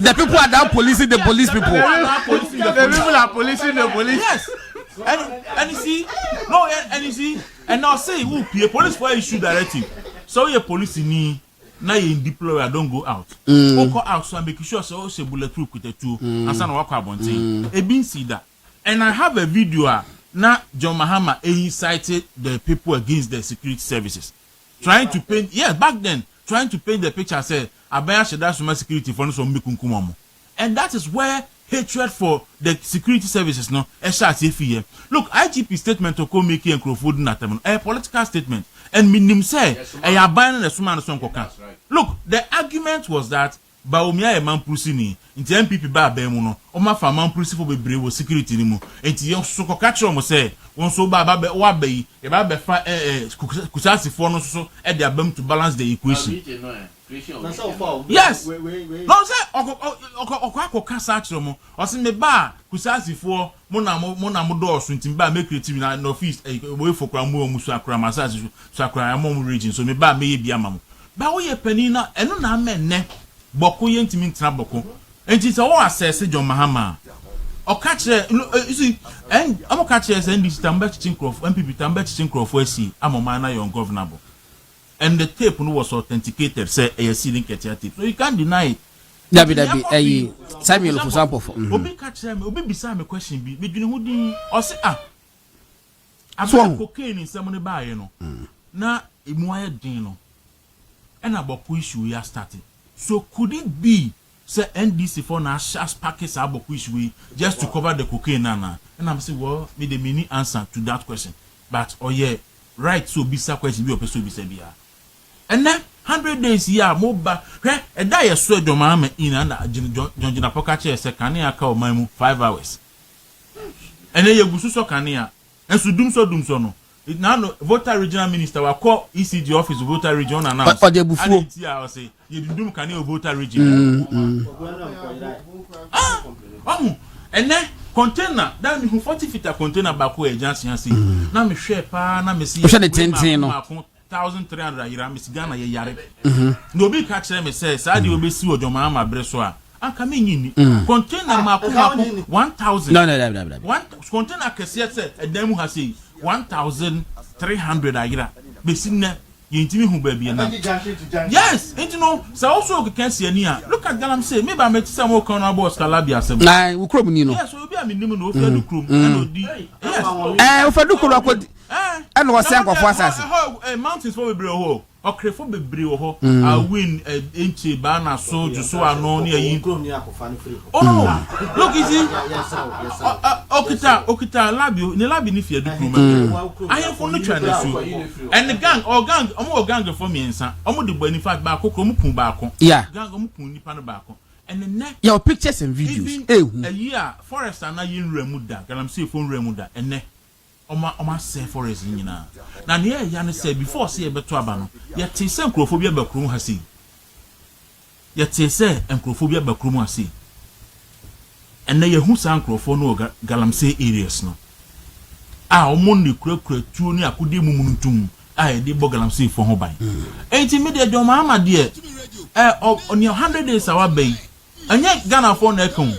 the people are now policing the police people. The people are policing the police. Yes. And you see, no, and you see, and now say who pay police for issue directive. So your police in me. Now you deploy, I don't go out. Go out so I make sure so say bulletproof with the two. And son walk about thing. A bin see that. And I have a video now John Mahama he cited the people against the security services. Trying to paint back then, trying to paint the picture say Abaya Sheda Suma security for no Mikunkumomo. And that is where hatred for the security services no look, IGP statement to come make and food natam a political statement. And minim say a ban the Suman son koka. Look, the argument was that Baumia a man pusini into NPP ba bemuno, or my farm pussy for be brave security anymore. And young soko catch on say, one so baba wabe, a baba kusasi for no so at their bum to balance the equation. Yes, no, say, or Cassachomo, or see me bar, kusasi for Monamodo, Swintimba, make it in no feast, away for Cramo, Musakra, Massage, Sakra, among regions, so me bar may be a mamma. But we a penina, and no man ne. Boko yentimi ntra boko enti se wo assess John Mahama o catch you see and am catch say this Tamba Chincroft MPP Tamba Chincroft asi amoma na your governable and the tape no was authenticated say a ceiling ketia tape so you can't deny it. Dabi Samuel for example for obi catch me obi bisa me question bi me dwene ho din o say so cocaine in some ne baaye no na emu aye din no and aboko issue ya started. So could it be say NDC for now shas packets way just to cover the cocaine nana? And I'm saying, well, me the mini answer to that question. But right so be sa question be opeso be say bia. And then 100 days mobile and die so do mama in and John Pokache say kania ka o mamu 5 hours. And then you gusu so kania and so dum so no. It now voter regional minister will call ECG office voter region announce. Or the before say you do can voter region. And then container that me 40 feet a container back where agency has seen na me share pa na me see o share 10 no 1300 yira me sigana ye yare no be catch them say say dey obesi ojo Mahama bre so a aka me nyini container mako 1000 no one container kese say edam hu ha say 1300 ayira be sinna yintimi hu ba bia na yes you know so also can see any look at Galam say maybe I met some more corner boss Calabia say nah we krom ni no yes so be am nim no ofa du krom and odi yes ofa du krom akodi and was sank of asase mountains for bebre ho okrefo bebre ho a win enche ba na so ju so ano ne ayi oh no look easy okita labi ni fie du krom ayen fo no twa na so and the gang gang for me ensa omo de bani fact ba kokro mu pun ba ko gang omo pun nipa no ba ko and the next your pictures and videos a year forest na yin remu da Galam say phone remu da ene Oma say forest nyina na ne ya ne say before say beto aba no ye te say nkrofobia bakrum ha sei ye te say nkrofobia bakrum ha sei ene ye hu san nkrofo no Galam say areas no a omo ne kurakura tuo ni akode mumuntum a ye de bo Galam say fo ho ban enti me de Mahama de on your 100 days awa bay anya Ghana for na ekon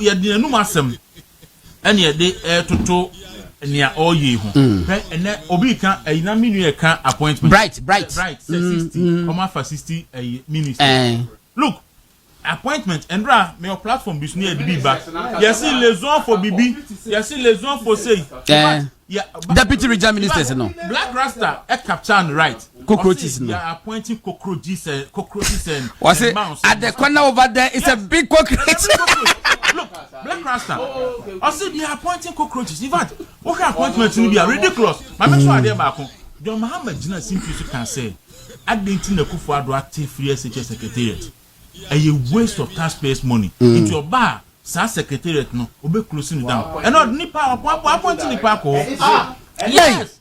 ye de num asem ene ye de toto near all ye hu and then obi kan ayina minu e kan appointment bright 60 come for 60 minister look appointment endra me your platform be near the big back you see les gens for bibi you see les gens for say deputy regional ministers no black rasta e captain right cockroaches no you are appointing cockroaches and was it at the corner over there is a big cockroach. Look, black rasta. I said they are appointing cockroaches. In fact, what appointments will be ridiculous. My make sure they back on. John Mahama Jina simply can say, I didn't think the Kufuor active free SHS secretariat. A waste of taxpayers' money into your bar. Sa secretariat no, obe closing down. And not nipa appointing nipa ko. Yes.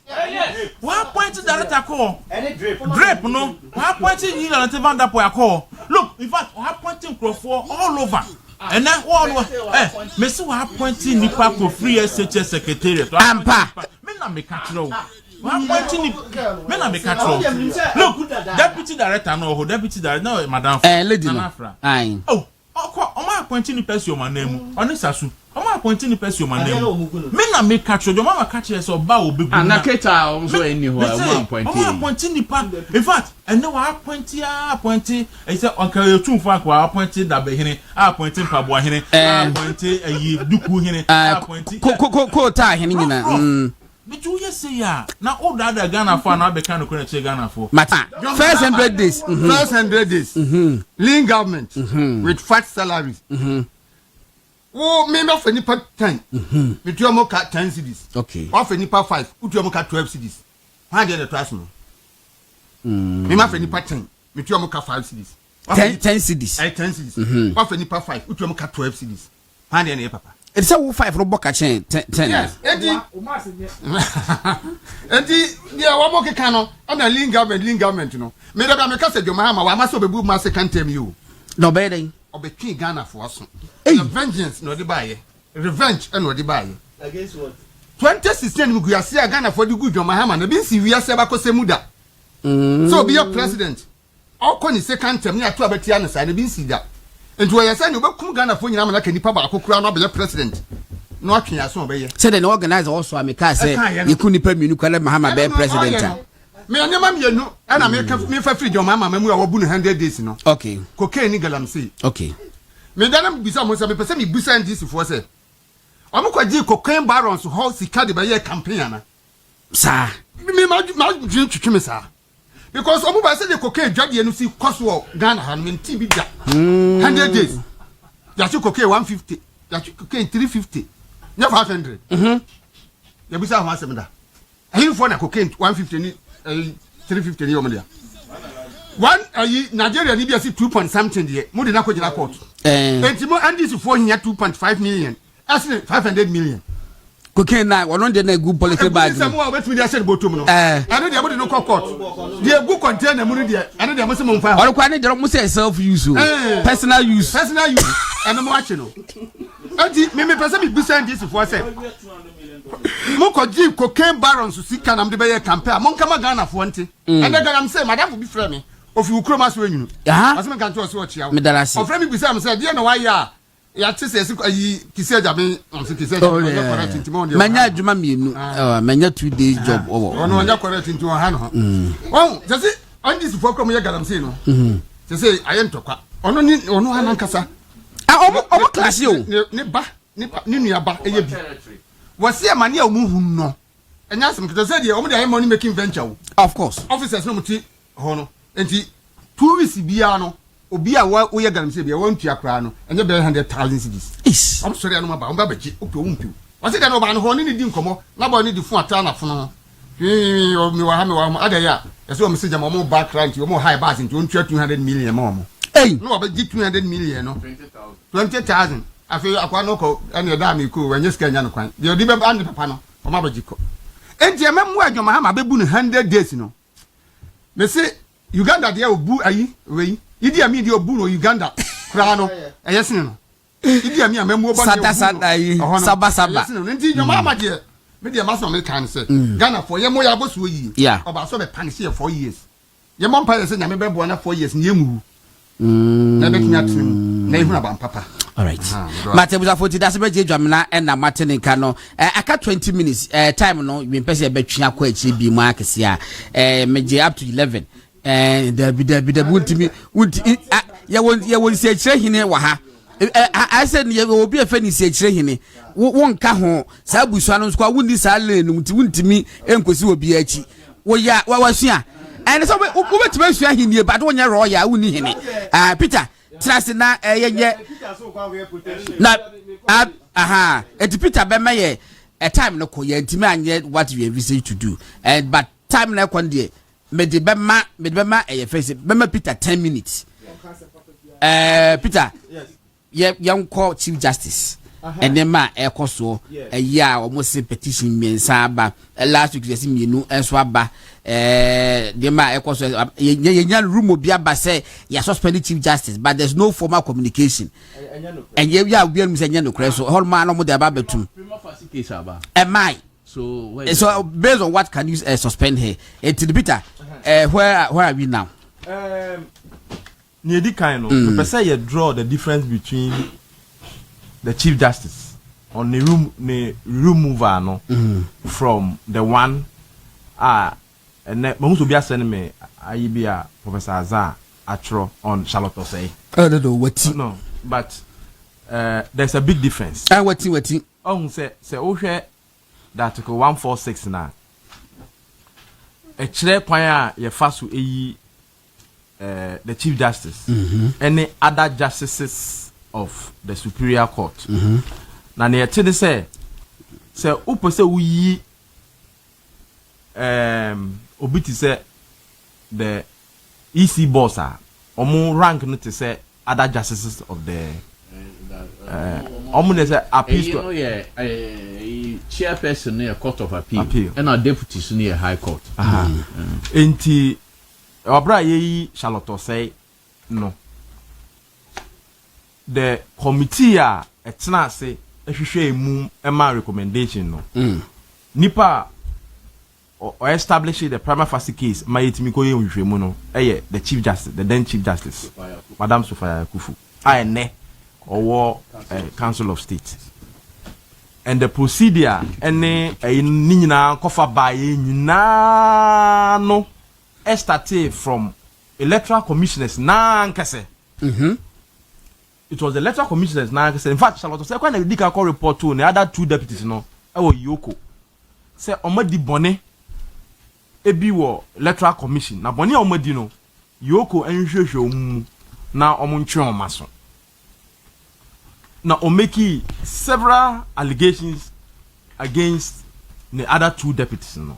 What appointing director ko? Drape no. What appointing you and Van Dapo ko? Look, in fact, what appointing Kufuor all over. And then one me see what appointing nipa ko free SHS secretariat. Ampa. Me na me catch no. What appointing me na me catch no. Look, deputy director no, deputy director no, madam. Lady no. Aye. Oh, Oma appointing ni person your name. Onisasu. Oma appointing ni person your name. Me na me catch no. Mama catch yes oba obi. Anaketa also anyhow. Oma appointing ni pa. In fact, and now appointing. I say Uncle you too far kwa appointing da be hene. Appointing pabo hene. Appointing ayi duku hene. Appointing. Ko ta hene nyina. But you say ya. Now all the other Ghana for now be kind of correct Ghana for. First 100 days. First 100 days. Lean government with fat salaries. Oh, me no for nipa 10. Me tu mo ka 10 cedis. Okay. Or for nipa 5. U tu mo ka 12 cedis. How dey the trust me? Me ma for nipa 10. Me tu mo ka 5 cedis. 10 cedis. 10 cedis. Or for nipa 5. U tu mo ka 12 cedis. How dey na papa? It's a 5 no boka chen 10. Yes. Enti dia wa mo ke kan no. Am lean government no. Me da me ka se John Mahama wa ma so bebu ma second term you. No be dey. Obetwi Ghana for us. The vengeance no dey buy. Revenge and no dey buy. Against what? 2016 mu guase Ghana for the good John Mahama na bin si wiase ba ko se muda. So be your president. Okọ ni second term ni ato abetia no sa na bin si da. Enti wo yesa ni obekum Ghana for nyina na kanipa ba akokura no be president. No atwe aso be ye. Say the organizer also ameka say yiku nipa mienu kwale Mahama be president. Me anyama mienu na me fa free John Mahama mamu a wabu no 100 days no. Okay. Cocaine ni Galamsey. Okay. Me dana bisa mo say me pese me bisa ndisi fo say. Omo kwaji cocaine barons ho sika de be ye campaign ana. Sa. Me ma dream twetwe me sa. Because omo ba say the cocaine dwade no si kwaso Ghana han me nti bi da. 100 days. Ya chi cocaine 150. Ya chi cocaine 350. Ya 500. Ya bisa ho asem da. Ahin for na cocaine 150 ni 350 ni omo dia. One Nigeria ni bi asi 2 point something there. Mo de na ko jira court. Entimo andisi for hinya 2.5 million. Asle 500 million. Cocaine na one dey na good political bag. Some wa wetumi dey share botom no. Anu dey mo de no court. Dey good container mu dey. Anu dey mo se mo mfa. Or kwa ne dey mo say self use. Personal use. Personal use. Anu mo ache no. Adi me person be busan this for say. Mo ko give cocaine barons to sika na me be ye campaign. Mo nkama Ghana for nti. And then am say madam be frame me. Of you kroma so enyu. Asem kan to so chia. Me darasi. Of frame me bisa am say dey na why ya. Ya te say ayi kisi ajabe am say kisi ajabe na correct nti mo dey. Manya adwuma mienu. Manya 2 days job owo. Ono anya correct nti o ha no. Oh, just say on this for come ye Ghana say no. Just say ayentokwa. Ono ni ono ha nankasa. Omo class yo. Ne ba ni nua ba eye bi. Wasi amani a omu hun no. Enya asem kete say dey omu dey money making venture. Of course. Officers no muti ho no. Enti 2 weeks bia no obi a wo ye Ghana say bia won tua kra no. Enye be 100,000 cedis. Is. I'm sorry anoma ba. Omba baji ope ompi. Wasi dey no ba no ho ni di nkomo. Na ba ni di fun ata na fun no. Mi wa ha mi wa ada ya. Yeso o message am o back rank o mo high bass nti on tua 200 million ma o. Hey, no about 200 million no 20,000 afi akwa no ko ene da mi ko wenye ska nya no kwan de odi be ande papa no o ma bagiko enti e memu adwoma ha ma bebu no 100 days no me say Uganda de obu ayi we idi ami de obu no Uganda kra no eyesene no idi ami amemu obo sada yi saba enti nyoma ma de me de maso me kan say Ghana for ye mo ya boso yi oba so be panish here 4 years ye mo mpa say nyame be bo na 4 years ni emu na be kinya trim na ehuna ba papa. All right. Matebuza 40 that's be dwamna and na matene ka no aka 20 minutes time no we pese be twia kwa achi bi mu akese a meje up to 11 there be wuntimi ya won se akire hine wa ha I said ye obi afa ni se akire hine won ka ho sa busu anu so wundi sa le no wuntimi enkosi obi achi wo ya wasua and so we betime sua hine ba do nya ro ya wuni hine Peter trust na yenye na aha et Peter be me a time no ko ye ntimi anye what we envisage to do and but time na kon de me de be ma face be ma Peter 10 minutes Peter yes young call Chief Justice and then ma ekoso ya almost petition mensa ba last week yes mienu enso aba the ma ekoso ye room obi aba say ya suspend Chief Justice but there's no formal communication and ye ya obi anu say nya no kre so all man no mo de aba betum case aba am I so based on what can you suspend her to the Peter where are we now near the kind of per se you draw the difference between the Chief Justice on the room mover no from the one and most of you send me Ayibia Professor Azar Atro on Charlotte say I don't know what no but there's a big difference what say okay that article 146 now a chere kwan ye faso eyi the Chief Justice any other justices of the Superior Court na ne yete say upose uyi obiti say the EC boss omo rank no te say other justices of the omo say appeal chairperson near Court of Appeal and our deputies near High Court enti obra ye Charlotte say no the committee etna say ehwehwe emu ema recommendation no nipa or establish the prima facie case ma yetimi ko ye nhwehwe mu no the Chief Justice the then Chief Justice Madam Sofia Kufu ane or Council of State and the procedure ene ni nyina kofa ba ye nyina no started from electoral commissioners na nkase it was the electoral commissioners na nkase in fact Charlotte say when the call report to the other 2 deputies no Yoko say omadi bone ebi wo electoral commission na bone omadi no Yoko enhwehwe omu na omuntwe omaso na omeki several allegations against the other 2 deputies no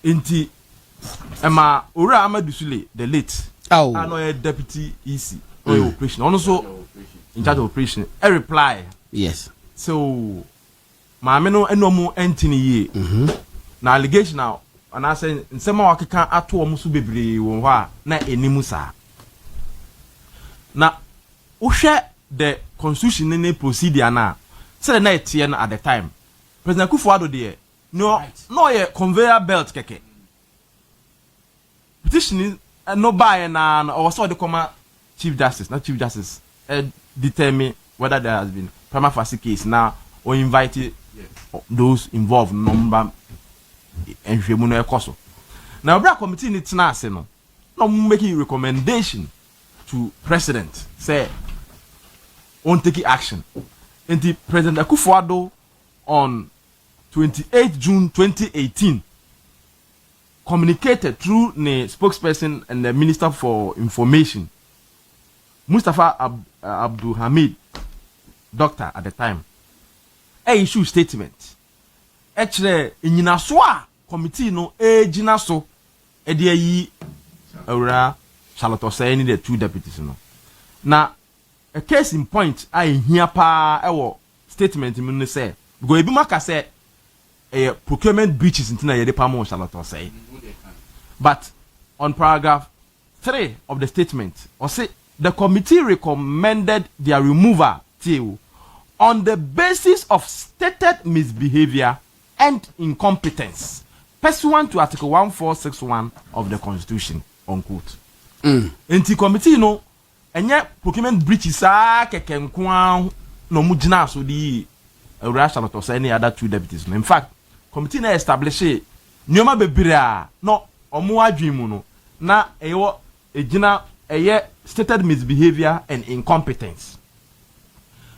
inti Emma Ura Amadou Sule, the late deputy EC operation, also in charge of operation. A reply, yes. So, my meno enomo entini ye. Na allegation now, and I say, in some way, I can't add to a musubibri na enimusa. Na, ushe the constitution ne procedure na say na etie na at the time President Akufo-Addo there no ye conveyor belt keke petition no buy na or so the comma chief justice determine whether there has been prima facie case now or invite those involved number and no ekoso now bra committee ni tena ase no making recommendation to president say on taking action and the President Akufo-Addo on 28 June 2018 communicated through the spokesperson and the Minister for Information Mustafa Abdul Hamid, doctor at the time, issue statement. Actually, in Yinaswa committee no jinaso yi ora Charlotte Osei the two deputies no. Now a case in point I hear pa ewo statement me say go ebi maka say procurement breaches into na yede pa mo Charlotte Osei. But on paragraph 3 of the statement, or say the committee recommended their removal on the basis of stated misbehavior and incompetence pursuant to Article 1461 of the Constitution, unquote. The committee no enye procurement breaches kekenkwa no mujina so di Russia not any other two deputies. In fact, committee na establish nyoma bebre no omo adwemu no na ewo ejina eye stated misbehavior and incompetence.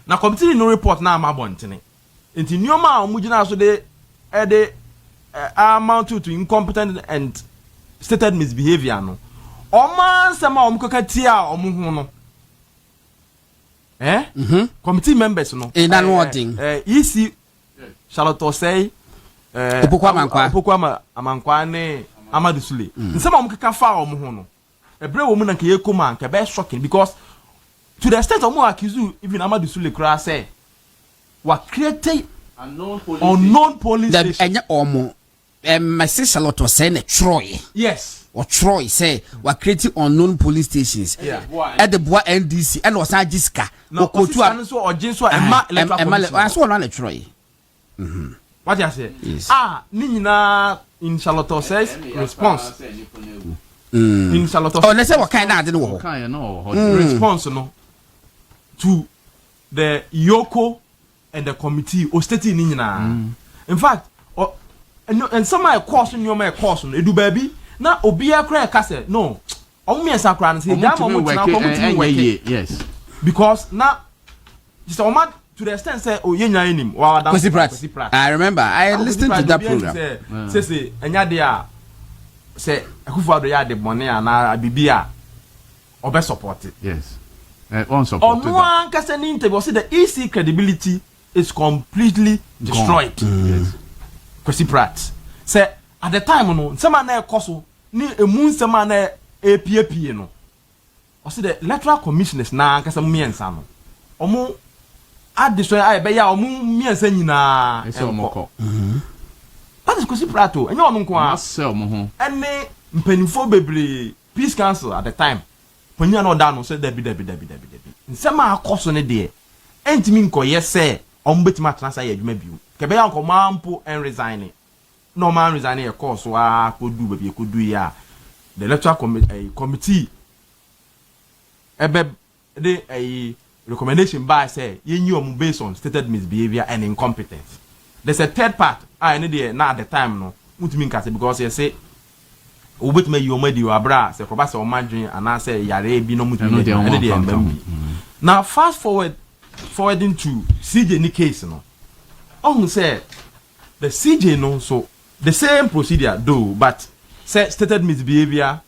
Na committee no report na amabontene. Enti nyoma omo gina so de amount to incompetent and stated misbehavior no. Oman sama omkokatia omo hu no. Committee members no. EC Charlotte Osei Opokwa Amankwa ne Amadu Sule. Nsema omkeka fa omo hu no. Ebre wo mu na nke yekoma nke be shocking because to the extent omo accuse even Amadu Sule kra say wa create unknown police station. Enya omo Message Charlotte Osei ne Troy. Yes. Or Troy say we creating unknown police stations. Yeah. At the Bois NDC and was Jiska. No, or Jinso I saw one Troy. What you say? Yes. Nina in Charlotte Osei's response. In Charlotte Osei. Oh, let's say what kind I didn't know. Response no to the Yoko and the committee or stating Nina. In fact, and some my course in your my course no do baby. Na obia kra kase no omo sakra say that yes because na just oma to the extent say o yenya enim wa Kwesi I remember I listened to that program say enya de a say Akufo-Addo ya de money na bibia obe support it. Yes on support on one kase ni interview say the EC credibility is completely destroyed. Yes Kwesi Pratt say at the time no nsema na ekoso ni emu nsema na APAP no o say the electoral commissioners na nkasa miensa no omo addition ay be ya omo miensa nyina ese omoko that is Kwesi Pratt o enye omo nko a ase omo ho ene mpanifo bebre peace council at the time ponya no da no say debi nsema akoso ne de entimi nkoye say omo betima transfer ya adwuma biu kebe ya nko mampo en resign no man resigning a course wa kodu baby kodu ya the electoral committee ebe de a recommendation by say you omo based on stated misbehavior and incompetence. There's a third part I need there now at the time no mutimi nkase because you say obetime you omadi abra say probasa o madwen ana say yare bi no mutimi there. Now fast forwarding to CJ ni case no on say the CJ no so the same procedure though, but stated misbehavior,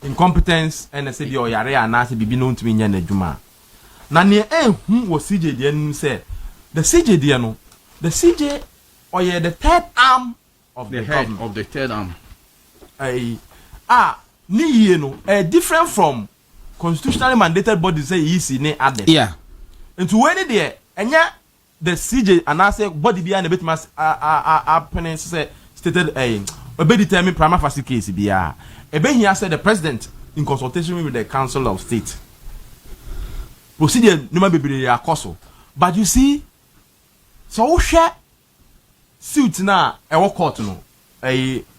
incompetence, and I said your yare and I said be known to me in the Juma. Nani who was CJ then said the CJ no, the CJ or the third arm of the head of the third arm. Ni no different from constitutionally mandated bodies say EC ne added. Yeah. And to any there and yeah the CJ and I say body behind the bit must opponents say stated be determined prima facie case bia ebe here said the president in consultation with the Council of State procedure nima bebre akoso but you see so wo hwe suit na e wo court no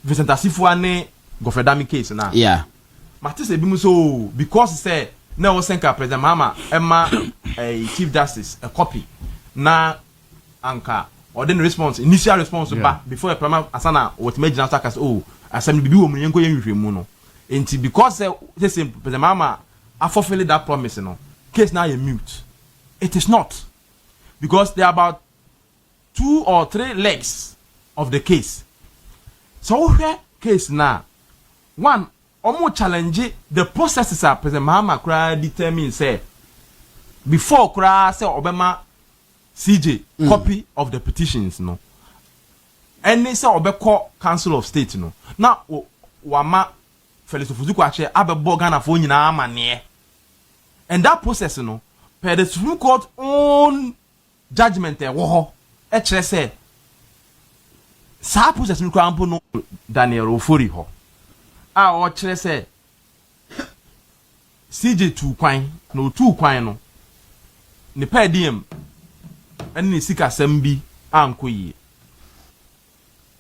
Vincent Asifo ane Gofredami case na yeah matise bi mu so because say na wo senka president Mahama emma chief justice a copy na anka or then response initial response back before a prima asana what made na sakas asem bibi wo mu yenko yenhwehwe mu no enti because the same president Mahama fulfilled that promise no case now you mute it is not because there are about 2 or 3 legs of the case so where case now one omo challenge the processes are president Mahama kra determine say before kra say obema CJ copy of the petitions no any say obeko council of state no now wama Felix Ofuzuku ache abebo Ghana fo nyina amane and that process no per the Supreme Court own judgment wo ho e kire say sa process no krampo no Daniel Ofori ho a o kire say CJ 2 kwan no 2 kwan no ne per diem ene sika sambi ankoyi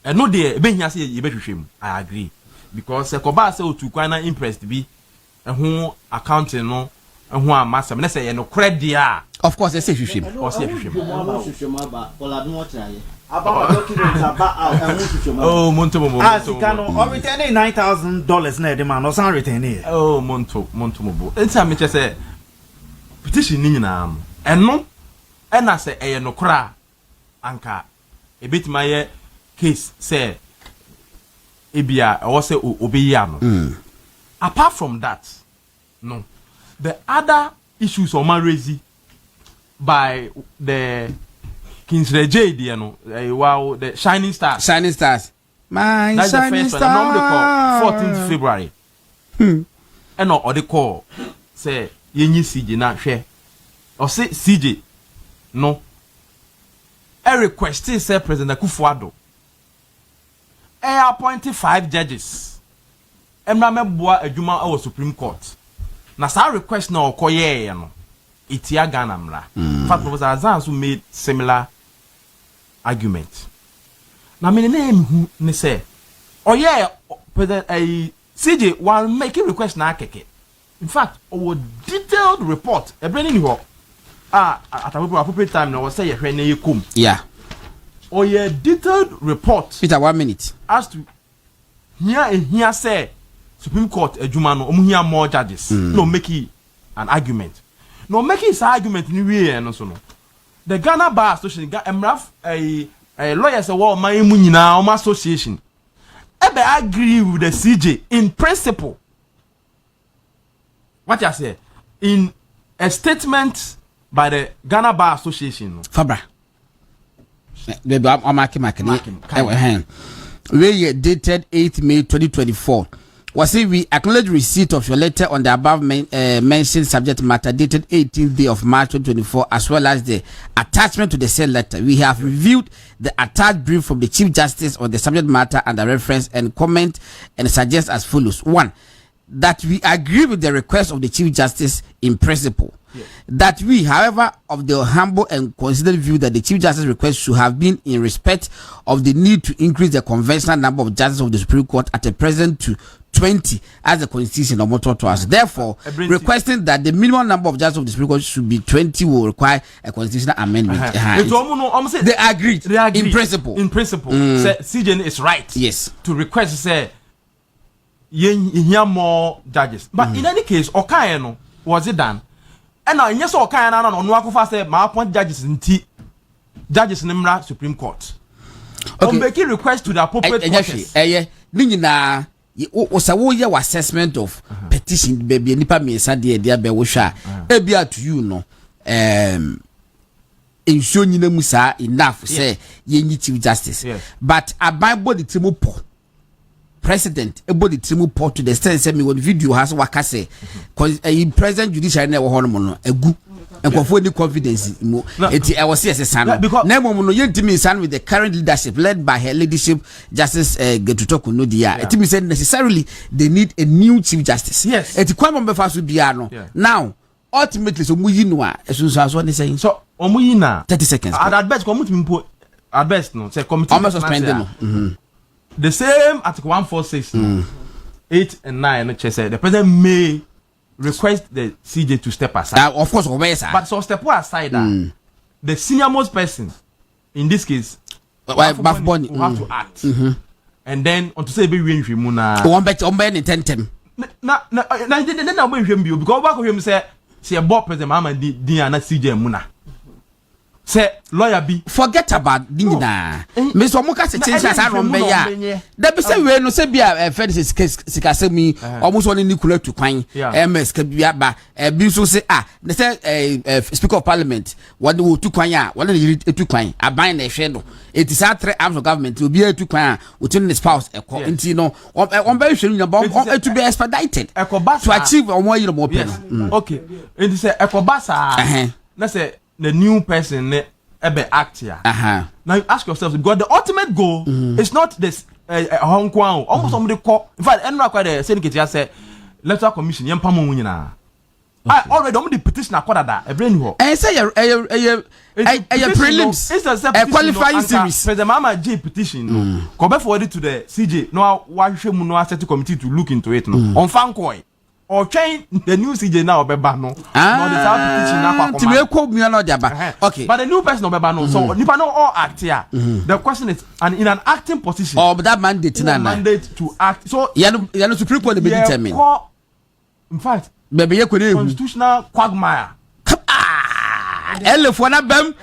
eno de ebehia se ye behwehwem I agree because ekoba se otu kwan na impressed bi eho accounting no eho amasem na se ye no credit a of course they say hwehwem o se hwehwem about documents about oh monto or returning $9,000 na the man or some returning oh monto mo enta me say petition ni nyina am eno ena se eye no kra anka ebetima ye case say ebia or say obeya no apart from that no the other issues on marriage by the Kingsley J there no wow the shining stars my that's shining the first one normally call 14th February and or the call say yenyi CJ na hwe or say CJ no a request say President Akufo-Addo appointed 5 judges emra meboa adwuma our Supreme Court na sa request na okoye no itia Ghana mra fact Professor Azan so made similar argument na me name ne say oye President CJ while making request na akeke in fact our detailed report e bring ni ho at appropriate time na was say yehwe na yekom yeah or a detailed report Peter 1 minute as to here say Supreme Court adwuma no omu here more judges no make an argument no make his argument ni we no so no the Ghana Bar Association emraf a lawyers wa man mu nyina o association ebe agree with the CJ in principle what you say in a statement by the Ghana Bar Association no Fabra baby I'm marking we dated 8th May 2024 was it we acknowledge receipt of your letter on the above mentioned subject matter dated 18th day of March 2024 as well as the attachment to the said letter. We have reviewed the attached brief from the Chief Justice on the subject matter and the reference and comment and suggest as follows. 1. That we agree with the request of the Chief Justice in principle. Yes. That we, however, of the humble and considered view that the Chief Justice request should have been in respect of the need to increase the conventional number of justices of the Supreme Court at a present to 20 as the Constitution of Motor to us. Therefore, requesting that the minimum number of justices of the Supreme Court should be 20 will require a constitutional amendment. They agreed in principle. In principle, CJ is right. Yes. To request say you hear more judges. But in any case, Okayeno was it done? And now yes, Okayeno no Akufa say my appoint judges in judges in the Supreme Court. Okay. Making request to the appropriate process. Nina wo ye assessment of petition baby nipa me sa de dia be wo hwa ebia to you no ensure nyina mu sa enough say ye Chief Justice but abibo the trimupo president ebo the trimupo to the extent say me one video has waka say cause present judiciary na wo hono no agu enkofo ni confidence mo eti I was yes san na mom no yentimi san with the current leadership led by her leadership Justice Getutoku no dia eti me say necessarily they need a new Chief Justice yes eti kwa mom be fa so bia no now ultimately so mu yi no a eso so ne saying so omu yi na 30 seconds at best committee mpo at best no say committee almost suspended no the same article 146 8 and 9 no say the president may request the CJ to step aside of course but so step aside the senior most person in this case Baf Bonny will have to act and then on to say be we mu na one bet on be tentem na we hwem because ba ko hwem say e board president Mahama din na CJ mu na say lawyer be forget about dinina me so mo ka se change as I rombe ya da be say we no say bia fed sikasemi almost one ni kula tu kwan ms ka bia ba bi so say they say speaker of parliament what do tu kwan ya what dey tu kwan aban na hwe no it is three arms of government obi tu kwan within the spouse eko nti no on be hwe no bomb to be expedited to achieve on one year more pen okay it is ekobasa na say the new person ebe act here. Now you ask yourself because the ultimate goal is not this Hong Kong. Almost somebody call. In fact, anyone quite the syndicate just said electoral commission. Yem pamu nyina. I already don't the petition accord that. A brain ho. And say a prelims. It's a qualifying series. President Mahama J petition. Come forward to the CJ. No, why should no asset committee to look into it? No. On Fankoi. Or change the new CJ now beba no. Okay. But the new person no beba no. So nipa no all act here. The question is, and in an acting position. Oh, but that mandate mandate to act. So you know Supreme Court be determined. In fact, baby you could constitutional quagmire. Elef wana bem.